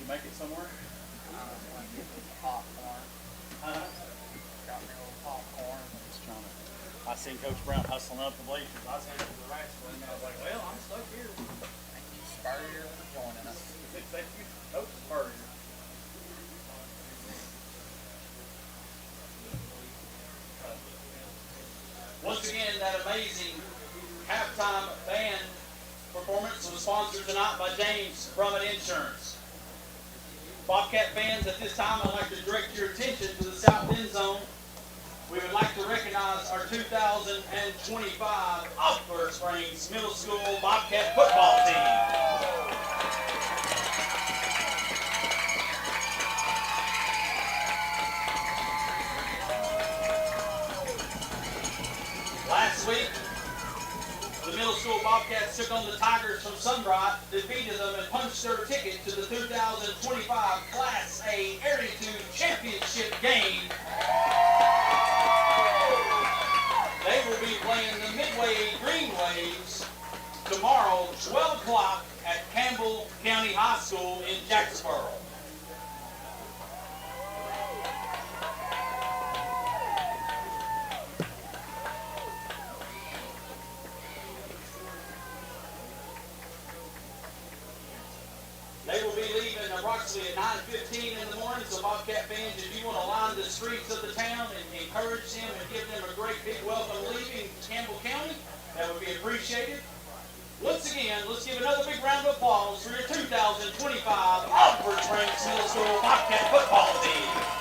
Make it somewhere? Popcorn. Got me a little popcorn. I seen Coach Brown hustling up the bleachers. I was headed to the wrestling, and I was like, well, I'm stuck here. Thank you, Spurrier, for joining us. Thank you, Coach Spurrier. Once again, that amazing halftime band performance was sponsored tonight by James Brummett Insurance. Bobcat fans, at this time, I'd like to direct your attention to the south end zone. We would like to recognize our 2025 Upper Springs Middle School Bobcat football team. Last week, the middle school Bobcats took on the Tigers from Sunbright, defeated them, and punched their ticket to the 2025 Class A Area 2 Championship game. They will be playing the Midway Green Waves tomorrow, 12 o'clock at Campbell County High School in Jacksboro. They will be leaving approximately at 9:15 in the morning, so Bobcat fans, if you want to line the streets of the town and encourage them and give them a great big welcome leaving Campbell County, that would be appreciated. Once again, let's give another big round of applause for your 2025 Upper Springs Middle School Bobcat football team.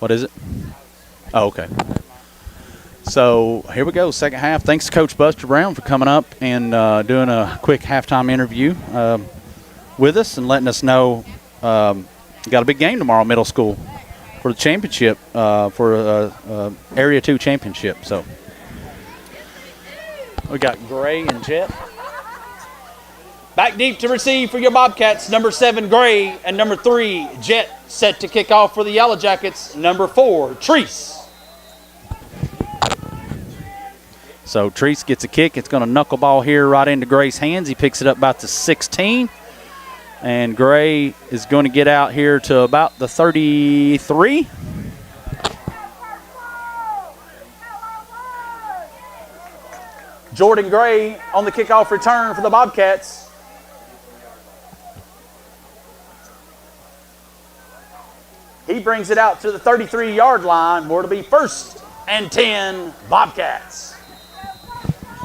What is it? Oh, okay. So here we go, second half. Thanks to Coach Buster Brown for coming up and doing a quick halftime interview with us and letting us know got a big game tomorrow, middle school, for the championship, for Area 2 championship. So we got Gray and Jet. Back deep to receive for your Bobcats, number 7, Gray, and number 3, Jet. Set to kick off for the Yellow Jackets, number 4, Treese. So Treese gets a kick. It's going to knuckleball here right into Gray's hands. He picks it up about the 16. And Gray is going to get out here to about the 33. Jordan Gray on the kickoff return for the Bobcats. He brings it out to the 33-yard line where it'll be 1st and 10 Bobcats.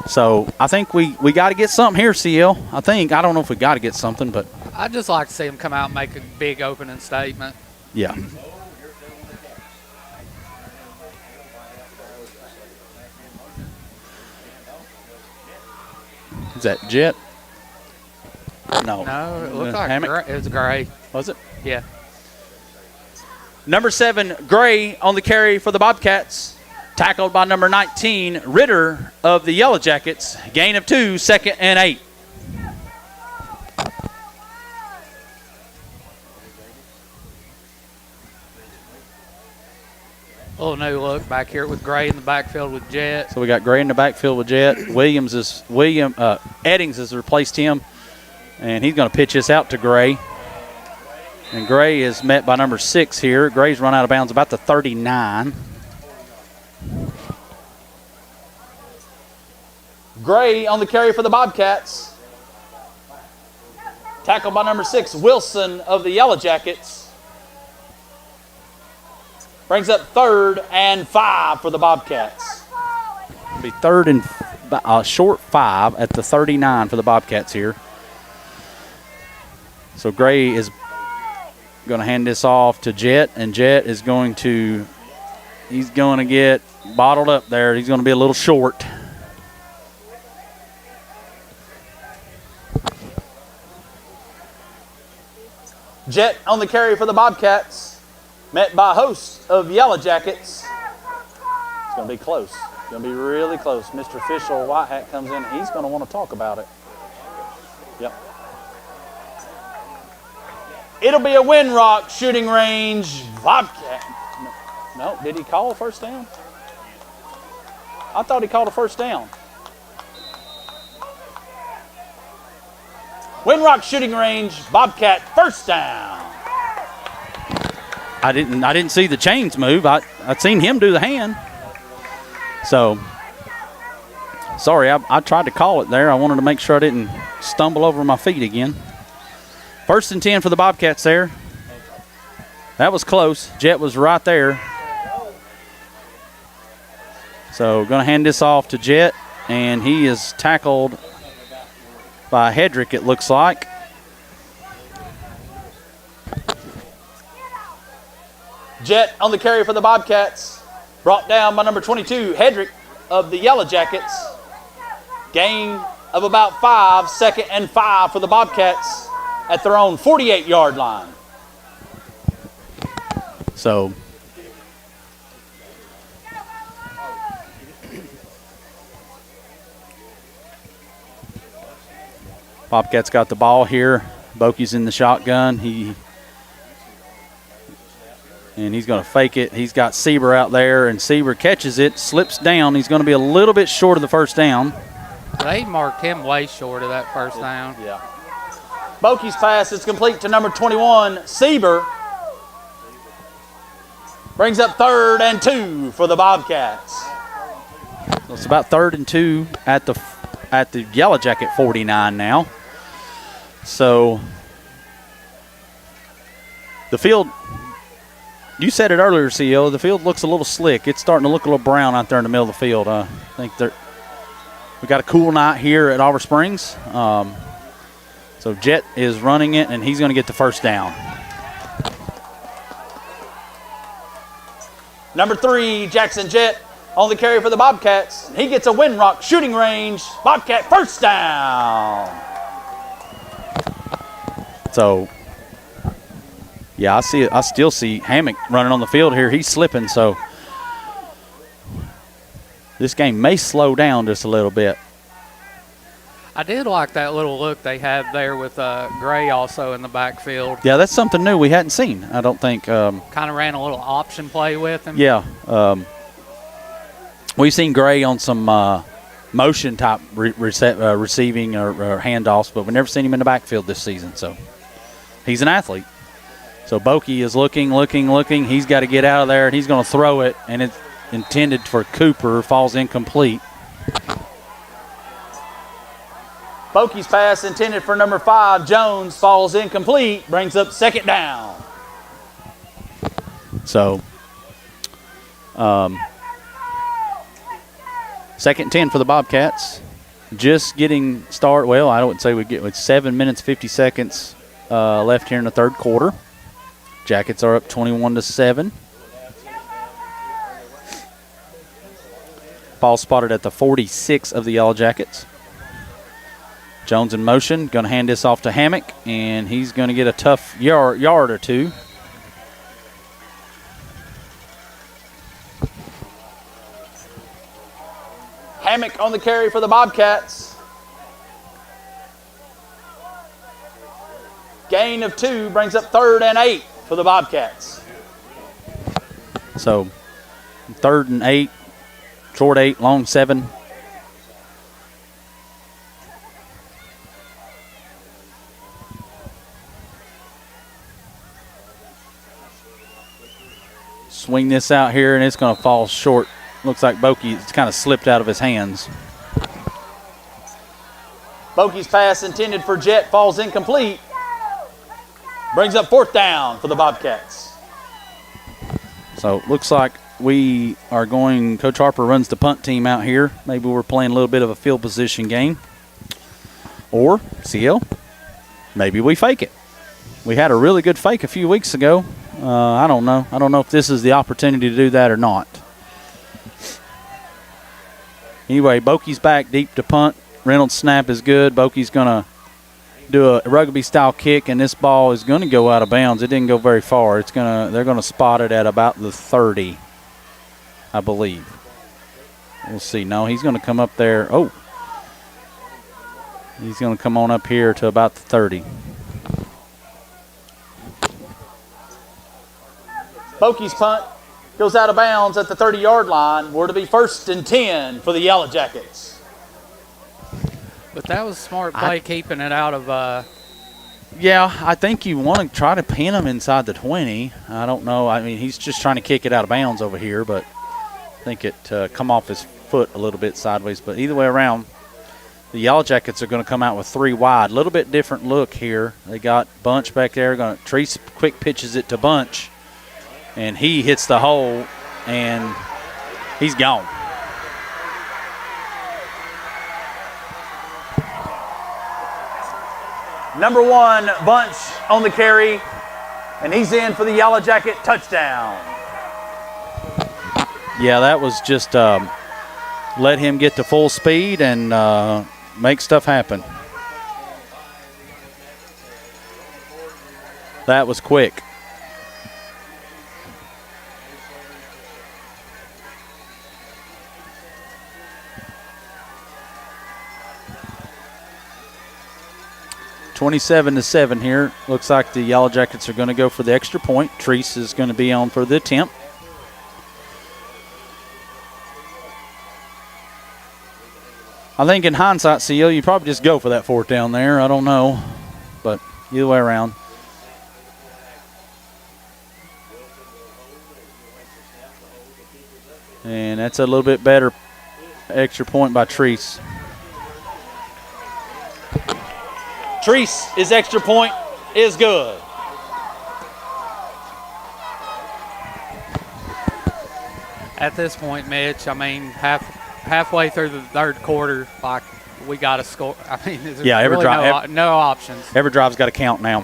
So I think we got to get something here, CL. I don't know if we got to get something, but I'd just like to see him come out and make a big opening statement. yeah. Is that Jet? No. No, it looked like Hammock? it was Gray. Was it? Yeah. Number 7, Gray on the carry for the Bobcats. Tackled by number 19, Ritter of the Yellow Jackets. Gain of 2, 2nd and 8. Little new look back here with Gray in the backfield with Jet. So we got Gray in the backfield with Jet. Eddings has replaced him, and he's going to pitch this out to Gray. And Gray is met by number 6 here. Gray's run out of bounds about the 39. Gray on the carry for the Bobcats. Tackled by number 6, Wilson of the Yellow Jackets. Brings up 3rd and 5 for the Bobcats. It'll be 3rd and short 5 at the 39 for the Bobcats here. So Gray is going to hand this off to Jet, and Jet is going to get bottled up there. He's going to be a little short. Jet on the carry for the Bobcats. Met by a host of Yellow Jackets. It's going to be close. It's going to be really close. Mr. Official White Hat comes in. He's going to want to talk about it. Yep. It'll be a Windrock shooting range Bobcat. No, did he call a first down? I thought he called a first down. Windrock shooting range Bobcat first down. I didn't see the chains move. I'd seen him do the hand. So, sorry, I tried to call it there. I wanted to make sure I didn't stumble over my feet again. 1st and 10 for the Bobcats there. That was close. Jet was right there. So, going to hand this off to Jet, and he is tackled by Hedrick, it looks like. Jet on the carry for the Bobcats. Brought down by number 22, Hedrick of the Yellow Jackets. Gain of about 5, 2nd and 5 for the Bobcats at their own 48-yard line. So, Bobcats got the ball here. Bokey's in the shotgun. And he's going to fake it. He's got Sieber out there, and Sieber catches it, slips down. He's going to be a little bit short of the first down. They marked him way short of that first down. Yeah. Bokey's pass is complete to number 21, Sieber. Brings up 3rd and 2 for the Bobcats. So it's about 3rd and 2 at the Yellow Jacket 49 now. So the field, you said it earlier, CEO, the field looks a little slick. It's starting to look a little brown out there in the middle of the field. I think we got a cool night here at Auburn Springs. So Jet is running it, and he's going to get the first down. Number 3, Jackson Jett on the carry for the Bobcats. He gets a Windrock shooting range. Bobcat first down. So, yeah, I still see Hammock running on the field here. He's slipping, so this game may slow down just a little bit. I did like that little look they had there with Gray also in the backfield. Yeah, that's something new we hadn't seen, I don't think. Kind of ran a little option play with him. Yeah. We've seen Gray on some motion type receiving or handoffs, but we've never seen him in the backfield this season. So he's an athlete. So Bokey is looking. He's got to get out of there, and he's going to throw it, and it's intended for Cooper, falls incomplete. Bokey's pass intended for number 5, Jones, falls incomplete, brings up second down. So, second 10 for the Bobcats. Just getting started. Well, I wouldn't say we get with 7 minutes, 50 seconds left here in the third quarter. Jackets are up 21-7. Ball spotted at the 46 of the Yellow Jackets. Jones in motion, going to hand this off to Hammock, and he's going to get a tough yard or two. Hammock on the carry for the Bobcats. Gain of 2 brings up 3rd and 8 for the Bobcats. So 3rd and 8, short 8, long 7. Swing this out here, and it's going to fall short. Looks like Bokey's kind of slipped out of his hands. Bokey's pass intended for Jett falls incomplete. Brings up 4th down for the Bobcats. So looks like we are going, Coach Harper runs the punt team out here. Maybe we're playing a little bit of a field position game. Or, CL, maybe we fake it. We had a really good fake a few weeks ago. I don't know. I don't know if this is the opportunity to do that or not. Anyway, Bokey's back deep to punt. Reynolds' snap is good. Bokey's going to do a rugby-style kick, and this ball is going to go out of bounds. It didn't go very far. They're going to spot it at about the 30, I believe. We'll see. No, he's going to come up there. Oh. He's going to come on up here to about the 30. Bokey's punt goes out of bounds at the 30-yard line. We're to be 1st and 10 for the Yellow Jackets. But that was smart play, keeping it out of. Yeah, I think you want to try to pin him inside the 20. I don't know. I mean, he's just trying to kick it out of bounds over here, but I think it come off his foot a little bit sideways. But either way around, the Yellow Jackets are going to come out with 3 wide. A little bit different look here. They got Bunch back there. Treese quick pitches it to Bunch, and he hits the hole, and he's gone. Number 1, Bunch on the carry, and he's in for the Yellow Jacket touchdown. Yeah, that was just let him get to full speed and make stuff happen. That was quick. (27-7) here. Looks like the Yellow Jackets are going to go for the extra point. Treese is going to be on for the attempt. I think in hindsight, CL, you probably just go for that 4th down there. I don't know, but either way around. And that's a little bit better extra point by Treese. Treese, extra point is good. At this point, Mitch, I mean, halfway through the third quarter, like, we got to score. I mean, there's every really drive, no options. Every drive's got to count now.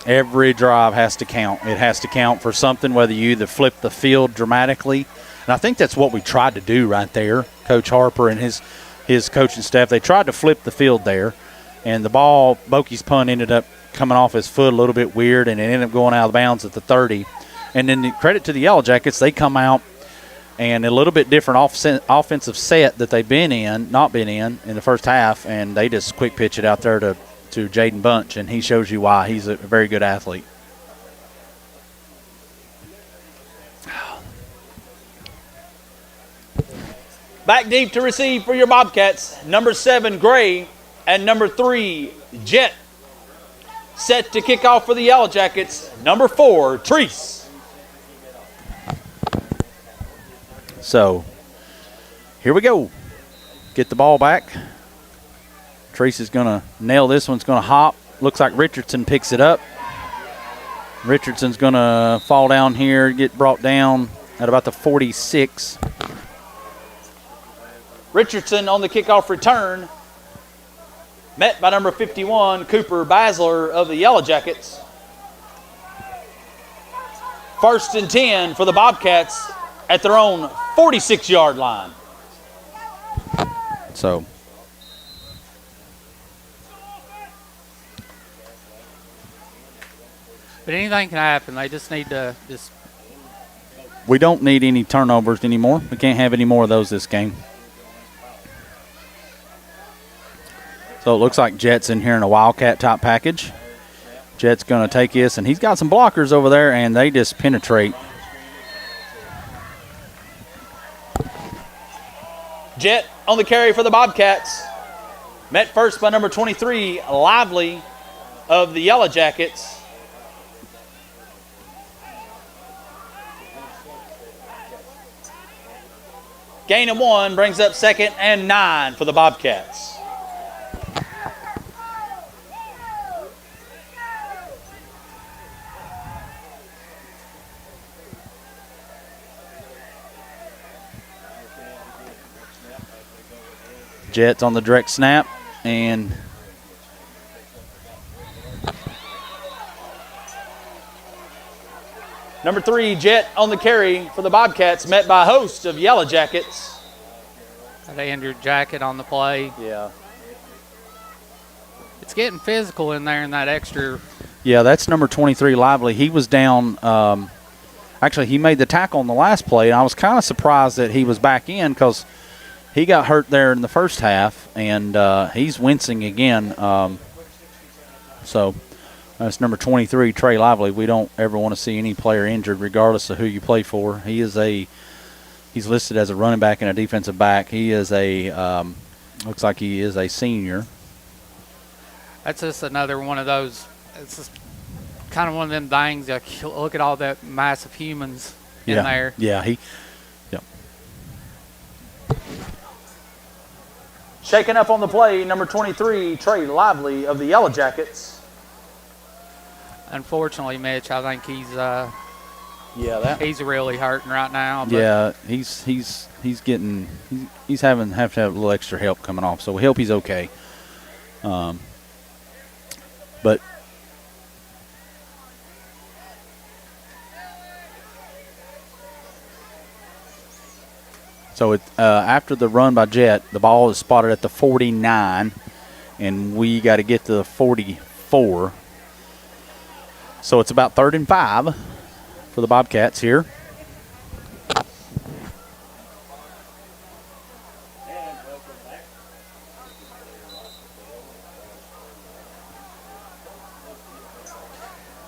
Every drive has to count. It has to count for something, whether you either flip the field dramatically. And I think that's what we tried to do right there. Coach Harper and his coaching staff, they tried to flip the field there. And the ball, Bokey's punt ended up coming off his foot a little bit weird, and it ended up going out of bounds at the 30. And then the credit to the Yellow Jackets, they come out and a little bit different offensive set that they've not been in the first half, and they just quick pitch it out there to Jaden Bunch, and he shows you why. He's a very good athlete. Back deep to receive for your Bobcats, number 7, Gray, and number 3, Jet. Set to kick off for the Yellow Jackets, number 4, Treese. So, here we go. Get the ball back. Treese is going to nail this one. It's going to hop. Looks like Richardson picks it up. Richardson's going to fall down here, get brought down at about the 46. Richardson on the kickoff return, met by number 51, Cooper Basler of the Yellow Jackets. 1st and 10 for the Bobcats at their own 46-yard line. So, but anything can happen. They just need to we don't need any turnovers anymore. We can't have any more of those this game. So it looks like Jet's in here in a Wildcat type package. Jet's going to take this, and he's got some blockers over there, and they just penetrate. Jet on the carry for the Bobcats. Met first by number 23, Lively of the Yellow Jackets. Gain of 1 brings up 2nd and 9 for the Bobcats. Jet's on the direct snap, and number 3, Jet on the carry for the Bobcats, met by a host of Yellow Jackets. They injured Jacket on the play. Yeah. It's getting physical in there in that extra. Yeah, that's number 23, Lively. He was down. Actually, he made the tackle on the last play, and I was kind of surprised that he was back in because he got hurt there in the first half, and he's wincing again. So that's number 23, Trey Lively. We don't ever want to see any player injured regardless of who you play for. He's listed as a running back and a defensive back. He is looks like he is a senior. That's just another one of those. It's just kind of one of them things. Like, look at all that massive humans in there. Yeah, Shaking up on the play, number 23, Trey Lively of the Yellow Jackets. Unfortunately, Mitch, I think he's he's really hurting right now. But yeah, he's having to have a little extra help coming off. So we hope he's okay. But so after the run by Jet, the ball is spotted at the 49, and we got to get to the 44. So it's about 3rd and 5 for the Bobcats here.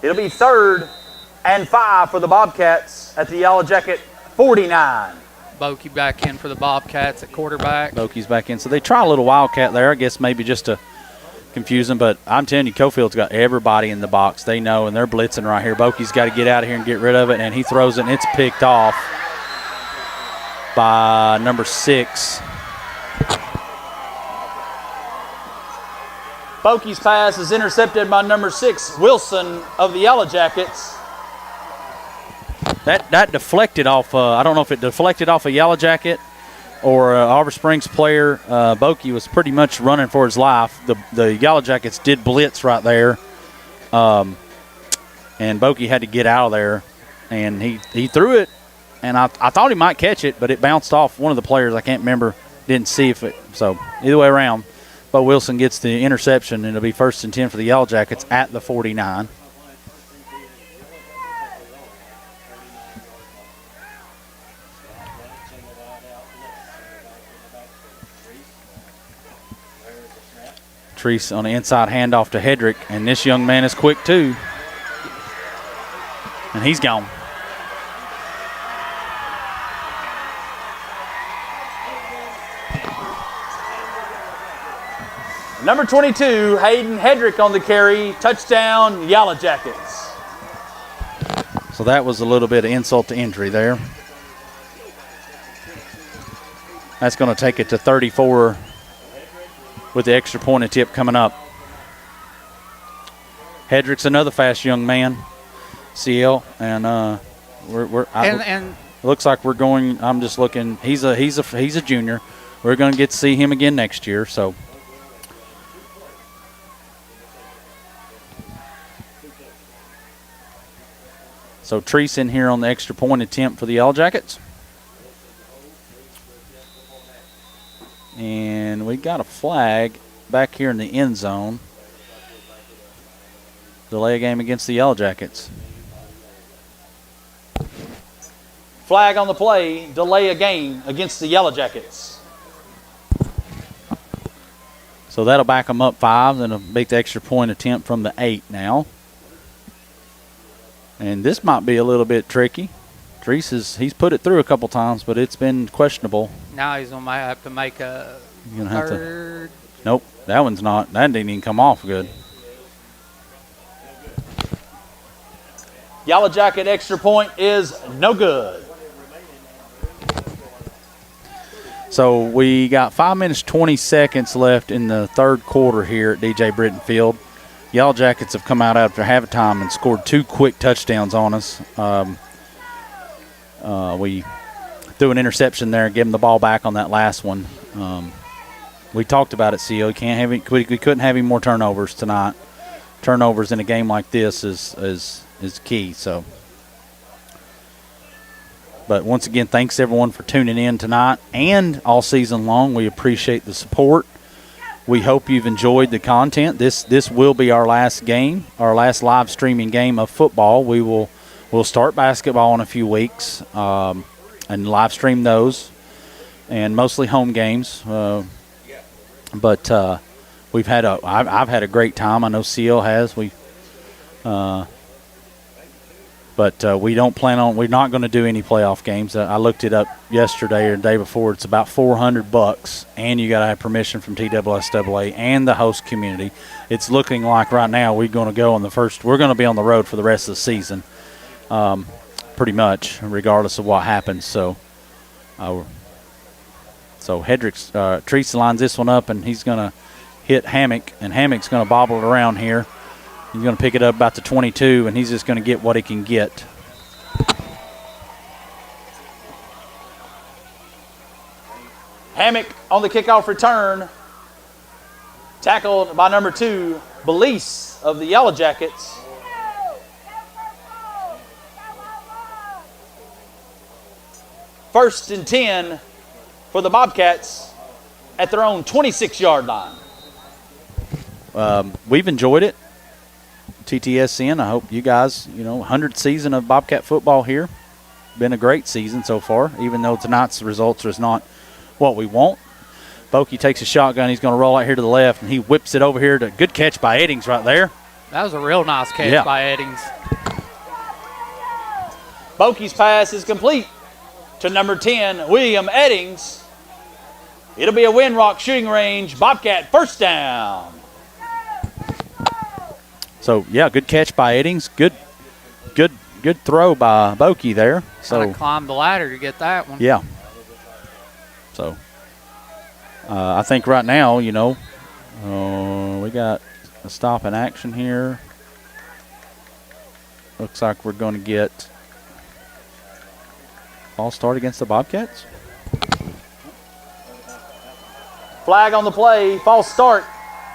It'll be 3rd and 5 for the Bobcats at the Yellow Jacket 49. Bokey back in for the Bobcats at quarterback. Bokey's back in. So they try a little Wildcat there, I guess maybe just to confuse them. But I'm telling you, Coalfield's got everybody in the box. They know, and they're blitzing right here. Bokey's got to get out of here and get rid of it, and he throws it, and it's picked off by number 6. Bokey's pass is intercepted by number 6, Wilson of the Yellow Jackets. That deflected off, I don't know if it deflected off a Yellow Jacket or Arbor Springs player. Bokey was pretty much running for his life. The Yellow Jackets did blitz right there. and Bokey had to get out of there, and he threw it, and I thought he might catch it, but it bounced off one of the players. I can't remember, didn't see if it. So either way around, Bo Wilson gets the interception, and it'll be 1st and 10 for the Yellow Jackets at the 49. Treese on the inside handoff to Hedrick, and this young man is quick too. And he's gone. Number 22, Hayden Hedrick on the carry. Touchdown, Yellow Jackets. So that was a little bit of insult to injury there. That's going to take it to 34 with the extra point attempt coming up. Hedrick's another fast young man, CL, and it looks like we're going. I'm just looking. He's a junior. We're going to get to see him again next year. So. So Treese in here on the extra point attempt for the Yellow Jackets. And we got a flag back here in the end zone. Delay a game against the Yellow Jackets. Flag on the play, delay a game against the Yellow Jackets. So that'll back them up 5, and it'll make the extra point attempt from the 8 now. And this might be a little bit tricky. Treese he's put it through a couple times, but it's been questionable. Now he's going to have to make a third. Nope, that one's not. That didn't even come off good. Yellow Jacket extra point is no good. So we got 5 minutes, 20 seconds left in the third quarter here at DJ Brittain Field. Yellow Jackets have come out after halftime and scored 2 quick touchdowns on us. We threw an interception there and gave them the ball back on that last one. We talked about it, CEO. We couldn't have any more turnovers tonight. Turnovers in a game like this is key. So, but once again, thanks everyone for tuning in tonight and all season long. We appreciate the support. We hope you've enjoyed the content. This will be our last game, our last live streaming game of football. We'll start basketball in a few weeks and live stream those, and mostly home games. But I've had a great time. I know CL has. But we don't plan on. We're not going to do any playoff games. I looked it up yesterday or the day before. It's about $400, and you got to have permission from TSSAA and the host community. It's looking like right now we're going to go on the first. We're going to be on the road for the rest of the season, pretty much, regardless of what happens. So Hedrick's Treese lines this one up, and he's going to hit Hammock, and Hammock's going to bobble it around here. He's going to pick it up about the 22, and he's just going to get what he can get. Hammock on the kickoff return. Tackled by number 2, Belize of the Yellow Jackets. First and 10 for the Bobcats at their own 26-yard line. We've enjoyed it. TTSN, I hope you guys, 100th season of Bobcat football here. Been a great season so far, even though tonight's results is not what we want. Bokey takes a shotgun. He's going to roll out here to the left, and he whips it over here. Good catch by Eddings right there. That was a real nice catch by Eddings. Bokey's pass is complete to number 10, William Eddings. It'll be a Windrock shooting range. Bobcat first down. So, yeah, good catch by Eddings. Good throw by Bokey there. So climbed the ladder to get that one. Yeah. So, I think right now, we got a stop in action here. Looks like we're going to get false start against the Bobcats. Flag on the play, false start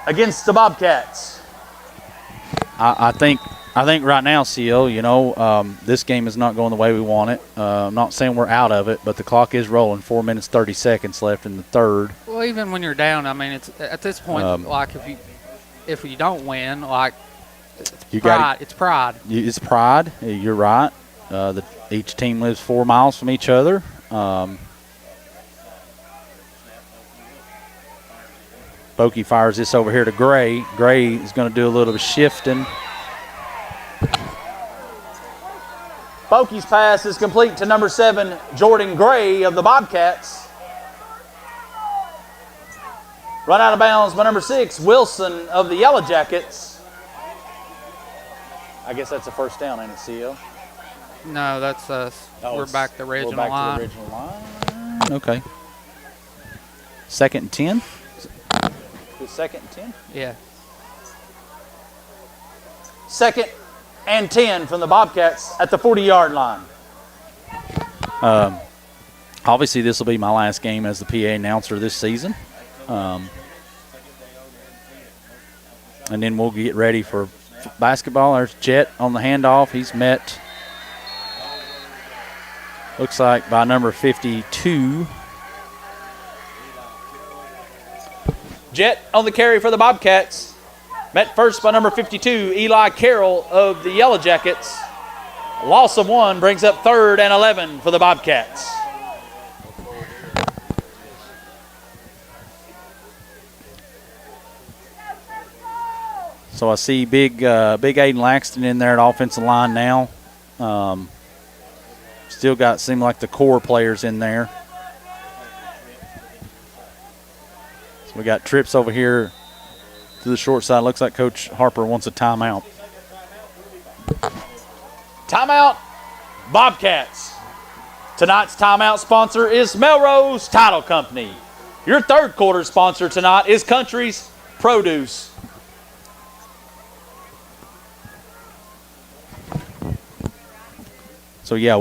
against the Bobcats. I think I think right now, CL, this game is not going the way we want it. I'm not saying we're out of it, but the clock is rolling. 4 minutes, 30 seconds left in the third. Well, even when you're down, I mean, it's at this point, like if you don't win, like it's pride. It's pride. It's pride. You're right. Each team lives 4 miles from each other. Bokey fires this over here to Gray. Gray is going to do a little bit of shifting. Bokey's pass is complete to number 7, Jordan Gray of the Bobcats. Run out of bounds by number 6, Wilson of the Yellow Jackets. I guess that's a first down, ain't it, CL? No, that's us. We're back to the original line. line. To the original line. Okay. 2nd and 10? The 2nd and 10? Yeah. 2nd and 10 from the Bobcats at the 40-yard line. Obviously, this will be my last game as the PA announcer this season. And then we'll get ready for basketball. There's Jet on the handoff. He's met, looks like, by number 52. Jet on the carry for the Bobcats. Met first by number 52, Eli Carroll of the Yellow Jackets. Loss of 1 brings up 3rd and 11 for the Bobcats. So I see big Aiden Laxton in there at offensive line now. Still got, seem like the core players in there. So we got trips over here to the short side. Looks like Coach Harper wants a timeout. Timeout, Bobcats. Tonight's timeout sponsor is Melrose Title Company. Your third quarter sponsor tonight is Country's Produce. So yeah,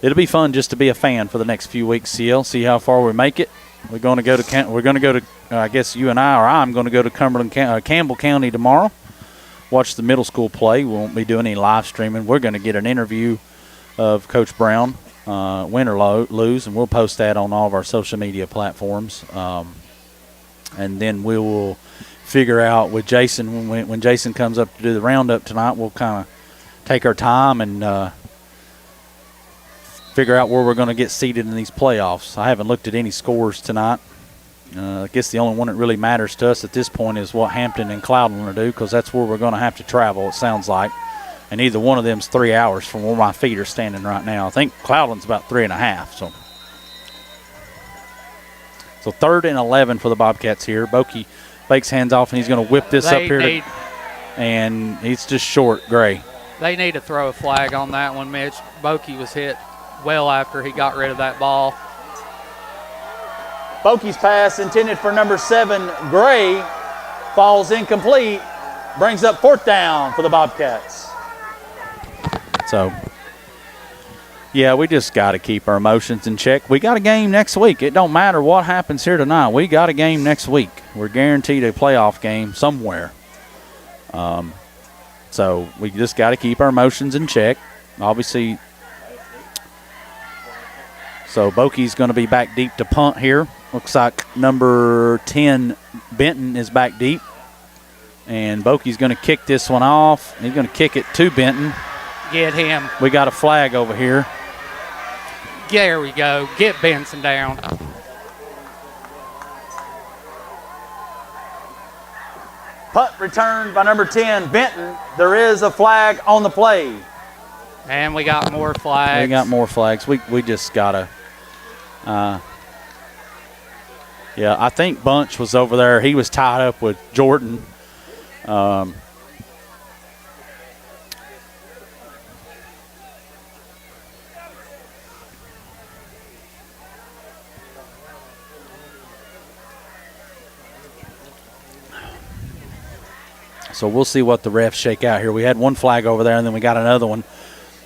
it'll be fun just to be a fan for the next few weeks. CL, see how far we make it. We're going to go to. I guess you and I'm going to go to Campbell County tomorrow. Watch the middle school play. We won't be doing any live streaming. We're going to get an interview of Coach Brown, win or lose, and we'll post that on all of our social media platforms. And then we will figure out with Jason when Jason comes up to do the roundup tonight. We'll kind of take our time and figure out where we're going to get seated in these playoffs. I haven't looked at any scores tonight. I guess the only one that really matters to us at this point is what Hampton and Cloudland will do, because that's where we're going to have to travel, it sounds like. And either one of them is 3 hours from where my feet are standing right now. I think Cloudland's about 3.5. So 3rd and 11 for the Bobcats here. Bokey fakes hands off, and he's going to whip this up here. And he's just short, Gray. They need to throw a flag on that one, Mitch. Bokey was hit well after he got rid of that ball. Bokey's pass intended for number 7, Gray, falls incomplete, brings up 4th down for the Bobcats. So, yeah, we just got to keep our emotions in check. We got a game next week. It don't matter what happens here tonight. We got a game next week. We're guaranteed a playoff game somewhere. So we just got to keep our emotions in check. Obviously, so Bokey's going to be back deep to punt here. Looks like number 10, Benton, is back deep. And Bokey's going to kick this one off. He's going to kick it to Benton. Get him. We got a flag over here. There we go. Get Benson down. Punt returned by number 10, Benton. There is a flag on the play. And we got more flags. We got more flags. We just got to. Yeah, I think Bunch was over there. He was tied up with Jordan. So we'll see what the refs shake out here. We had one flag over there, and then we got another one.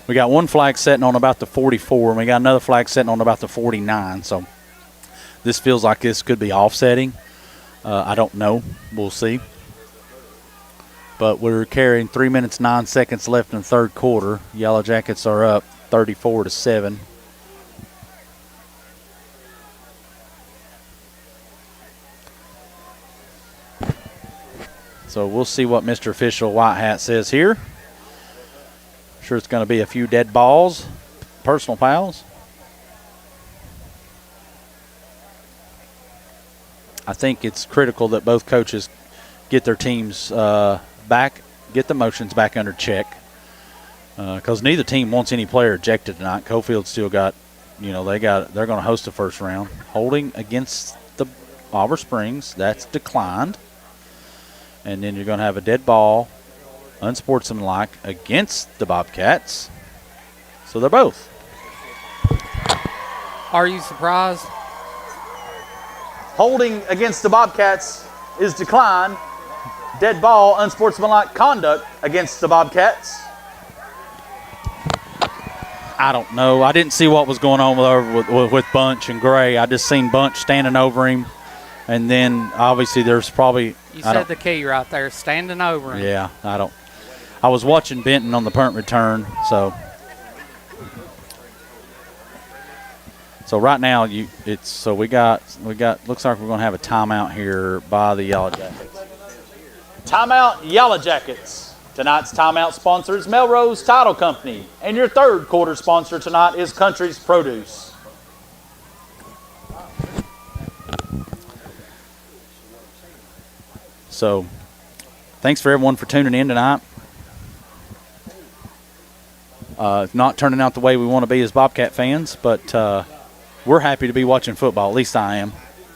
We got one flag sitting on about the 44, and we got another flag sitting on about the 49. So this feels like this could be offsetting. I don't know. We'll see. but we're carrying 3 minutes 9 seconds left in the third quarter. Yellow Jackets are up 34-7. So we'll see what Mr. Official White Hat says here. Sure, it's going to be a few dead balls, personal fouls. I think it's critical that both coaches get their teams back, get the motions back under check, because neither team wants any player ejected tonight. Coalfield still got, they're going to host the first round. Holding against the Auburn Springs, that's declined. And then you're going to have a dead ball, unsportsmanlike, against the Bobcats. So they're both. Are you surprised? Holding against the Bobcats is declined. Dead ball, unsportsmanlike conduct against the Bobcats. I don't know. I didn't see what was going on with Bunch and Gray. I just seen Bunch standing over him. And then, obviously, there's probably... You said the key right there, standing over him. Yeah, I was watching Benton on the punt return, so right now we got looks like we're going to have a timeout here by the Yellow Jackets. Timeout, Yellow Jackets. Tonight's timeout sponsor is Melrose Title Company, and your third quarter sponsor tonight is Country's Produce. So, thanks for everyone for tuning in tonight. It's not turning out the way we want to be as Bobcat fans, but we're happy to be watching football. At least I am.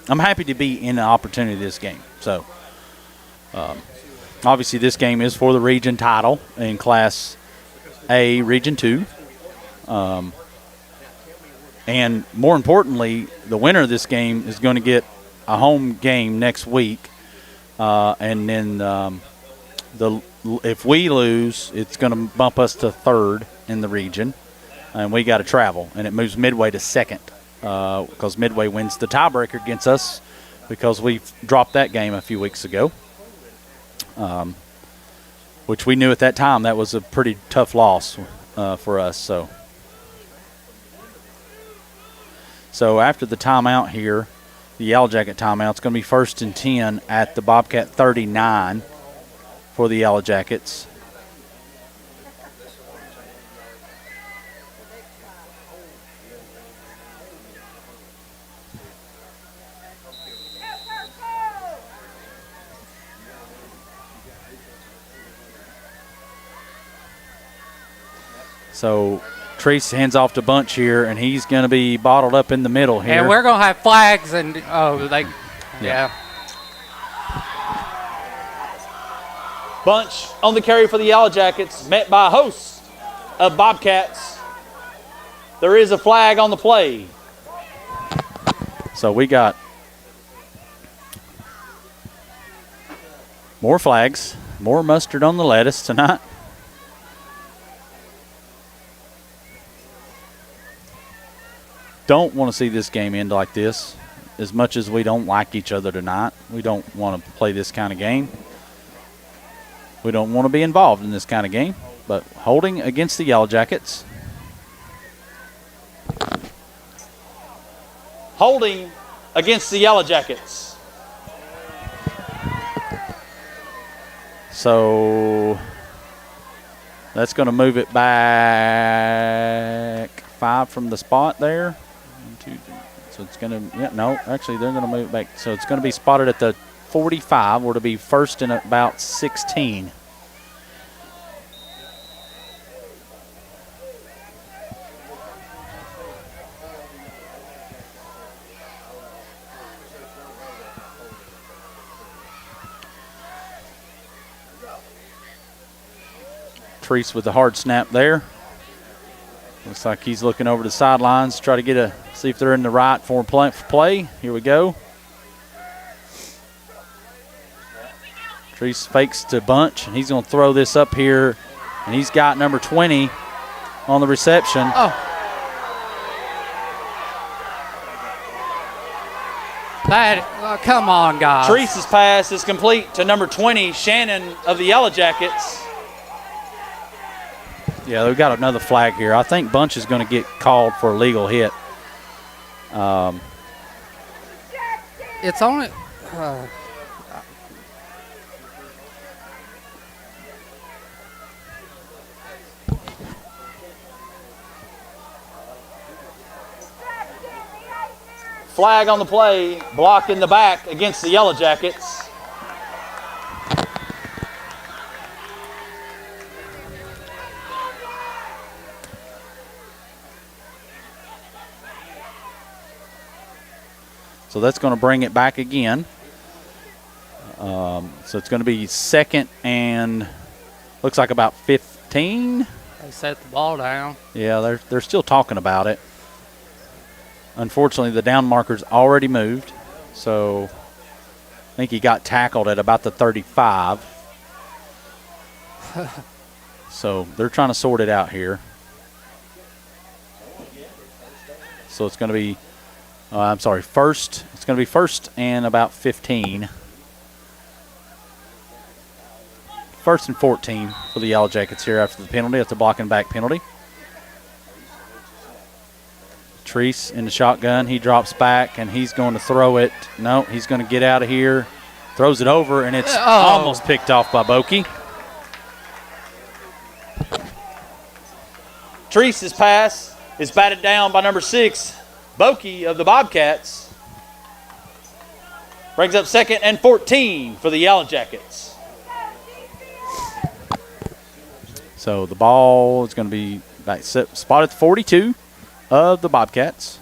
I'm happy to be in the opportunity of this game. So, obviously, this game is for the region title in Class A, Region 2. And more importantly, the winner of this game is going to get a home game next week. And then if we lose, it's going to bump us to third in the region, and we got to travel, and it moves Midway to second because Midway wins the tiebreaker against us because we dropped that game a few weeks ago, which we knew at that time that was a pretty tough loss for us. So after the timeout here, the Yellow Jacket timeout, it's going to be 1st and 10 at the Bobcat 39 for the Yellow Jackets. So Trace hands off to Bunch here, and he's going to be bottled up in the middle here. And we're going to have flags, and yeah. Bunch on the carry for the Yellow Jackets, met by a host of Bobcats. There is a flag on the play. So we got more flags, more mustard on the lettuce tonight. Don't want to see this game end like this. As much as we don't like each other tonight, we don't want to play this kind of game. We don't want to be involved in this kind of game. But holding against the Yellow Jackets. Holding against the Yellow Jackets. So that's going to move it back 5 from the spot there. 1, 2, 3. So it's going to, actually they're going to move it back. So it's going to be spotted at the 45, or to be 1st and about 16. Treese with the hard snap there. Looks like he's looking over the sidelines to try to see if they're in the right form play. Here we go. Treese fakes to Bunch, and he's going to throw this up here, and he's got number 20 on the reception. Oh. Come on, guys. Teresa's pass is complete to number 20, Shannon of the Yellow Jackets. Yeah, they've got another flag here. I think Bunch is going to get called for a legal hit. It's only. Flag on the play, block in the back against the Yellow Jackets. So that's going to bring it back again. So it's going to be second and looks like about 15. They set the ball down. Yeah, they're still talking about it. Unfortunately, the down marker's already moved. So I think he got tackled at about the 35. So they're trying to sort it out here. So it's going to be, first. It's going to be first and about 15. First and 14 for the Yellow Jackets here after the penalty. That's a blocking back penalty. Treese in the shotgun. He drops back, and he's going to throw it. No, he's going to get out of here. Throws it over, and it's almost picked off by Boki. Treese's pass is batted down by number 6, Boki of the Bobcats. Brings up second and 14 for the Yellow Jackets. So the ball is going to be back spot at the 42 of the Bobcats.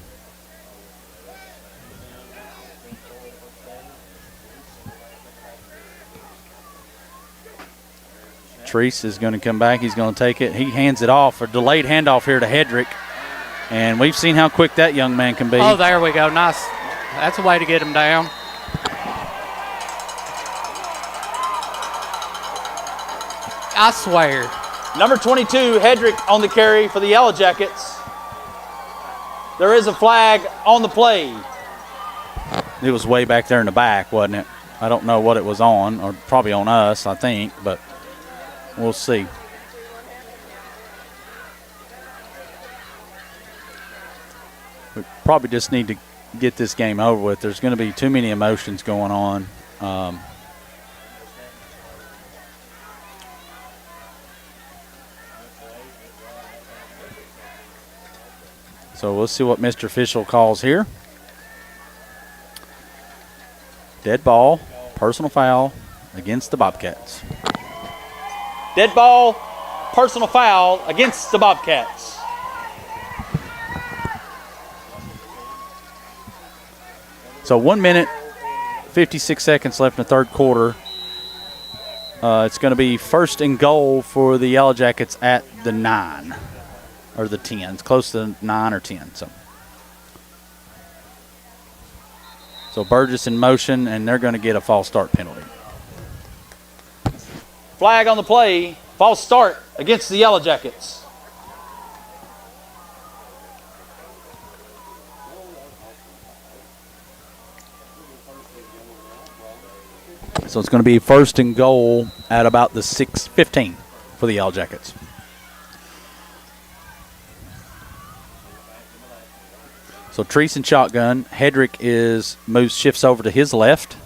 Treese is going to come back. He's going to take it. He hands it off. A delayed handoff here to Hedrick. And we've seen how quick that young man can be. Oh, there we go. Nice. That's a way to get him down. I swear. Number 22, Hedrick on the carry for the Yellow Jackets. There is a flag on the play. It was way back there in the back, wasn't it? I don't know what it was on, or probably on us, I think, but we'll see. We probably just need to get this game over with. There's going to be too many emotions going on. So we'll see what Mr. Official calls here. Dead ball, personal foul against the Bobcats. Dead ball, personal foul against the Bobcats. So 1 minute, 56 seconds left in the third quarter. It's going to be first and goal for the Yellow Jackets at the 9. Or the 10. It's close to 9 or 10. So Burgess in motion, and they're going to get a false start penalty. Flag on the play. False start against the Yellow Jackets. So it's going to be first and goal at about the 6:15 for the Yellow Jackets. So Treese in shotgun. Hedrick shifts over to his left.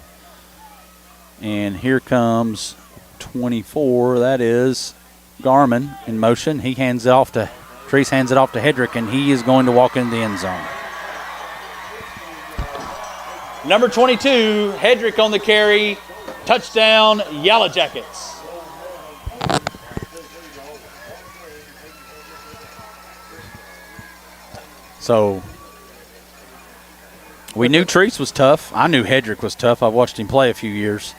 And here comes 24. That is Garmin in motion. Treese hands it off to Hedrick, and he is going to walk into the end zone. Number 22, Hedrick on the carry. Touchdown, Yellow Jackets. So we knew Treese was tough. I knew Hedrick was tough. I watched him play a few years.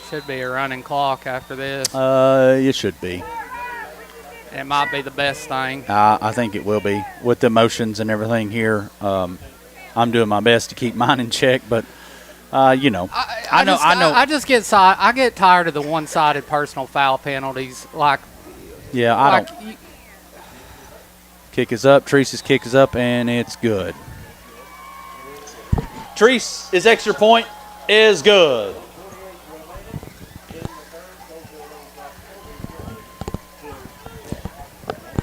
Should be a running clock after this. It should be. It might be the best thing. I think it will be. With the emotions and everything here, I'm doing my best to keep mine in check, but I just get tired of the one-sided personal foul penalties. Kick is up. Treese's kick is up, and it's good. Treese, extra point is good.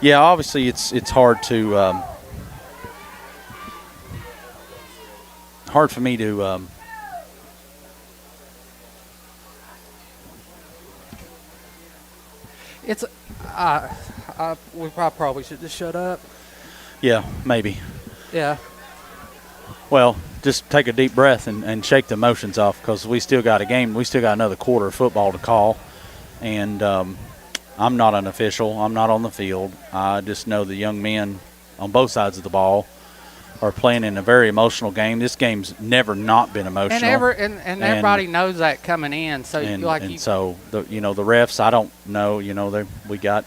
Yeah, obviously it's hard to hard for me to It's we probably should just shut up. yeah, maybe. Yeah. Well, just take a deep breath and shake the emotions off, because we still got a game. We still got another quarter of football to call, and I'm not an official. I'm not on the field. I just know the young men on both sides of the ball are playing in a very emotional game. This game's never not been emotional. And everybody knows that coming in. So so the refs, I don't know. We got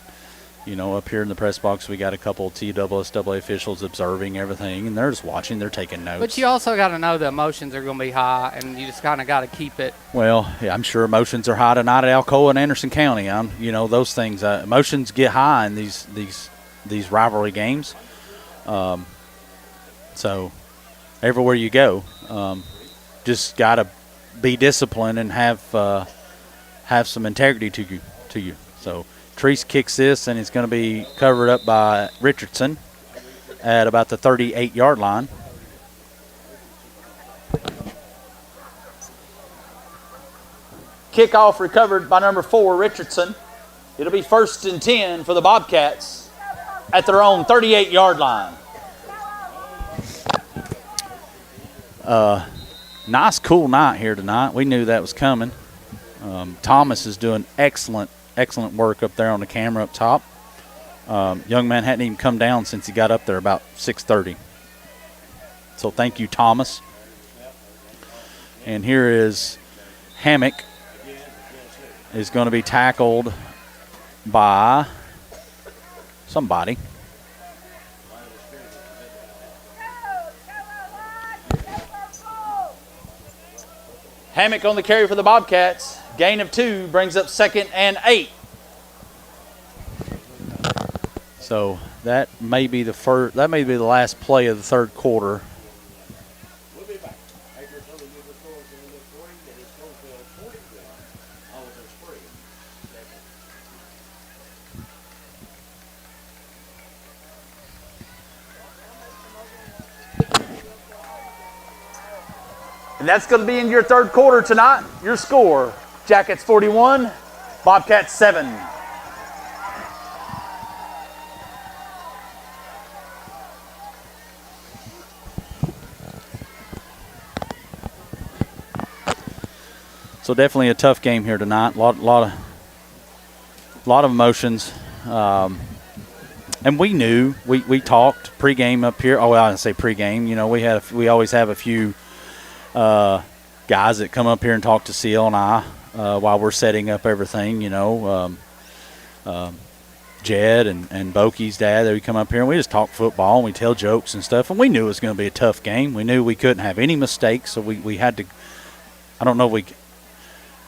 up here in the press box, we got a couple of TSSAA officials observing everything, and they're just watching. They're taking notes. But you also got to know the emotions are going to be high, and you just kind of got to keep it. Well, yeah, I'm sure emotions are high tonight at Alcoa and Anderson County. Those things. Emotions get high in these rivalry games. So everywhere you go, just got to be disciplined and have some integrity to you. So Treese kicks this, and it's going to be covered up by Richardson at about the 38-yard line. Kickoff recovered by number 4, Richardson. It'll be 1st and 10 for the Bobcats at their own 38-yard line. Nice, cool night here tonight. We knew that was coming. Thomas is doing excellent work up there on the camera up top. Young man hadn't even come down since he got up there about 6:30. So thank you, Thomas. And here is Hammock is going to be tackled by somebody. Hammock on the carry for the Bobcats. Gain of 2 brings up 2nd and 8. So that may be the first. That may be the last play of the third quarter. We'll be back. After some of you reports in the spring that is Coalfield 41, Oliver Spring. And that's going to be in your third quarter tonight. Your score, Jackets 41, Bobcats 7. So definitely a tough game here tonight. Lot of emotions. And we knew, we talked pregame up here. Oh, I didn't say pregame. We always have a few guys that come up here and talk to Seal and I while we're setting up everything. Jed and Bokey's dad, they would come up here and we just talk football and we tell jokes and stuff. And we knew it was going to be a tough game. We knew we couldn't have any mistakes, so we had to. I don't know if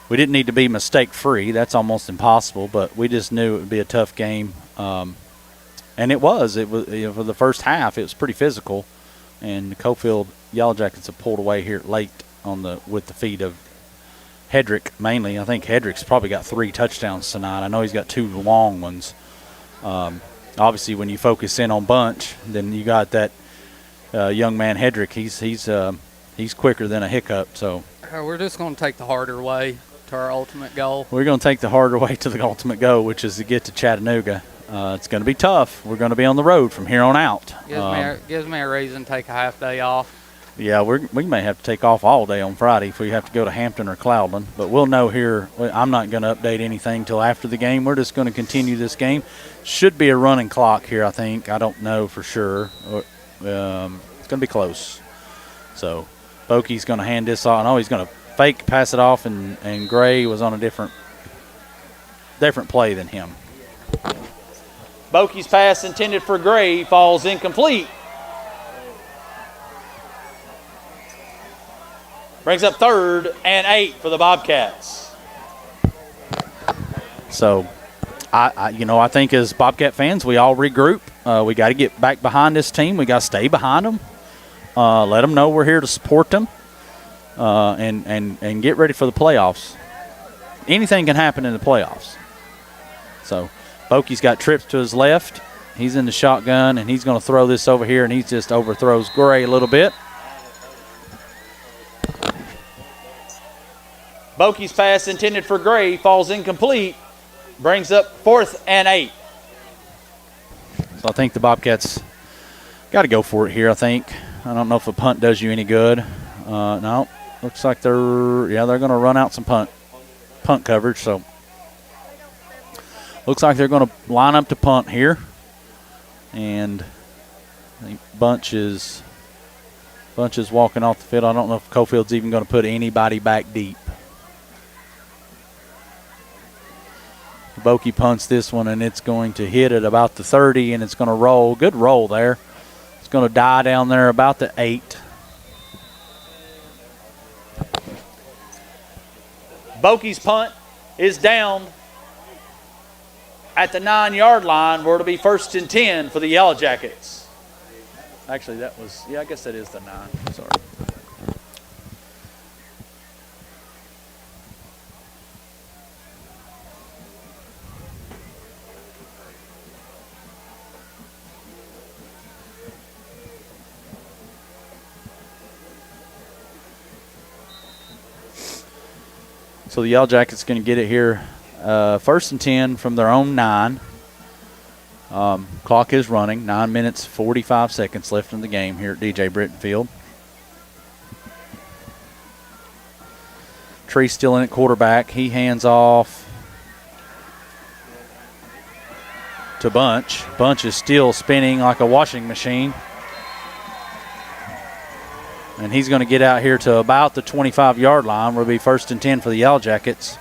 we didn't need to be mistake-free. That's almost impossible, but we just knew it would be a tough game. And it was. It was for the first half, it was pretty physical. And the Coalfield Yellow Jackets have pulled away here late with the feet of Hedrick mainly. I think Hedrick's probably got 3 touchdowns tonight. I know he's got 2 long ones. Obviously, when you focus in on Bunch, then you got that young man Hedrick. He's quicker than a hiccup. So we're just going to take the harder way to our ultimate goal. We're going to take the harder way to the ultimate goal, which is to get to Chattanooga. It's going to be tough. We're going to be on the road from here on out. Gives me a reason to take a half day off. Yeah, we may have to take off all day on Friday if we have to go to Hampton or Cloudland. But we'll know here. I'm not going to update anything until after the game. We're just going to continue this game. Should be a running clock here, I think. I don't know for sure. It's going to be close. So Bokey's going to hand this off. No, he's going to fake pass it off, and Gray was on a different play than him. Bokey's pass intended for Gray falls incomplete. Brings up 3rd and 8 for the Bobcats. So, I think as Bobcat fans, we all regroup. We got to get back behind this team. We got to stay behind them. Let them know we're here to support them. and get ready for the playoffs. Anything can happen in the playoffs. So Bokey's got trips to his left. He's in the shotgun, and he's going to throw this over here, and he just overthrows Gray a little bit. Bokey's pass intended for Gray falls incomplete, brings up 4th and 8. So I think the Bobcats got to go for it here, I think. I don't know if a punt does you any good. No, looks like they're going to run out some punt coverage. So looks like they're going to line up to punt here. And I think Bunch is walking off the field. I don't know if Coalfield's even going to put anybody back deep. Bokey punts this one, and it's going to hit at about the 30, and it's going to roll. Good roll there. It's going to die down there about the 8. Bokey's punt is down at the 9-yard line, where it'll be 1st and 10 for the Yellow Jackets. Actually, that was, I guess that is the 9. Sorry. So the Yellow Jackets going to get it here, 1st and 10 from their own 9. Clock is running. 9 minutes, 45 seconds left in the game here at DJ Brittain Field. Tree still in at quarterback. He hands off to Bunch. Bunch is still spinning like a washing machine. And he's going to get out here to about the 25-yard line, where it'll be 1st and 10 for the Yellow Jackets.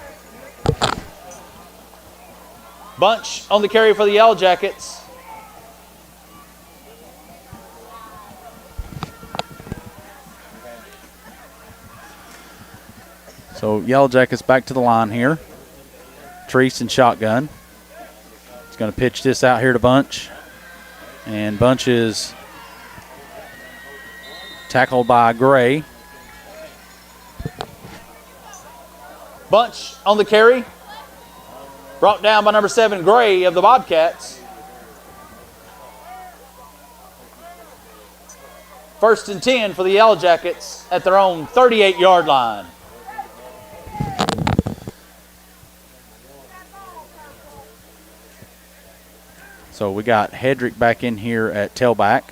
Bunch on the carry for the Yellow Jackets. So Yellow Jackets back to the line here. Treese and shotgun. He's going to pitch this out here to Bunch. And Bunch is tackled by Gray. Bunch on the carry. Brought down by number 7, Gray of the Bobcats. 1st and 10 for the Yellow Jackets at their own 38-yard line. So we got Hedrick back in here at tailback.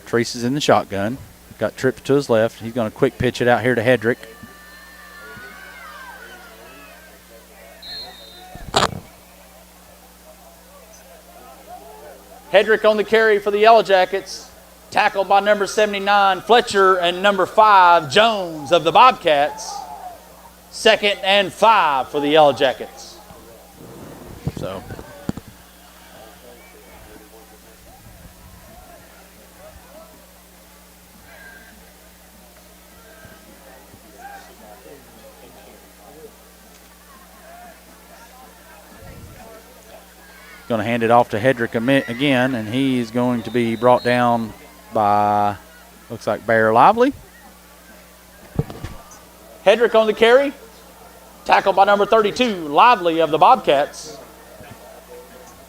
Treese is in the shotgun. Got tripped to his left. He's going to quick pitch it out here to Hedrick. Hedrick on the carry for the Yellow Jackets. Tackled by number 79, Fletcher, and number 5, Jones of the Bobcats. 2nd and 5 for the Yellow Jackets. So going to hand it off to Hedrick again, and he's going to be brought down by, looks like Bear Lively. Hedrick on the carry. Tackled by number 32, Lively of the Bobcats.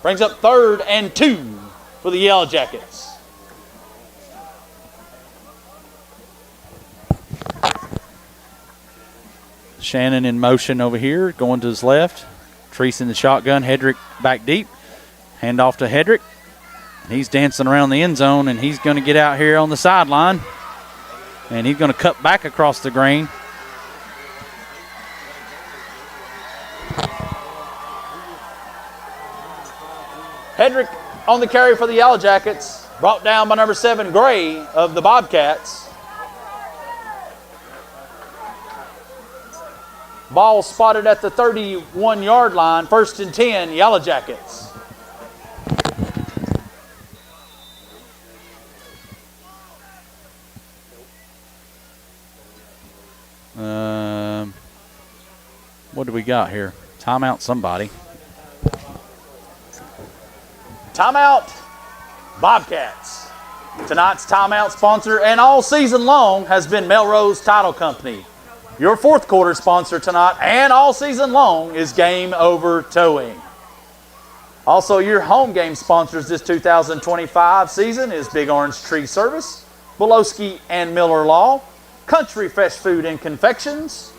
Brings up 3rd and 2 for the Yellow Jackets. Shannon in motion over here, going to his left. Treese in the shotgun, Hedrick back deep. Hand off to Hedrick. He's dancing around the end zone, and he's going to get out here on the sideline. And he's going to cut back across the green. Hedrick on the carry for the Yellow Jackets. Brought down by number 7, Gray of the Bobcats. Ball spotted at the 31-yard line. 1st and 10, Yellow Jackets. What do we got here? Timeout somebody. Timeout, Bobcats. Tonight's timeout sponsor and all season long has been Melrose Title Company. Your fourth quarter sponsor tonight and all season long is Game Over Towing. Also, your home game sponsors this 2025 season is Big Orange Tree Service, Wolosky and Miller Law, Country Fresh Food and Confections,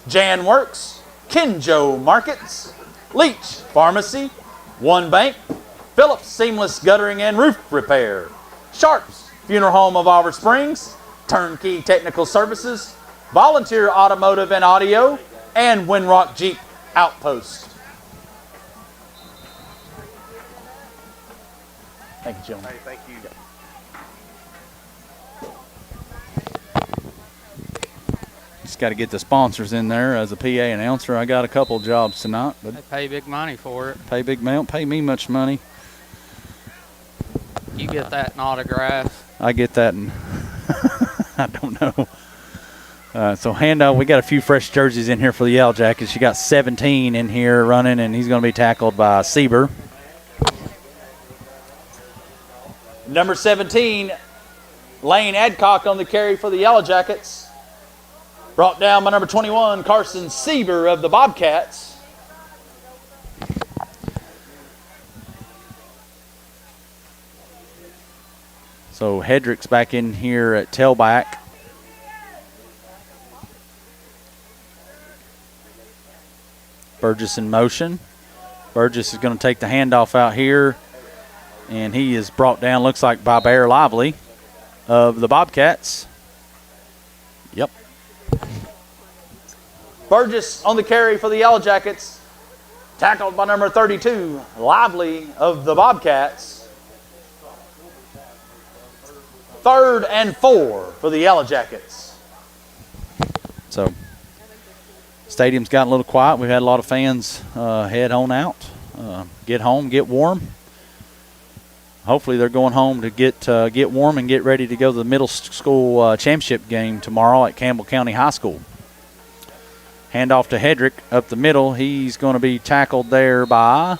Jan Works, Kinjo Markets, Leach Pharmacy, One Bank, Phillips Seamless Guttering and Roof Repair, Sharps Funeral Home of Oliver Springs, Turnkey Technical Services, Volunteer Automotive and Audio, and Winrock Jeep Outpost. Thank you, gentlemen. Hey, thank you. Just got to get the sponsors in there. As a PA announcer, I got a couple jobs tonight, but They pay big money for it. pay big don't pay me much money. You get that in autographs. I get that, and I don't know. So handout, we got a few fresh jerseys in here for the Yellow Jackets. You got 17 in here running, and he's going to be tackled by Sieber. Number 17, Lane Adcock on the carry for the Yellow Jackets. Brought down by number 21, Carson Sieber of the Bobcats. So Hedrick's back in here at tailback. Burgess in motion. Burgess is going to take the handoff out here. And he is brought down, looks like, by Bear Lively of the Bobcats. Yep. Burgess on the carry for the Yellow Jackets. Tackled by number 32, Lively of the Bobcats. 3rd and 4 for the Yellow Jackets. So, stadium's gotten a little quiet. We've had a lot of fans head on out, get home, get warm. Hopefully they're going home to get warm and get ready to go to the middle school championship game tomorrow at Campbell County High School. Handoff to Hedrick up the middle. He's going to be tackled there by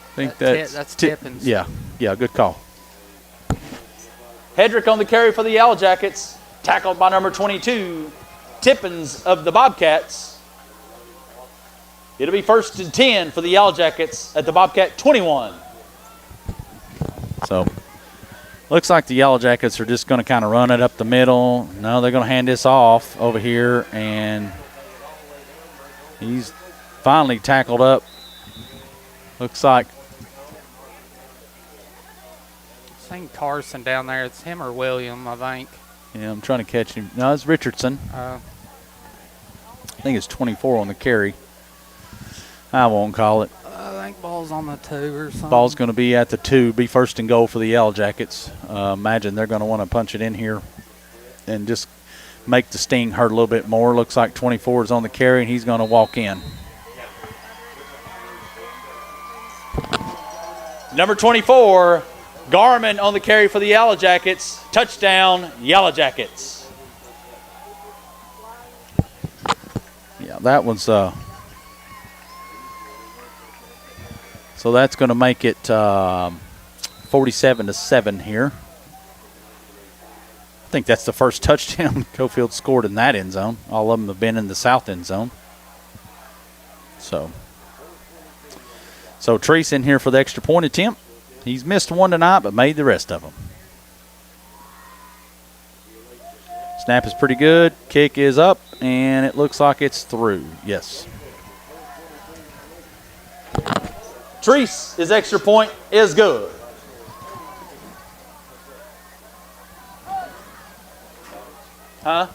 I think that's Tippins. Yeah, good call. Hedrick on the carry for the Yellow Jackets. Tackled by number 22, Tippins of the Bobcats. It'll be 1st and 10 for the Yellow Jackets at the Bobcat 21. So, looks like the Yellow Jackets are just going to kind of run it up the middle. No, they're going to hand this off over here, and he's finally tackled up. Looks like. I've seen Carson down there. It's him or William, I think. Yeah, I'm trying to catch him. No, it's Richardson. I think it's 24 on the carry. I won't call it. I think ball's on the 2 or something. Ball's going to be at the 2, be 1st and goal for the Yellow Jackets. Imagine they're going to want to punch it in here and just make the sting hurt a little bit more. Looks like 24 is on the carry, and he's going to walk in. Number 24, Garmin on the carry for the Yellow Jackets. Touchdown, Yellow Jackets. Yeah, that one's so that's going to make it 47-7 here. I think that's the first touchdown Coalfield scored in that end zone. All of them have been in the south end zone. So Treese in here for the extra point attempt. He's missed one tonight, but made the rest of them. Snap is pretty good. Kick is up, and it looks like it's through. Yes. Treese, his extra point is good. Huh?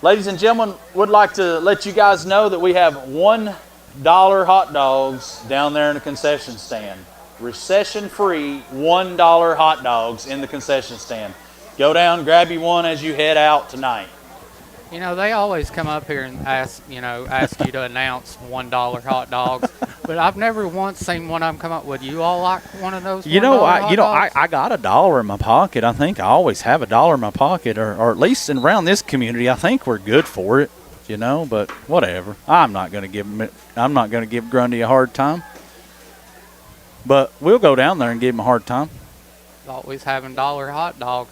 Ladies and gentlemen, would like to let you guys know that we have $1 hot dogs down there in the concession stand. Recession-free $1 hot dogs in the concession stand. Go down, grab you one as you head out tonight. You know, they always come up here and ask you to announce $1 hot dogs. But I've never once seen one of them come up. Would you all like one of those? You know, $1 hot dogs? I got $1 in my pocket. I think I always have $1 in my pocket, or at least around this community, I think we're good for it. You know, but whatever. I'm not going to give Grundy a hard time. But we'll go down there and give him a hard time. Always having $1 hot dogs.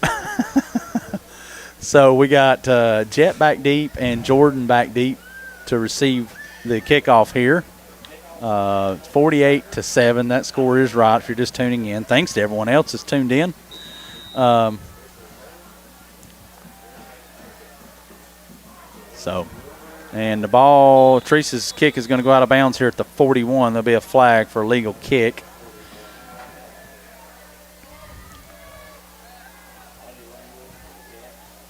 So we got Jet back deep and Jordan back deep to receive the kickoff here. 48-7. That score is right if you're just tuning in. Thanks to everyone else that's tuned in. And the ball, Teresa's kick is going to go out of bounds here at the 41. There'll be a flag for a legal kick.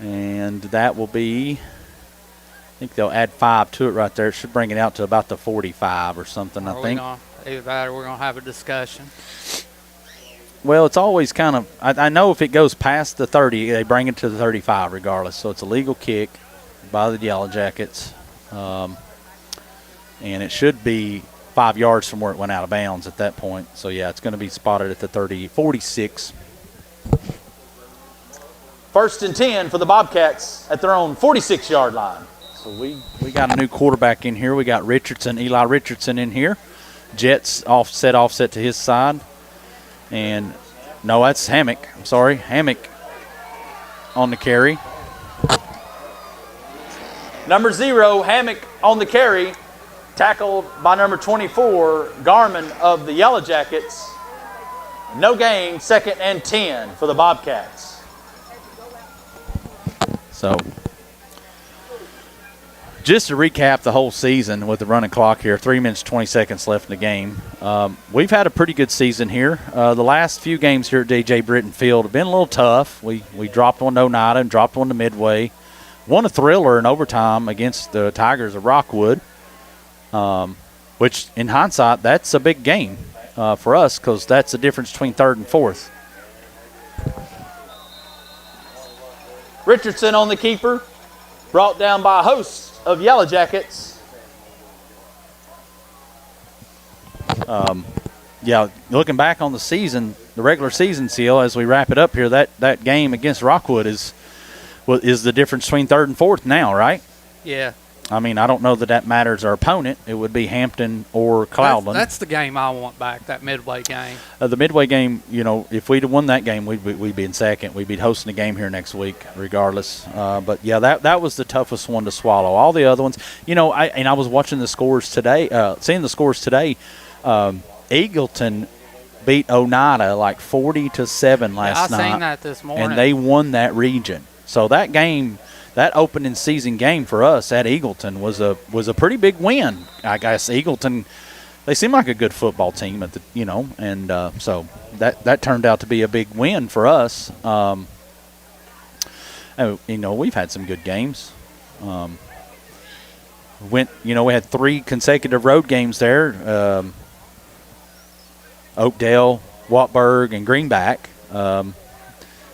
And that will be, I think they'll add 5 to it right there. It should bring it out to about the 45 or something, I think. Either that or we're going to have a discussion. Well, it's always kind of, I know if it goes past the 30, they bring it to the 35 regardless. So it's a legal kick by the Yellow Jackets. And it should be 5 yards from where it went out of bounds at that point. So, yeah, it's going to be spotted at the 46. 1st and 10 for the Bobcats at their own 46-yard line. So we got a new quarterback in here. We got Eli Richardson in here. Jets offset to his side. And, no, that's Hammock. I'm sorry, Hammock on the carry. Number 0, Hammock on the carry. Tackled by number 24, Garman of the Yellow Jackets. No gain, 2nd and 10 for the Bobcats. So, just to recap the whole season with the running clock here, 3 minutes, 20 seconds left in the game. We've had a pretty good season here. The last few games here at DJ Brittain Field have been a little tough. We dropped one to Oneida and dropped one to Midway. Won a thriller in overtime against the Tigers of Rockwood, which in hindsight, that's a big game for us because that's the difference between 3rd and 4th. Richardson on the keeper, brought down by a host of Yellow Jackets. Looking back on the season, the regular season, Seal, as we wrap it up here, that game against Rockwood is the difference between 3rd and 4th now, right? Yeah. I mean, I don't know that matters our opponent. It would be Hampton or Cloudland. That's the game I want back, that Midway game. The Midway game, you know, if we'd have won that game, we'd be in 2nd. We'd be hosting a game here next week regardless. But, yeah, that was the toughest one to swallow. All the other ones, you know, I was watching the scores today, seeing the scores today. Eagleton beat Oneida like 40-7 last night. I seen that this morning. And they won that region. So that game, that opening season game for us at Eagleton was a pretty big win. I guess Eagleton, they seem like a good football team at the, you know, and so that turned out to be a big win for us. You know, we've had some good games. We had 3 consecutive road games there. Oakdale, Wartburg, and Greenback.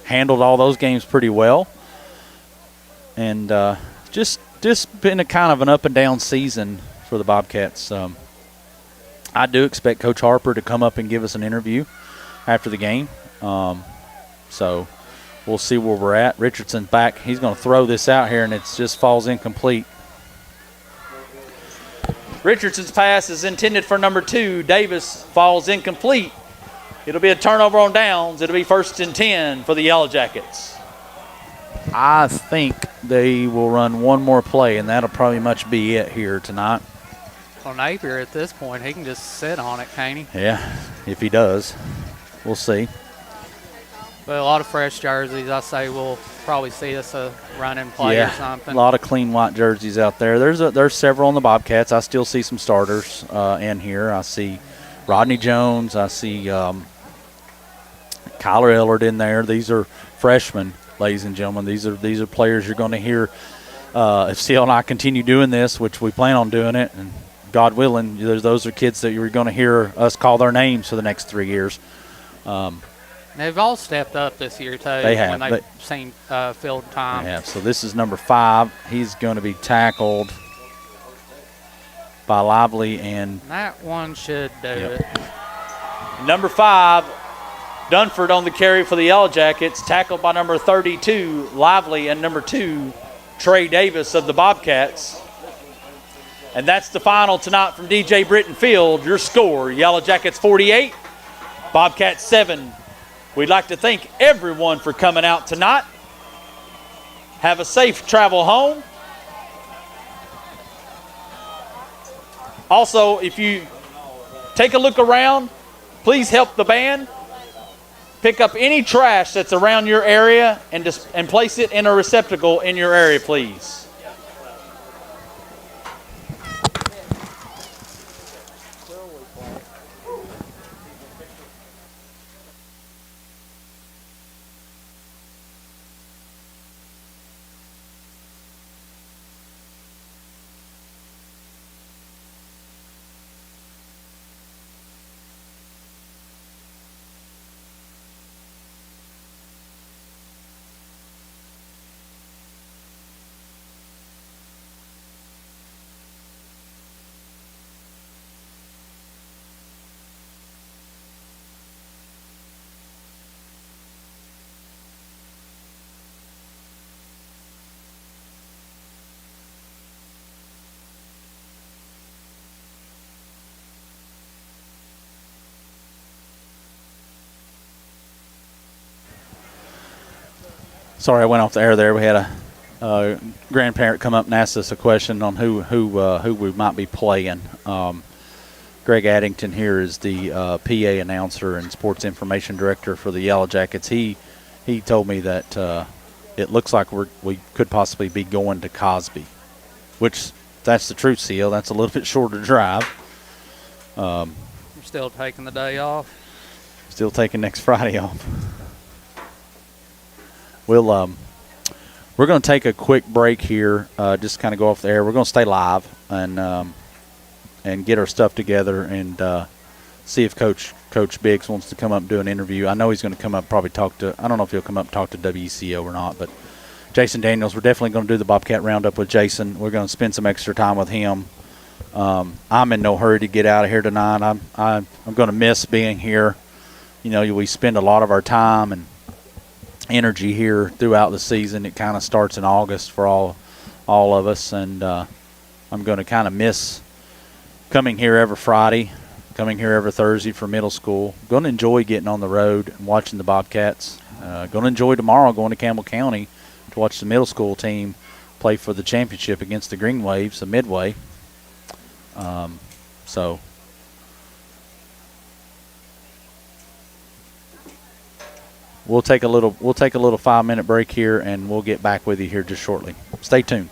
Handled all those games pretty well. And just been a kind of an up and down season for the Bobcats. I do expect Coach Harper to come up and give us an interview after the game. So we'll see where we're at. Richardson's back. He's going to throw this out here, and it just falls incomplete. Richardson's pass is intended for number 2. Davis falls incomplete. It'll be a turnover on downs. It'll be 1st and 10 for the Yellow Jackets. I think they will run one more play, and that'll probably much be it here tonight. Well, Napier at this point, he can just sit on it, can't he? Yeah, if he does. We'll see. But a lot of fresh jerseys. I say we'll probably see us a running play or something. A lot of clean white jerseys out there. There's several on the Bobcats. I still see some starters in here. I see Rodney Jones. I see Kyler Ellard in there. These are freshmen, ladies and gentlemen. These are players you're going to hear if CL and I continue doing this, which we plan on doing it, and God willing, those are kids that you're going to hear us call their names for the next 3 years. They've all stepped up this year, too. They have. When they've seen field time. They have. So this is number 5. He's going to be tackled by Lively and That one should do Yep. it. Number 5, Dunford on the carry for the Yellow Jackets, tackled by number 32, Lively, and number 2, Trey Davis of the Bobcats. And that's the final tonight from DJ Brittain Field. Your score, Yellow Jackets 48, Bobcats 7. We'd like to thank everyone for coming out tonight. Have a safe travel home. Also, if you take a look around, please help the band pick up any trash that's around your area and place it in a receptacle in your area, please. Sorry, I went off the air there. We had a grandparent come up and ask us a question on who we might be playing. Greg Addington here is the PA announcer and sports information director for the Yellow Jackets. He told me that it looks like we could possibly be going to Cosby, which that's the truth, Seal. That's a little bit shorter drive. You're still taking the day off? Still taking next Friday off. We're going to take a quick break here, just kind of go off the air. We're going to stay live and get our stuff together and see if Coach Biggs wants to come up and do an interview. I know he's going to come up, probably talk to. I don't know if he'll come up and talk to WCO or not, but Jason Daniels, we're definitely going to do the Bobcat Roundup with Jason. We're going to spend some extra time with him. I'm in no hurry to get out of here tonight. I'm going to miss being here. You know, we spend a lot of our time and energy here throughout the season. It kind of starts in August for all of us, and I'm going to kind of miss coming here every Friday, coming here every Thursday for middle school. Going to enjoy getting on the road and watching the Bobcats. Going to enjoy tomorrow going to Campbell County to watch the middle school team play for the championship against the Green Waves of Midway. So we'll take a little 5-minute break here, and we'll get back with you here just shortly. Stay tuned.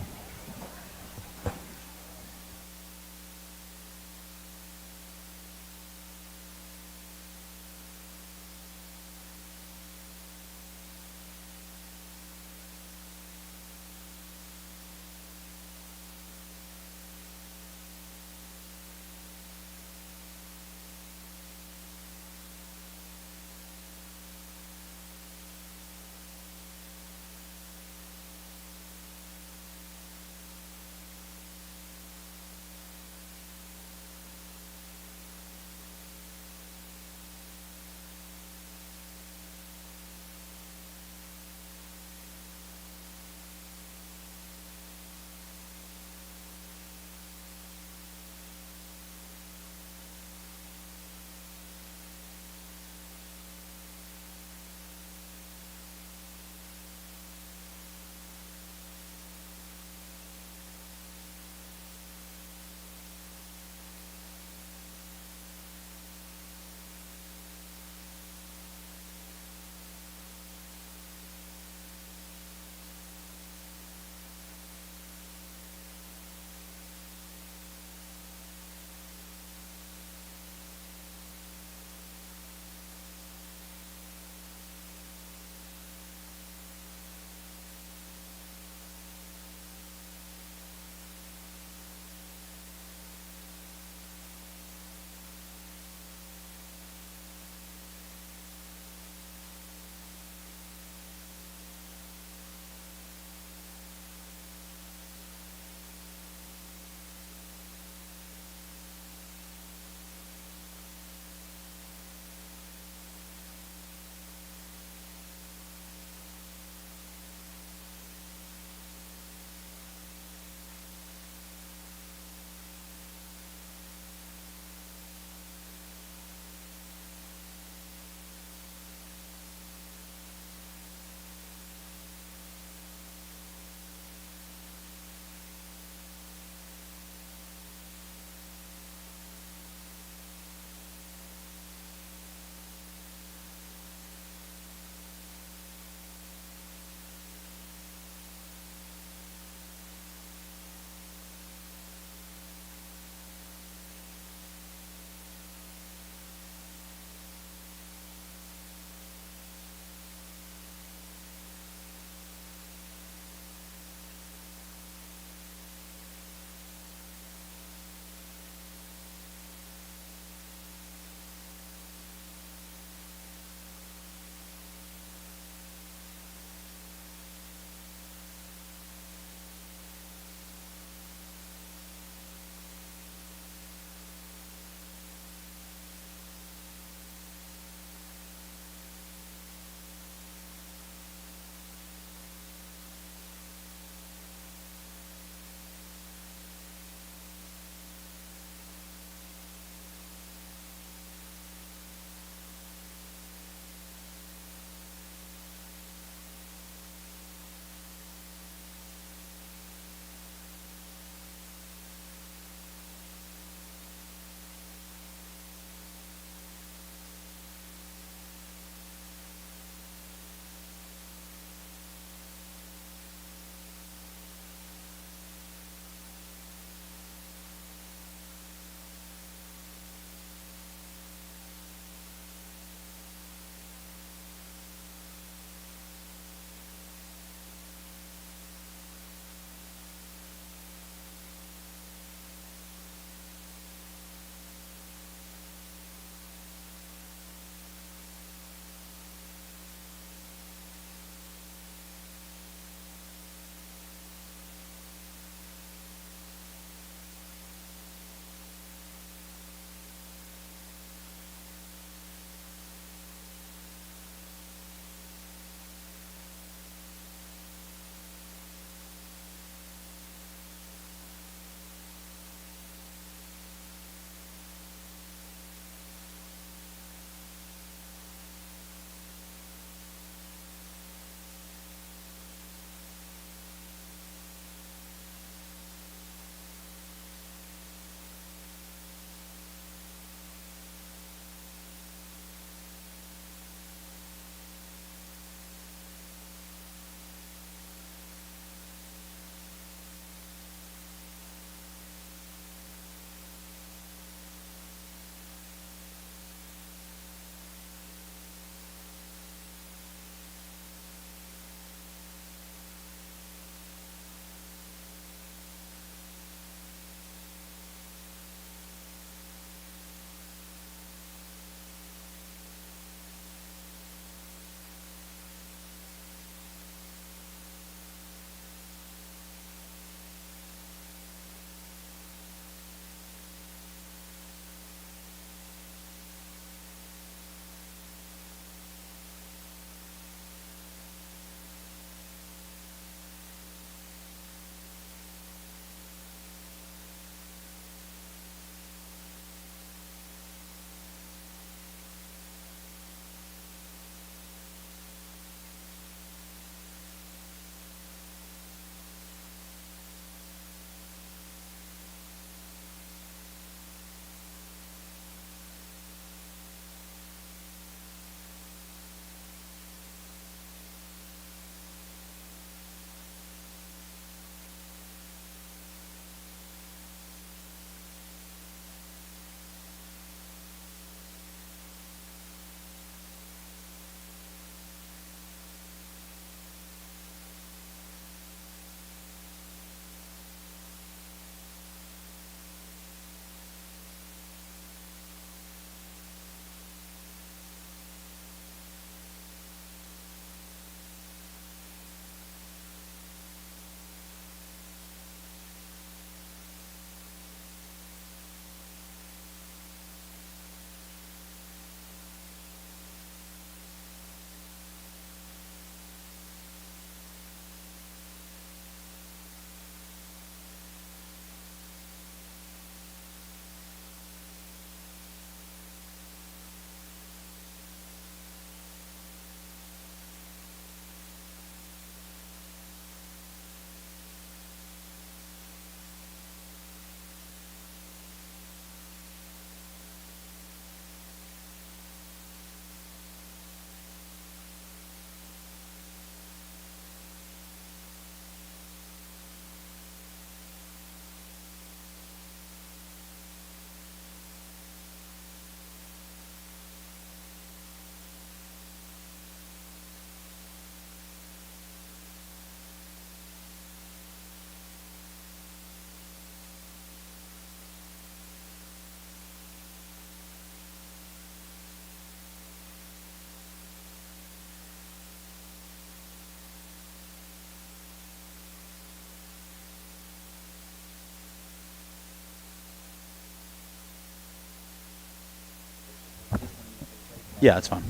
Yeah, it's fine.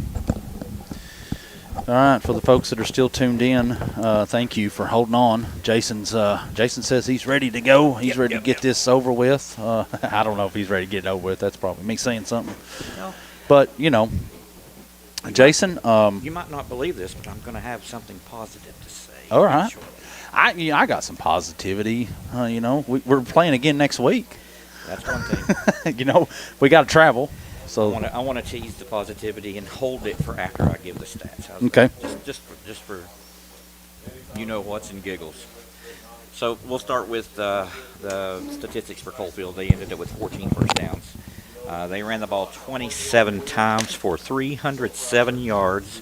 All right, for the folks that are still tuned in, thank you for holding on. Jason says he's ready to go. He's ready to get this over with. I don't know if he's ready to get it over with. That's probably me saying something. No. But, Jason. You might not believe this, but I'm going to have something positive to say. All right. I got some positivity. We're playing again next week. That's one thing. We got to travel. So I want to tease the positivity and hold it for after I give the stats. How's okay. That? Just for what's and giggles. So we'll start with the statistics for Coalfield. They ended up with 14 first downs. They ran the ball 27 times for 307 yards,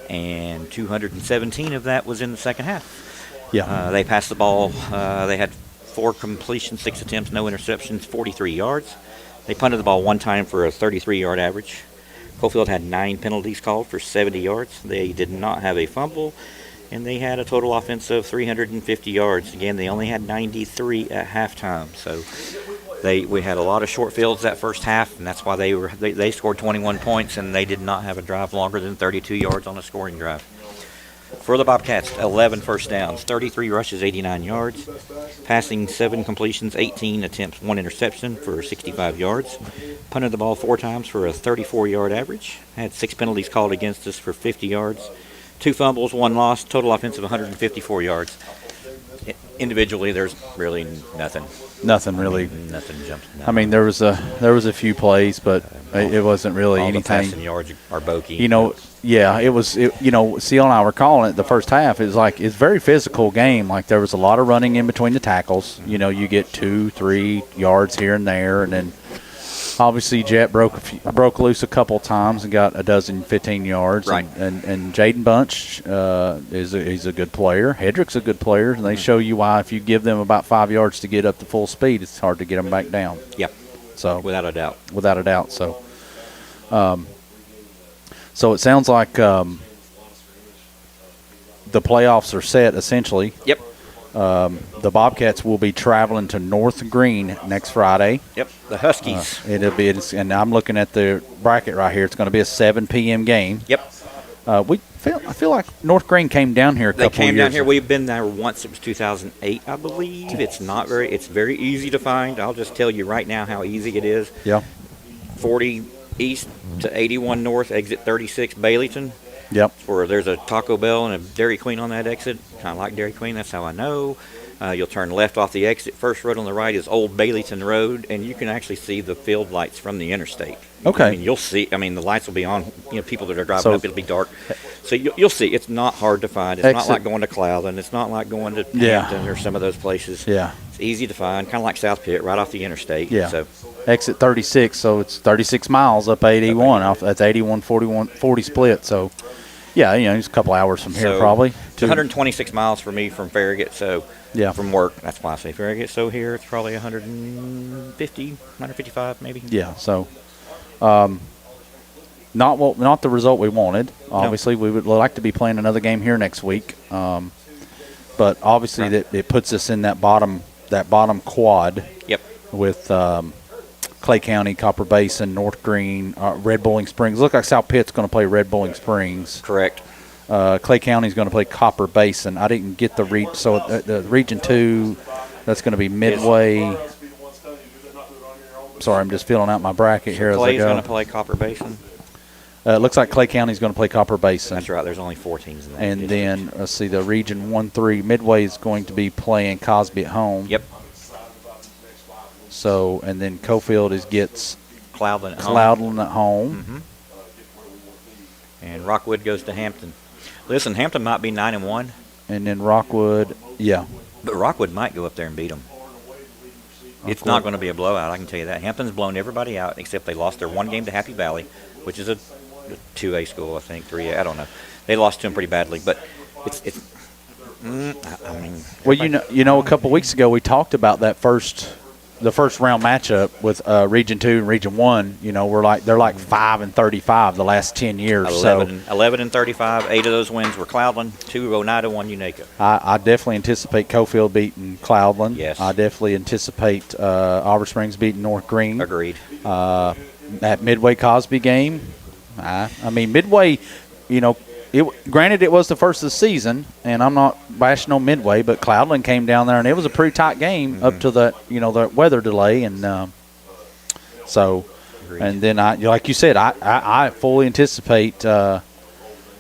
and 217 of that was in the second half. Yeah. They passed the ball. They had 4 completions, 6 attempts, no interceptions, 43 yards. They punted the ball 1 time for a 33-yard average. Coalfield had 9 penalties called for 70 yards. They did not have a fumble, and they had a total offense of 350 yards. Again, they only had 93 at halftime. So we had a lot of short fields that first half, and that's why they scored 21 points, and they did not have a drive longer than 32 yards on a scoring drive. For the Bobcats, 11 first downs, 33 rushes, 89 yards, passing 7 completions, 18 attempts, 1 interception for 65 yards, punted the ball 4 times for a 34-yard average, had 6 penalties called against us for 50 yards, 2 fumbles, 1 loss, total offensive 154 yards. Individually, there's really nothing. Nothing really. Nothing jumps. No. I mean, there was a few plays, but it wasn't really anything. The passing yards are bogey. Yeah, it was. Seal and I were calling it the first half. It was like it's a very physical game. Like there was a lot of running in between the tackles. You get 2-3 yards here and there, and then obviously Jet broke loose a couple times and got 15 yards. Right. And Jaden Bunch he's a good player. Hedrick's a good player, and they show you why if you give them about 5 yards to get up to full speed, it's hard to get them back down. Yep. So without a doubt. So. So it sounds like the playoffs are set essentially. Yep. The Bobcats will be traveling to North Green next Friday. Yep. The Huskies. And I'm looking at the bracket right here. It's going to be a 7 p.m. game. Yep. I feel like North Green came down here a couple of years. They came down here. We've been there once. It was 2008, I believe. It's very easy to find. I'll just tell you right now how easy it is. Yeah. 40 east to 81 north, exit 36 Baileyton. Yep. Where there's a Taco Bell and a Dairy Queen on that exit. Kind of like Dairy Queen, that's how I know. You'll turn left off the exit. First road on the right is Old Baileyton Road, and you can actually see the field lights from the interstate. Okay. I mean, you'll see. The lights will be on. People that are driving up, it'll be dark. So you'll see. It's not hard to find. It's not like going to Cloudland. It's not like going to Hampton or some of those places. Yeah. It's easy to find, kind of like South Pitt, right off the interstate. Yeah. So exit 36, so it's 36 miles up 81. That's 81-40 split. So, yeah, it's a couple hours from here probably. It's 126 miles for me from Farragut, so yeah, from work. That's why I say Farragut. So here it's probably 155 maybe. Yeah, so not the result we wanted. Obviously, we would like to be playing another game here next week. But obviously it puts us in that bottom quad. Yep. With Clay County, Copper Basin, North Green, Red Bowling Springs. Look like South Pitt's going to play Red Bowling Springs. Correct. Clay County's going to play Copper Basin. I didn't get the the Region 2. That's going to be Midway. Sorry, I'm just filling out my bracket here as I go. Clay's going to play Copper Basin. Looks like Clay County's going to play Copper Basin. That's right. There's only 4 teams in that. And then let's see, the Region 1-3 Midway is going to be playing Cosby at home. Yep. So, and then Coalfield gets Cloudland at home. Mm-hmm. And Rockwood goes to Hampton. Listen, Hampton might be 9-1. And then Rockwood, yeah. But Rockwood might go up there and beat them. It's not going to be a blowout, I can tell you that. Hampton's blown everybody out except they lost their 1 game to Happy Valley, which is a 2A school, I think, 3A. I don't know. They lost to them pretty badly, but it's. Well, a couple weeks ago we talked about that the first round matchup with Region 2 and Region 1. They're like 5-35 the last 10 years. 11-35. 8 of those wins were Cloudland, 2 Oneida, 1 Unica. I definitely anticipate Coalfield beating Cloudland. Yes. I definitely anticipate Auburn Springs beating North Green. Agreed. That Midway Cosby game, I mean, Midway, granted it was the first of the season, and I'm not bashing on Midway, but Cloudland came down there, and it was a pretty tight game up to the weather delay, and so. Agreed. And then like you said, I fully anticipate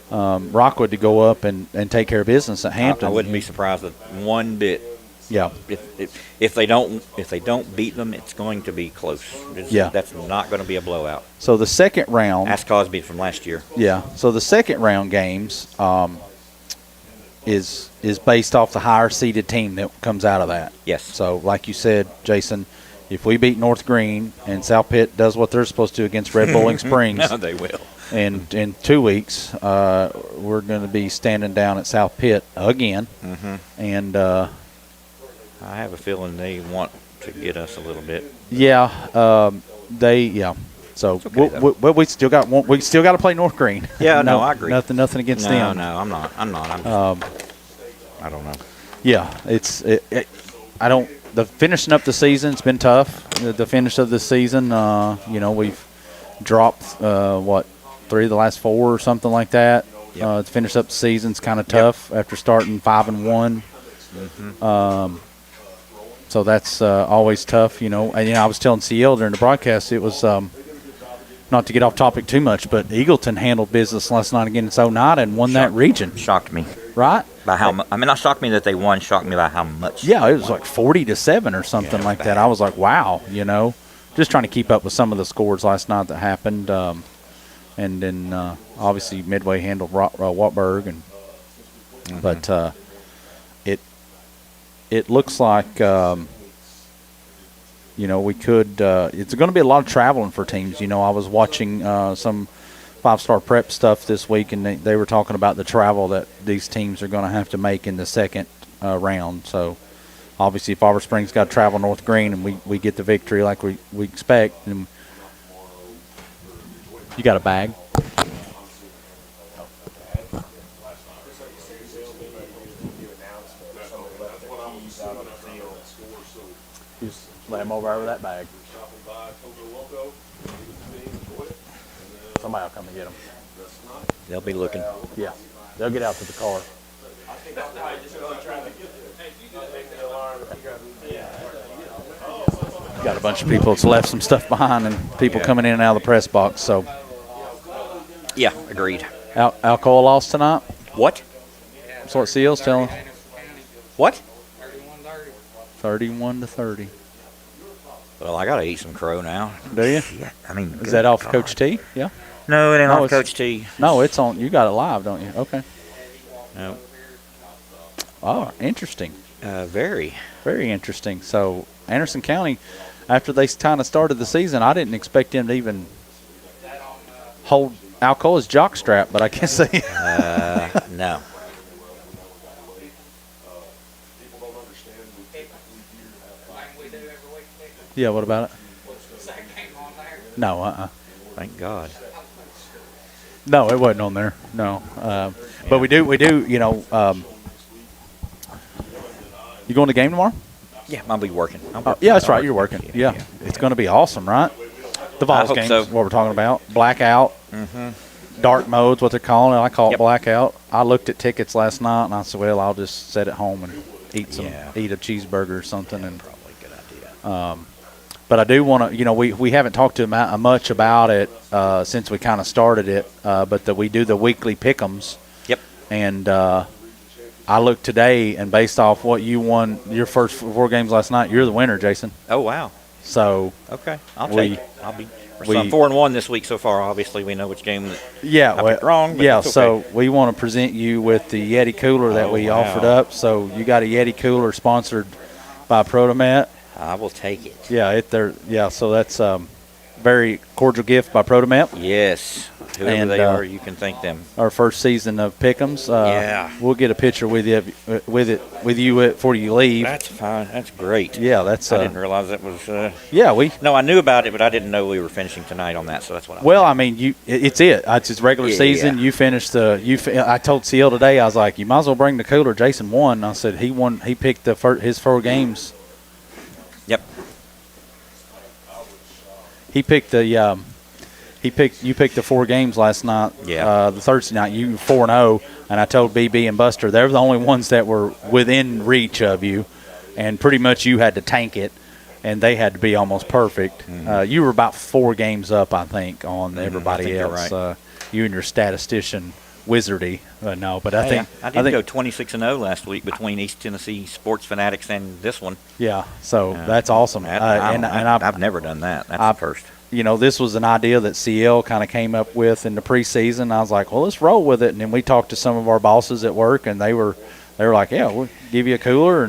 Rockwood to go up and take care of business at Hampton. I wouldn't be surprised at one bit. Yeah. If they don't beat them, it's going to be close. That's not going to be a blowout. So the second round. Ask Cosby from last year. Yeah. So the second round games is based off the higher seeded team that comes out of that. Yes. So like you said, Jason, if we beat North Green and South Pitt does what they're supposed to against Red Bowling Springs, no, they will. And in 2 weeks, we're going to be standing down at South Pitt again, and I have a feeling they want to get us a little bit. Yeah, So okay, we still got to play North Green. Yeah, no, I agree. Nothing against them. No, I'm not. I don't know. Yeah, The finishing up the season, it's been tough. The finish of the season, we've dropped 3 of the last 4 or something like that. Yep. To finish up the season's kind of tough after starting 5-1. So that's always tough, And I was telling CL during the broadcast, it was not to get off topic too much, but Eagleton handled business last night against Oneida and won that region. Shocked me. Right? By how much? I mean, not shocked me that they won. Shocked me by how much. Yeah, it was like 40-7 or something like that. I was like, wow, just trying to keep up with some of the scores last night that happened. And then obviously Midway handled Wartburg, but it looks like we could. It's going to be a lot of traveling for teams. I was watching some 5-star prep stuff this week, and they were talking about the travel that these teams are going to have to make in the second round. So obviously, if Auburn Springs got to travel North Green and we get the victory like we expect, then you got a bag. Just let him over that bag. Somebody will come and get them. They'll be looking. Yeah, they'll get out to the car. Got a bunch of people that's left some stuff behind, and people coming in and out of the press box. So, yeah, agreed. Alcoa lost tonight. What? That's what CL's telling. What? 31-30. Well, I gotta eat some crow now. Do you? Yeah. I mean, is that off Coach T? Yeah. No, it ain't off Coach T. No, it's on. You got it live, don't you? Okay. No. Oh, interesting. Very. Very interesting. So Anderson County, after they kind of started the season, I didn't expect them to even hold Alcoa's jockstrap, but I guess they. No. Yeah, what about it? No, Thank God. No, it wasn't on there. No, but we do. You going to the game tomorrow? Yeah, I'll be working. Yeah, that's right. You're working. Yeah. It's going to be awesome, right? The Vols game is what we're talking about. Blackout. Dark mode's what they're calling it. I call it blackout. I looked at tickets last night, and I said, well, I'll just sit at home and eat a cheeseburger or something. And probably a good idea. But I do want to, we haven't talked to much about it since we kind of started it, but that we do the weekly pick'ems. Yep. And I looked today, and based off what you won your first 4 games last night, you're the winner, Jason. Oh, wow. So okay, I'll take it. I'm 4-1 this week so far. Obviously, we know which game I picked wrong. But yeah, okay. So we want to present you with the Yeti cooler that we offered up. So you got a Yeti cooler sponsored by Protomet. I will take it. Yeah, so that's very cordial gift by Protomet. Yes, whoever they are, you can thank them. Our first season of Pick'ems. We'll get a picture with you before you leave. That's fine. That's great. Yeah, that's. I didn't realize that was. No, I knew about it, but I didn't know we were finishing tonight on that. So that's what. Well, I mean, it's It's regular season. You finished I told CL today. I was like, you might as well bring the cooler. Jason won. I said he won. He picked his 4 games. Yep. He picked the You picked the 4 games last night. Yeah. The Thursday night, you 4-0, and I told BB and Buster they're the only ones that were within reach of you, and pretty much you had to tank it, and they had to be almost perfect. You were about 4 games up, I think, on everybody else. Right. You and your statistician wizardy. No, but I think I did go 26-0 last week between East Tennessee Sports Fanatics and this one. Yeah, so that's awesome. I've never done that. That's the first. You know, this was an idea that CL kind of came up with in the preseason. I was like, well, let's roll with it. And then we talked to some of our bosses at work, and they were like, yeah, we'll give you a cooler,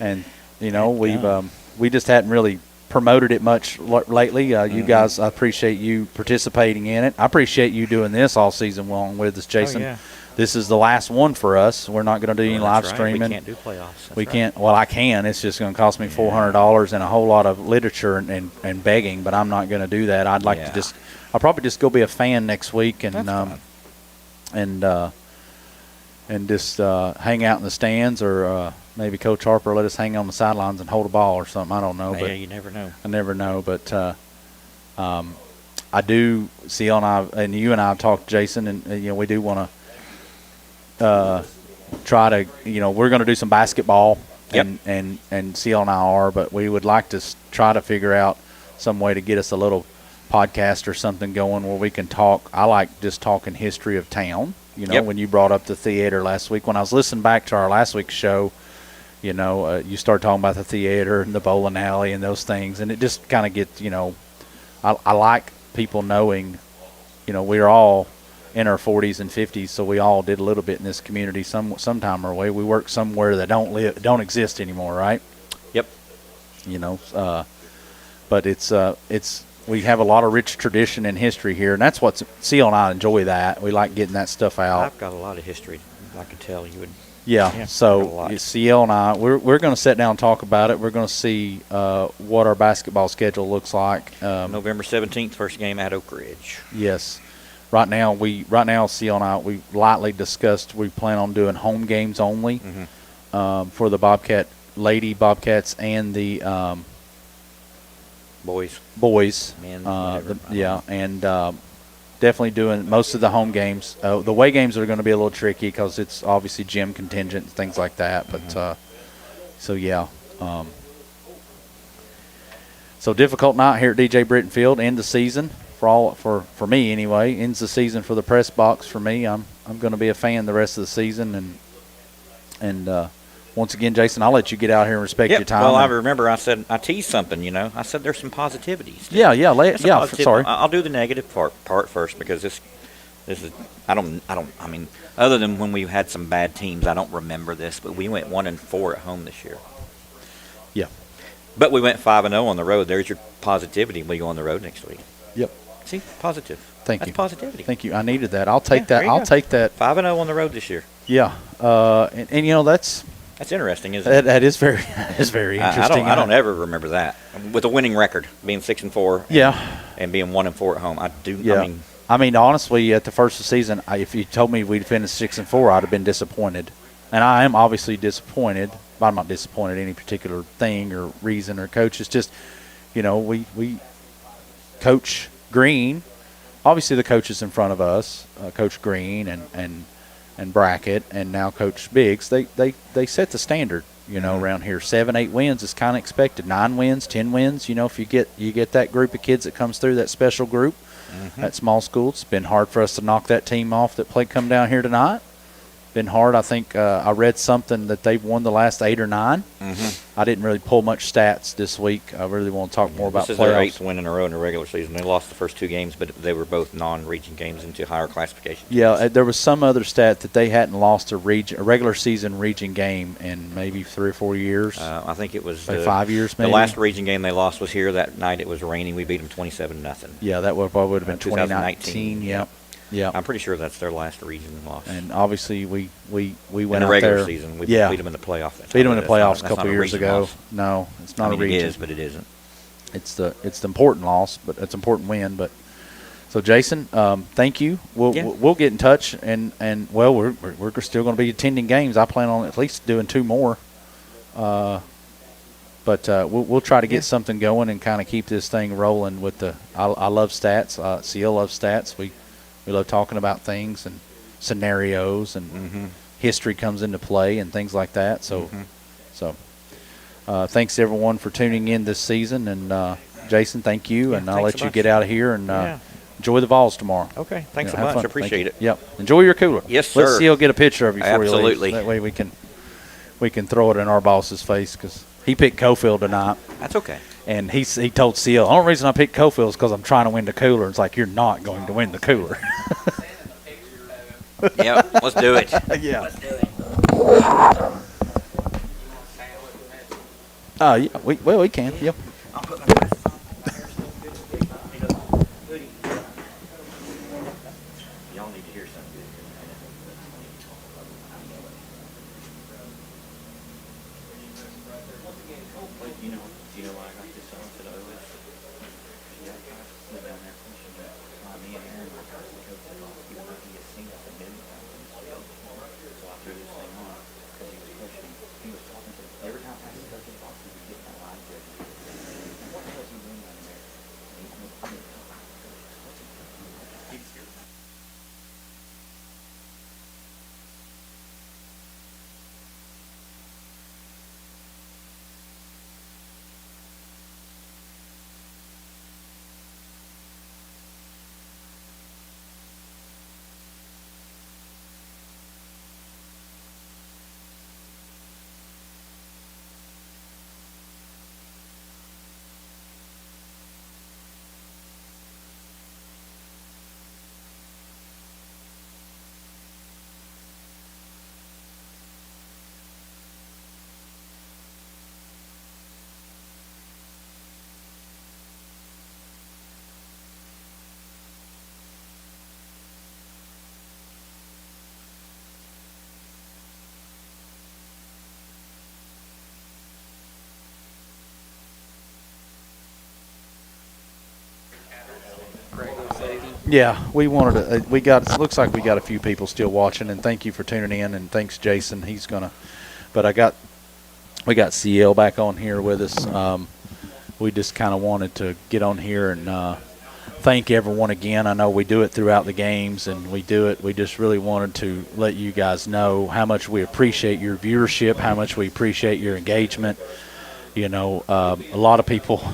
and you know, we just hadn't really promoted it much lately. You guys, I appreciate you participating in it. I appreciate you doing this all season long with us, Jason. Oh, yeah. This is the last one for us. We're not going to do any live streaming. We can't do playoffs. We can't. Well, I can. It's just going to cost me $400 and a whole lot of literature and begging. But I'm not going to do that. I'd like to just. I'll probably just go be a fan next week and just hang out in the stands, or maybe Coach Harper let us hang on the sidelines and hold a ball or something. I don't know. Yeah, but you never know. I never know. But I do. CL and you and I have talked, Jason, and you know, we do want to. Try to, you know, we're going to do some basketball, and CL and I are, but we would like to try to figure out some way to get us a little podcast or something going where we can talk. I like just talking history of town. You know, when you brought up the theater last week, when I was listening back to our last week's show, you know, you start talking about the theater and the bowling alley and those things, and it just kind of gets, you know, I like people knowing, you know, we're all in our 40s and 50s, so we all did a little bit in this community sometime or way. We work somewhere that don't exist anymore, right? Yep. You know, but it's we have a lot of rich tradition and history here, and that's what CL and I enjoy. That we like getting that stuff out. I've got a lot of history. I can tell you would. Yeah. So CL and I, we're going to sit down and talk about it. We're going to see what our basketball schedule looks like. November 17th, first game at Oak Ridge. Yes. Right now, CL and I, we lightly discussed we plan on doing home games only for the Lady Bobcats and the boys. Men, and definitely doing most of the home games. The away games are going to be a little tricky because it's obviously gym contingent and things like that. But so difficult night here at DJ Brittain Field. End the season. For me anyway, ends the season for the press box for me. I'm going to be a fan the rest of the season, and once again, Jason, I'll let you get out here and respect your time. Well, I remember I teased something. You know, I said there's some positivities. Sorry. I'll do the negative part first, because this is I mean, other than when we had some bad teams, I don't remember this, but we went 1-4 at home this year. Yeah. But we went 5-0 on the road. There's your positivity when we go on the road next week. Yep. See, positive. Thank you. That's positivity. Thank you. I needed that. I'll take that. I'll take that. 5-0 on the road this year. Yeah. And you know, that's interesting, isn't it? That is very interesting. I don't ever remember that with a winning record, being 6-4. Yeah. And being 1-4 at home. I do. Yeah. I mean, honestly, at the first of the season, if you told me we'd finished 6-4, I'd have been disappointed. And I am obviously disappointed. But I'm not disappointed in any particular thing or reason or coach. It's just, you know, we Coach Green, obviously the coaches in front of us, Coach Green and Brackett, and now Coach Biggs, they set the standard, you know, around here. 7-8 wins is kind of expected. 9 wins, 10 wins, you know, if you get that group of kids that comes through, that special group, that small school. It's been hard for us to knock that team off that come down here tonight. Been hard. I think I read something that they've won the last 8 or 9. I didn't really pull much stats this week. I really want to talk more about playoffs. This is their 8th win in a row in the regular season. They lost the first 2 games, but they were both non-region games into higher classification. Yeah, there was some other stat that they hadn't lost a regular season region game in maybe 3 or 4 years. I think it was 5 years. Maybe the last region game they lost was here that night. It was raining. We beat them 27-0. Yeah, that would have been 2019. Yeah, I'm pretty sure that's their last region loss. And obviously we went in the regular season. We beat them in the playoffs. Beat them in the playoffs a couple years ago. Loss. No, it's not a region. It is, but it isn't. It's the important loss, but it's an important win. But so Jason, thank you. We'll get in touch, and we're still going to be attending games. I plan on at least doing 2 more. But But we'll try to get something going and kind of keep this thing rolling with the I love stats. CL loves stats. We love talking about things and scenarios and history comes into play and things like that. So thanks everyone for tuning in this season. And Jason, thank you. And I'll let you get out of here and enjoy the Vols tomorrow. Okay, thanks so much. I appreciate it. Yep. Enjoy your cooler. Yes, sir. Let CL get a picture of you before you leave. Absolutely. That way we can throw it in our boss's face because he picked Coalfield tonight. That's okay. And he told CL, the only reason I picked Coalfield is because I'm trying to win the cooler. It's like, you're not going to win the cooler. Yeah, let's do it. Yeah. Let's do it. Yeah, we can. Yep. Y'all need to hear something. You know why I got this on to the OS? Yeah, I went down there finishing me and Aaron were trying to go to the off, even though he had seen us a million times in this field. So I threw this thing on because he was questioning. He was talking to every time I go to the box, he would get that line judge. And what was he doing down there? Yeah, we wanted to. It looks like we got a few people still watching, and thank you for tuning in, and thanks Jason. He's gonna. But we got CL back on here with us. We just kind of wanted to get on here and thank everyone again. I know we do it throughout the games, and we do it. We just really wanted to let you guys know how much we appreciate your viewership, how much we appreciate your engagement. You know, a lot of people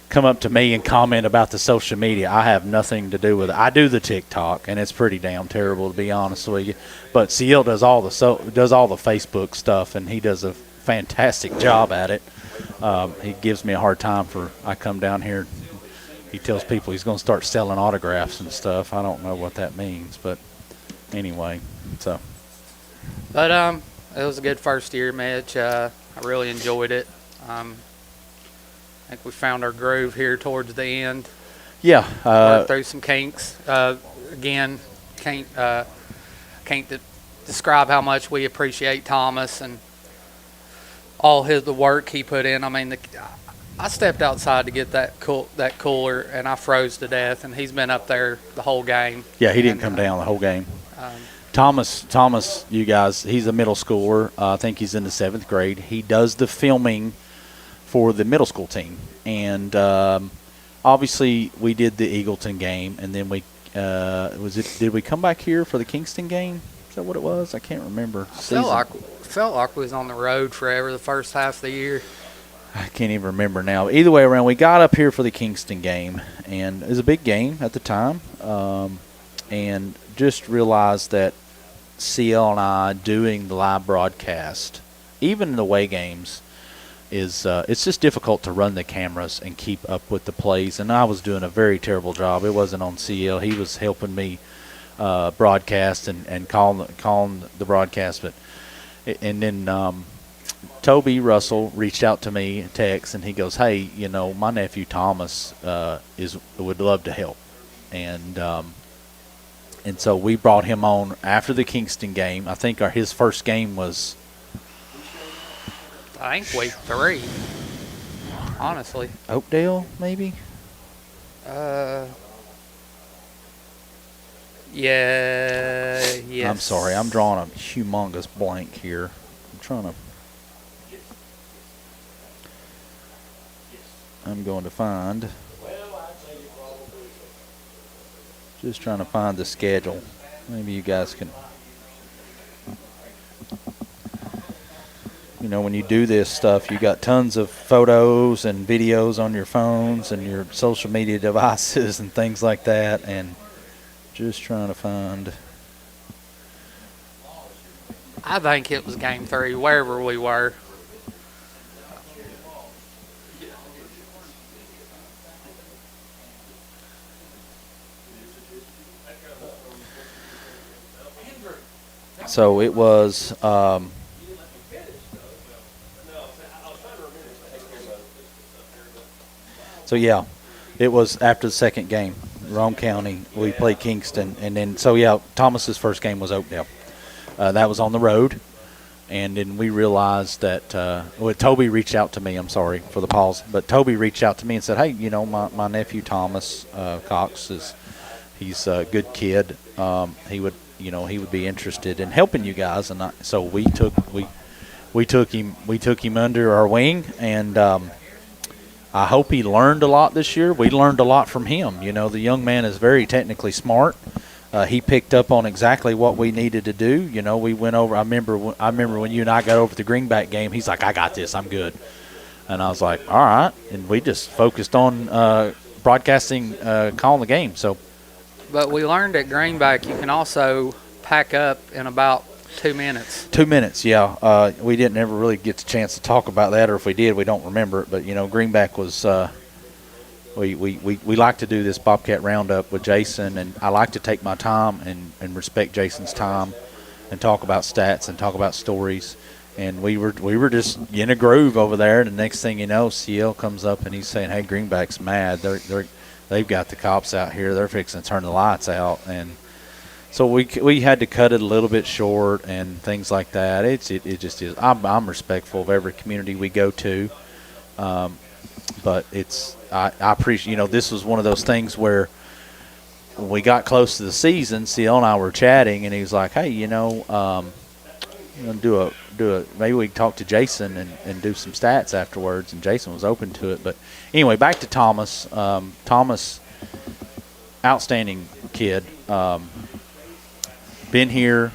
come up to me and comment about the social media. I have nothing to do with it. I do the TikTok, and it's pretty damn terrible, to be honest with you. But CL does all the Facebook stuff, and he does a fantastic job at it. He gives me a hard time I come down here. He tells people he's going to start selling autographs and stuff. I don't know what that means, but anyway, so. But it was a good first year, Mitch. I really enjoyed it. I think we found our groove here towards the end. Yeah. Worked through some kinks. Again, can't describe how much we appreciate Thomas and all the work he put in. I mean, I stepped outside to get that cooler, and I froze to death, and he's been up there the whole game. Yeah, he didn't come down the whole game. Thomas, you guys, he's a middle schooler. I think he's in the 7th grade. He does the filming for the middle school team, and obviously we did the Eagleton game, and then did we come back here for the Kingston game? Is that what it was? I can't remember. Felt like we was on the road forever the first half of the year. I can't even remember now. Either way around, we got up here for the Kingston game, and it was a big game at the time, and just realized that CL and I doing the live broadcast, even in the away games, is it's just difficult to run the cameras and keep up with the plays, and I was doing a very terrible job. It wasn't on CL. He was helping me broadcast and calling the broadcast, and then Toby Russell reached out to me, text, and he goes, "Hey, my nephew Thomas would love to help," and so we brought him on after the Kingston game. I think his first game was, I think week 3, honestly. Oakdale, maybe? Yeah. I'm sorry. I'm drawing a humongous blank here. I'm trying to. I'm going to find. Just trying to find the schedule. Maybe you guys can. You know, when you do this stuff, you got tons of photos and videos on your phones and your social media devices and things like that. And just trying to find. I think it was game 3, wherever we were. So it was. So yeah, it was after the second game, Rome County. We played Kingston, and then Thomas's first game was Oakdale. That was on the road, and then we realized that Toby reached out to me. I'm sorry for the pause, but Toby reached out to me and said, "Hey, you know, my nephew Thomas Cox he's a good kid. He would be interested in helping you guys." And so we took him under our wing, and I hope he learned a lot this year. We learned a lot from him. You know, the young man is very technically smart. He picked up on exactly what we needed to do. You know, we went over. I remember when you and I got over the Greenback game. He's like, "I got this. I'm good." And I was like, "All right." And we just focused on broadcasting, calling the game. So. But we learned at Greenback you can also pack up in about 2 minutes. 2 minutes, yeah. We didn't ever really get the chance to talk about that, or if we did, we don't remember it. But, you know, Greenback was we like to do this Bobcat Roundup with Jason, and I like to take my time and respect Jason's time and talk about stats and talk about stories. And we were just in a groove over there, and the next thing you know, CL comes up and he's saying, "Hey, Greenback's mad. They've got the cops out here. They're fixing to turn the lights out." And so we had to cut it a little bit short and things like that. It just is. I'm respectful of every community we go to, but I appreciate. You know, this was one of those things where when we got close to the season, CL and I were chatting, and he was like, "Hey, you know, do a maybe we can talk to Jason and do some stats afterwards." And Jason was open to it. But anyway, back to Thomas. Thomas, outstanding kid. Been here,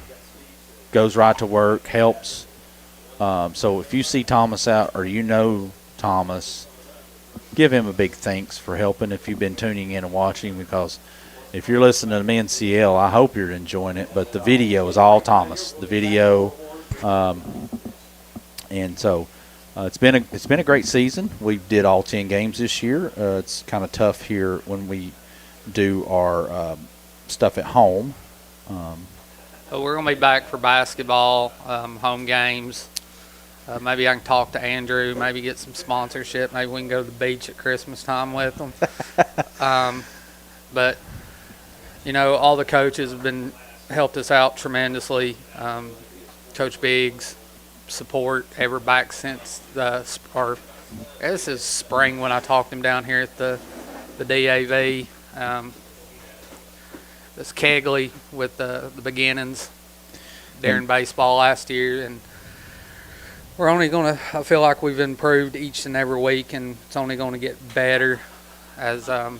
goes right to work, helps. So if you see Thomas out or you know Thomas, give him a big thanks for helping if you've been tuning in and watching, because if you're listening to me and CL, I hope you're enjoying it. But the video is all Thomas. The video, and so it's been a great season. We did all 10 games this year. It's kind of tough here when we do our stuff at home. So we're going to be back for basketball, home games. Maybe I can talk to Andrew, maybe get some sponsorship. Maybe we can go to the beach at Christmas time with them. But, you know, all the coaches have helped us out tremendously. Coach Biggs, support ever back since this is spring when I talked him down here at the DAV. This Kegley with the beginnings during baseball last year, and we're only going to, I feel like we've improved each and every week, and it's only going to get better as just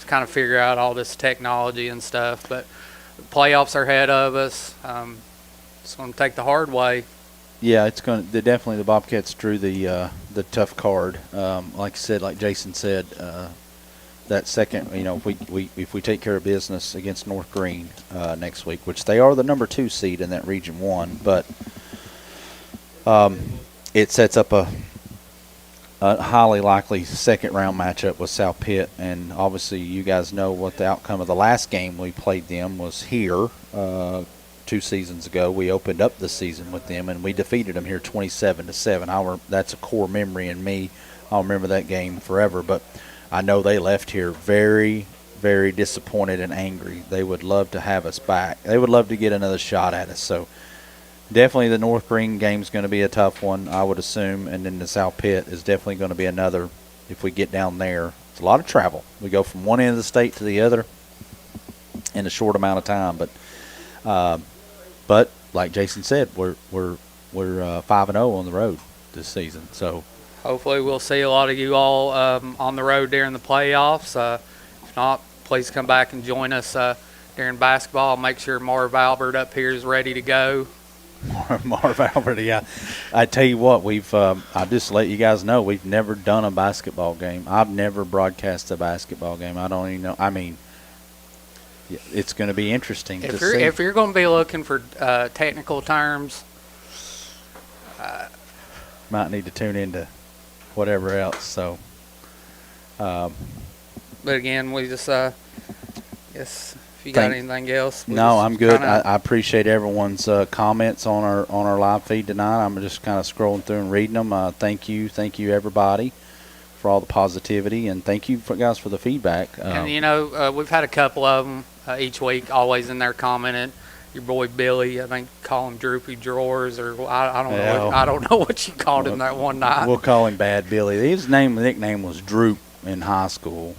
kind of figure out all this technology and stuff. But the playoffs are ahead of us. It's going to take the hard way. Yeah, it's going to definitely. The Bobcats drew the tough card. Like I said, like Jason said, that second, you know, if we take care of business against North Green next week, which they are the number 2 seed in that Region 1, but it sets up a highly likely second round matchup with South Pitt, and obviously you guys know what the outcome of the last game we played them was here 2 seasons ago. We opened up the season with them, and we defeated them here 27-7. That's a core memory in me. I'll remember that game forever, but I know they left here very, very disappointed and angry. They would love to have us back. They would love to get another shot at us. So definitely the North Green game is going to be a tough one, I would assume, and then the South Pitt is definitely going to be another if we get down there. It's a lot of travel. We go from one end of the state to the other in a short amount of time. But like Jason said, we're 5-0 on the road this season. So hopefully we'll see a lot of you all on the road during the playoffs. If not, please come back and join us during basketball. I'll make sure Marv Albert up here is ready to go. Marv Albert, yeah. I tell you what, I just let you guys know, we've never done a basketball game. I've never broadcast a basketball game. I don't even know. I mean, it's going to be interesting to see. If you're going to be looking for technical terms, might need to tune into whatever else. So, but again, we just guess if you got anything else. No, I'm good. I appreciate everyone's comments on our live feed tonight. I'm just kind of scrolling through and reading them. Thank you everybody for all the positivity, and thank you guys for the feedback. And we've had a couple of them each week, always in there commenting. Your boy Billy, I think, call him Droopy Drawers, or I don't know. I don't know what you called him that one night. We'll call him Bad Billy. His nickname was Droop in high school.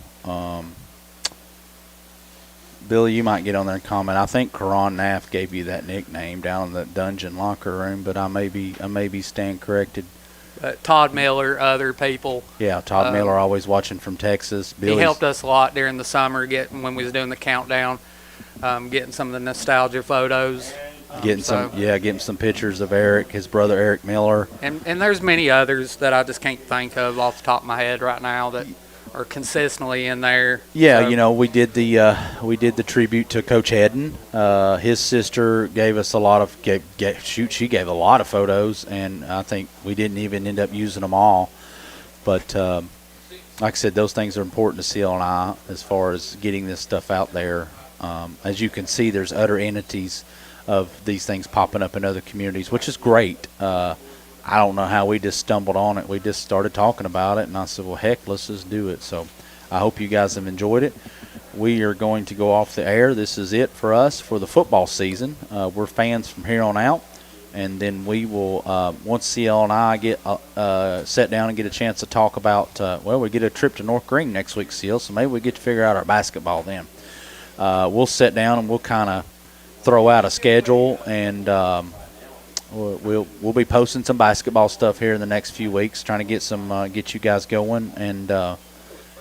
Billy, you might get on there and comment. I think Karan Naff gave you that nickname down in the dungeon locker room, but I may be stand corrected. Todd Miller, other people. Yeah, Todd Miller, always watching from Texas. He helped us a lot during the summer, when we was doing the countdown, getting some of the nostalgia photos. Getting some pictures of Eric, his brother Eric Miller. And there's many others that I just can't think of off the top of my head right now that are consistently in there. Yeah, so. We did the tribute to Coach Hedden. His sister gave us she gave a lot of photos, and I think we didn't even end up using them all. But like I said, those things are important to CLNI as far as getting this stuff out there. As you can see, there's other entities of these things popping up in other communities, which is great. I don't know how we just stumbled on it. We just started talking about it, and I said, well, heck, let's just do it. So I hope you guys have enjoyed it. We are going to go off the air. This is it for us for the football season. We're fans from here on out, and then we will, once CL and I get sit down and get a chance to talk about, we get a trip to North Green next week, CL, so maybe we get to figure out our basketball then. We'll sit down and we'll kind of throw out a schedule, and we'll be posting some basketball stuff here in the next few weeks, trying to get you guys going and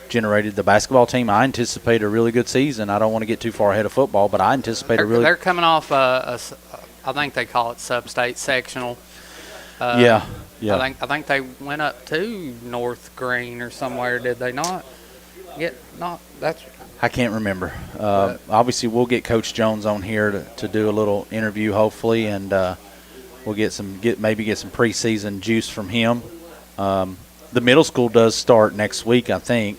generated the basketball team. I anticipate a really good season. I don't want to get too far ahead of football, but I anticipate they're coming off I think they call it sub-state sectional. Yeah. I think they went up to North Green or somewhere. Did they not? I can't remember. Obviously, we'll get Coach Jones on here to do a little interview, hopefully, and we'll get some preseason juice from him. The middle school does start next week, I think.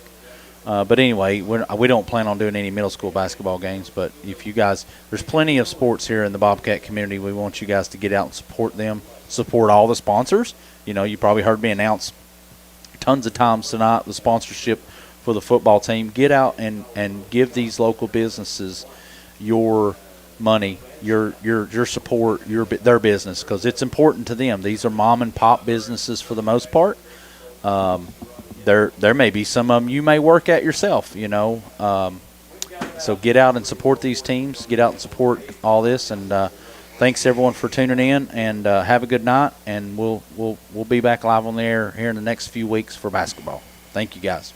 But anyway, we don't plan on doing any middle school basketball games. But if you guys, there's plenty of sports here in the Bobcat community. We want you guys to get out and support them, support all the sponsors. You probably heard me announce tons of times tonight the sponsorship for the football team. Get out and give these local businesses your money, your support, their business, because it's important to them. These are mom and pop businesses for the most part. There may be some of them you may work at yourself, so get out and support these teams. Get out and support all this, and thanks everyone for tuning in, and have a good night, and we'll be back live on the air here in the next few weeks for basketball. Thank you guys.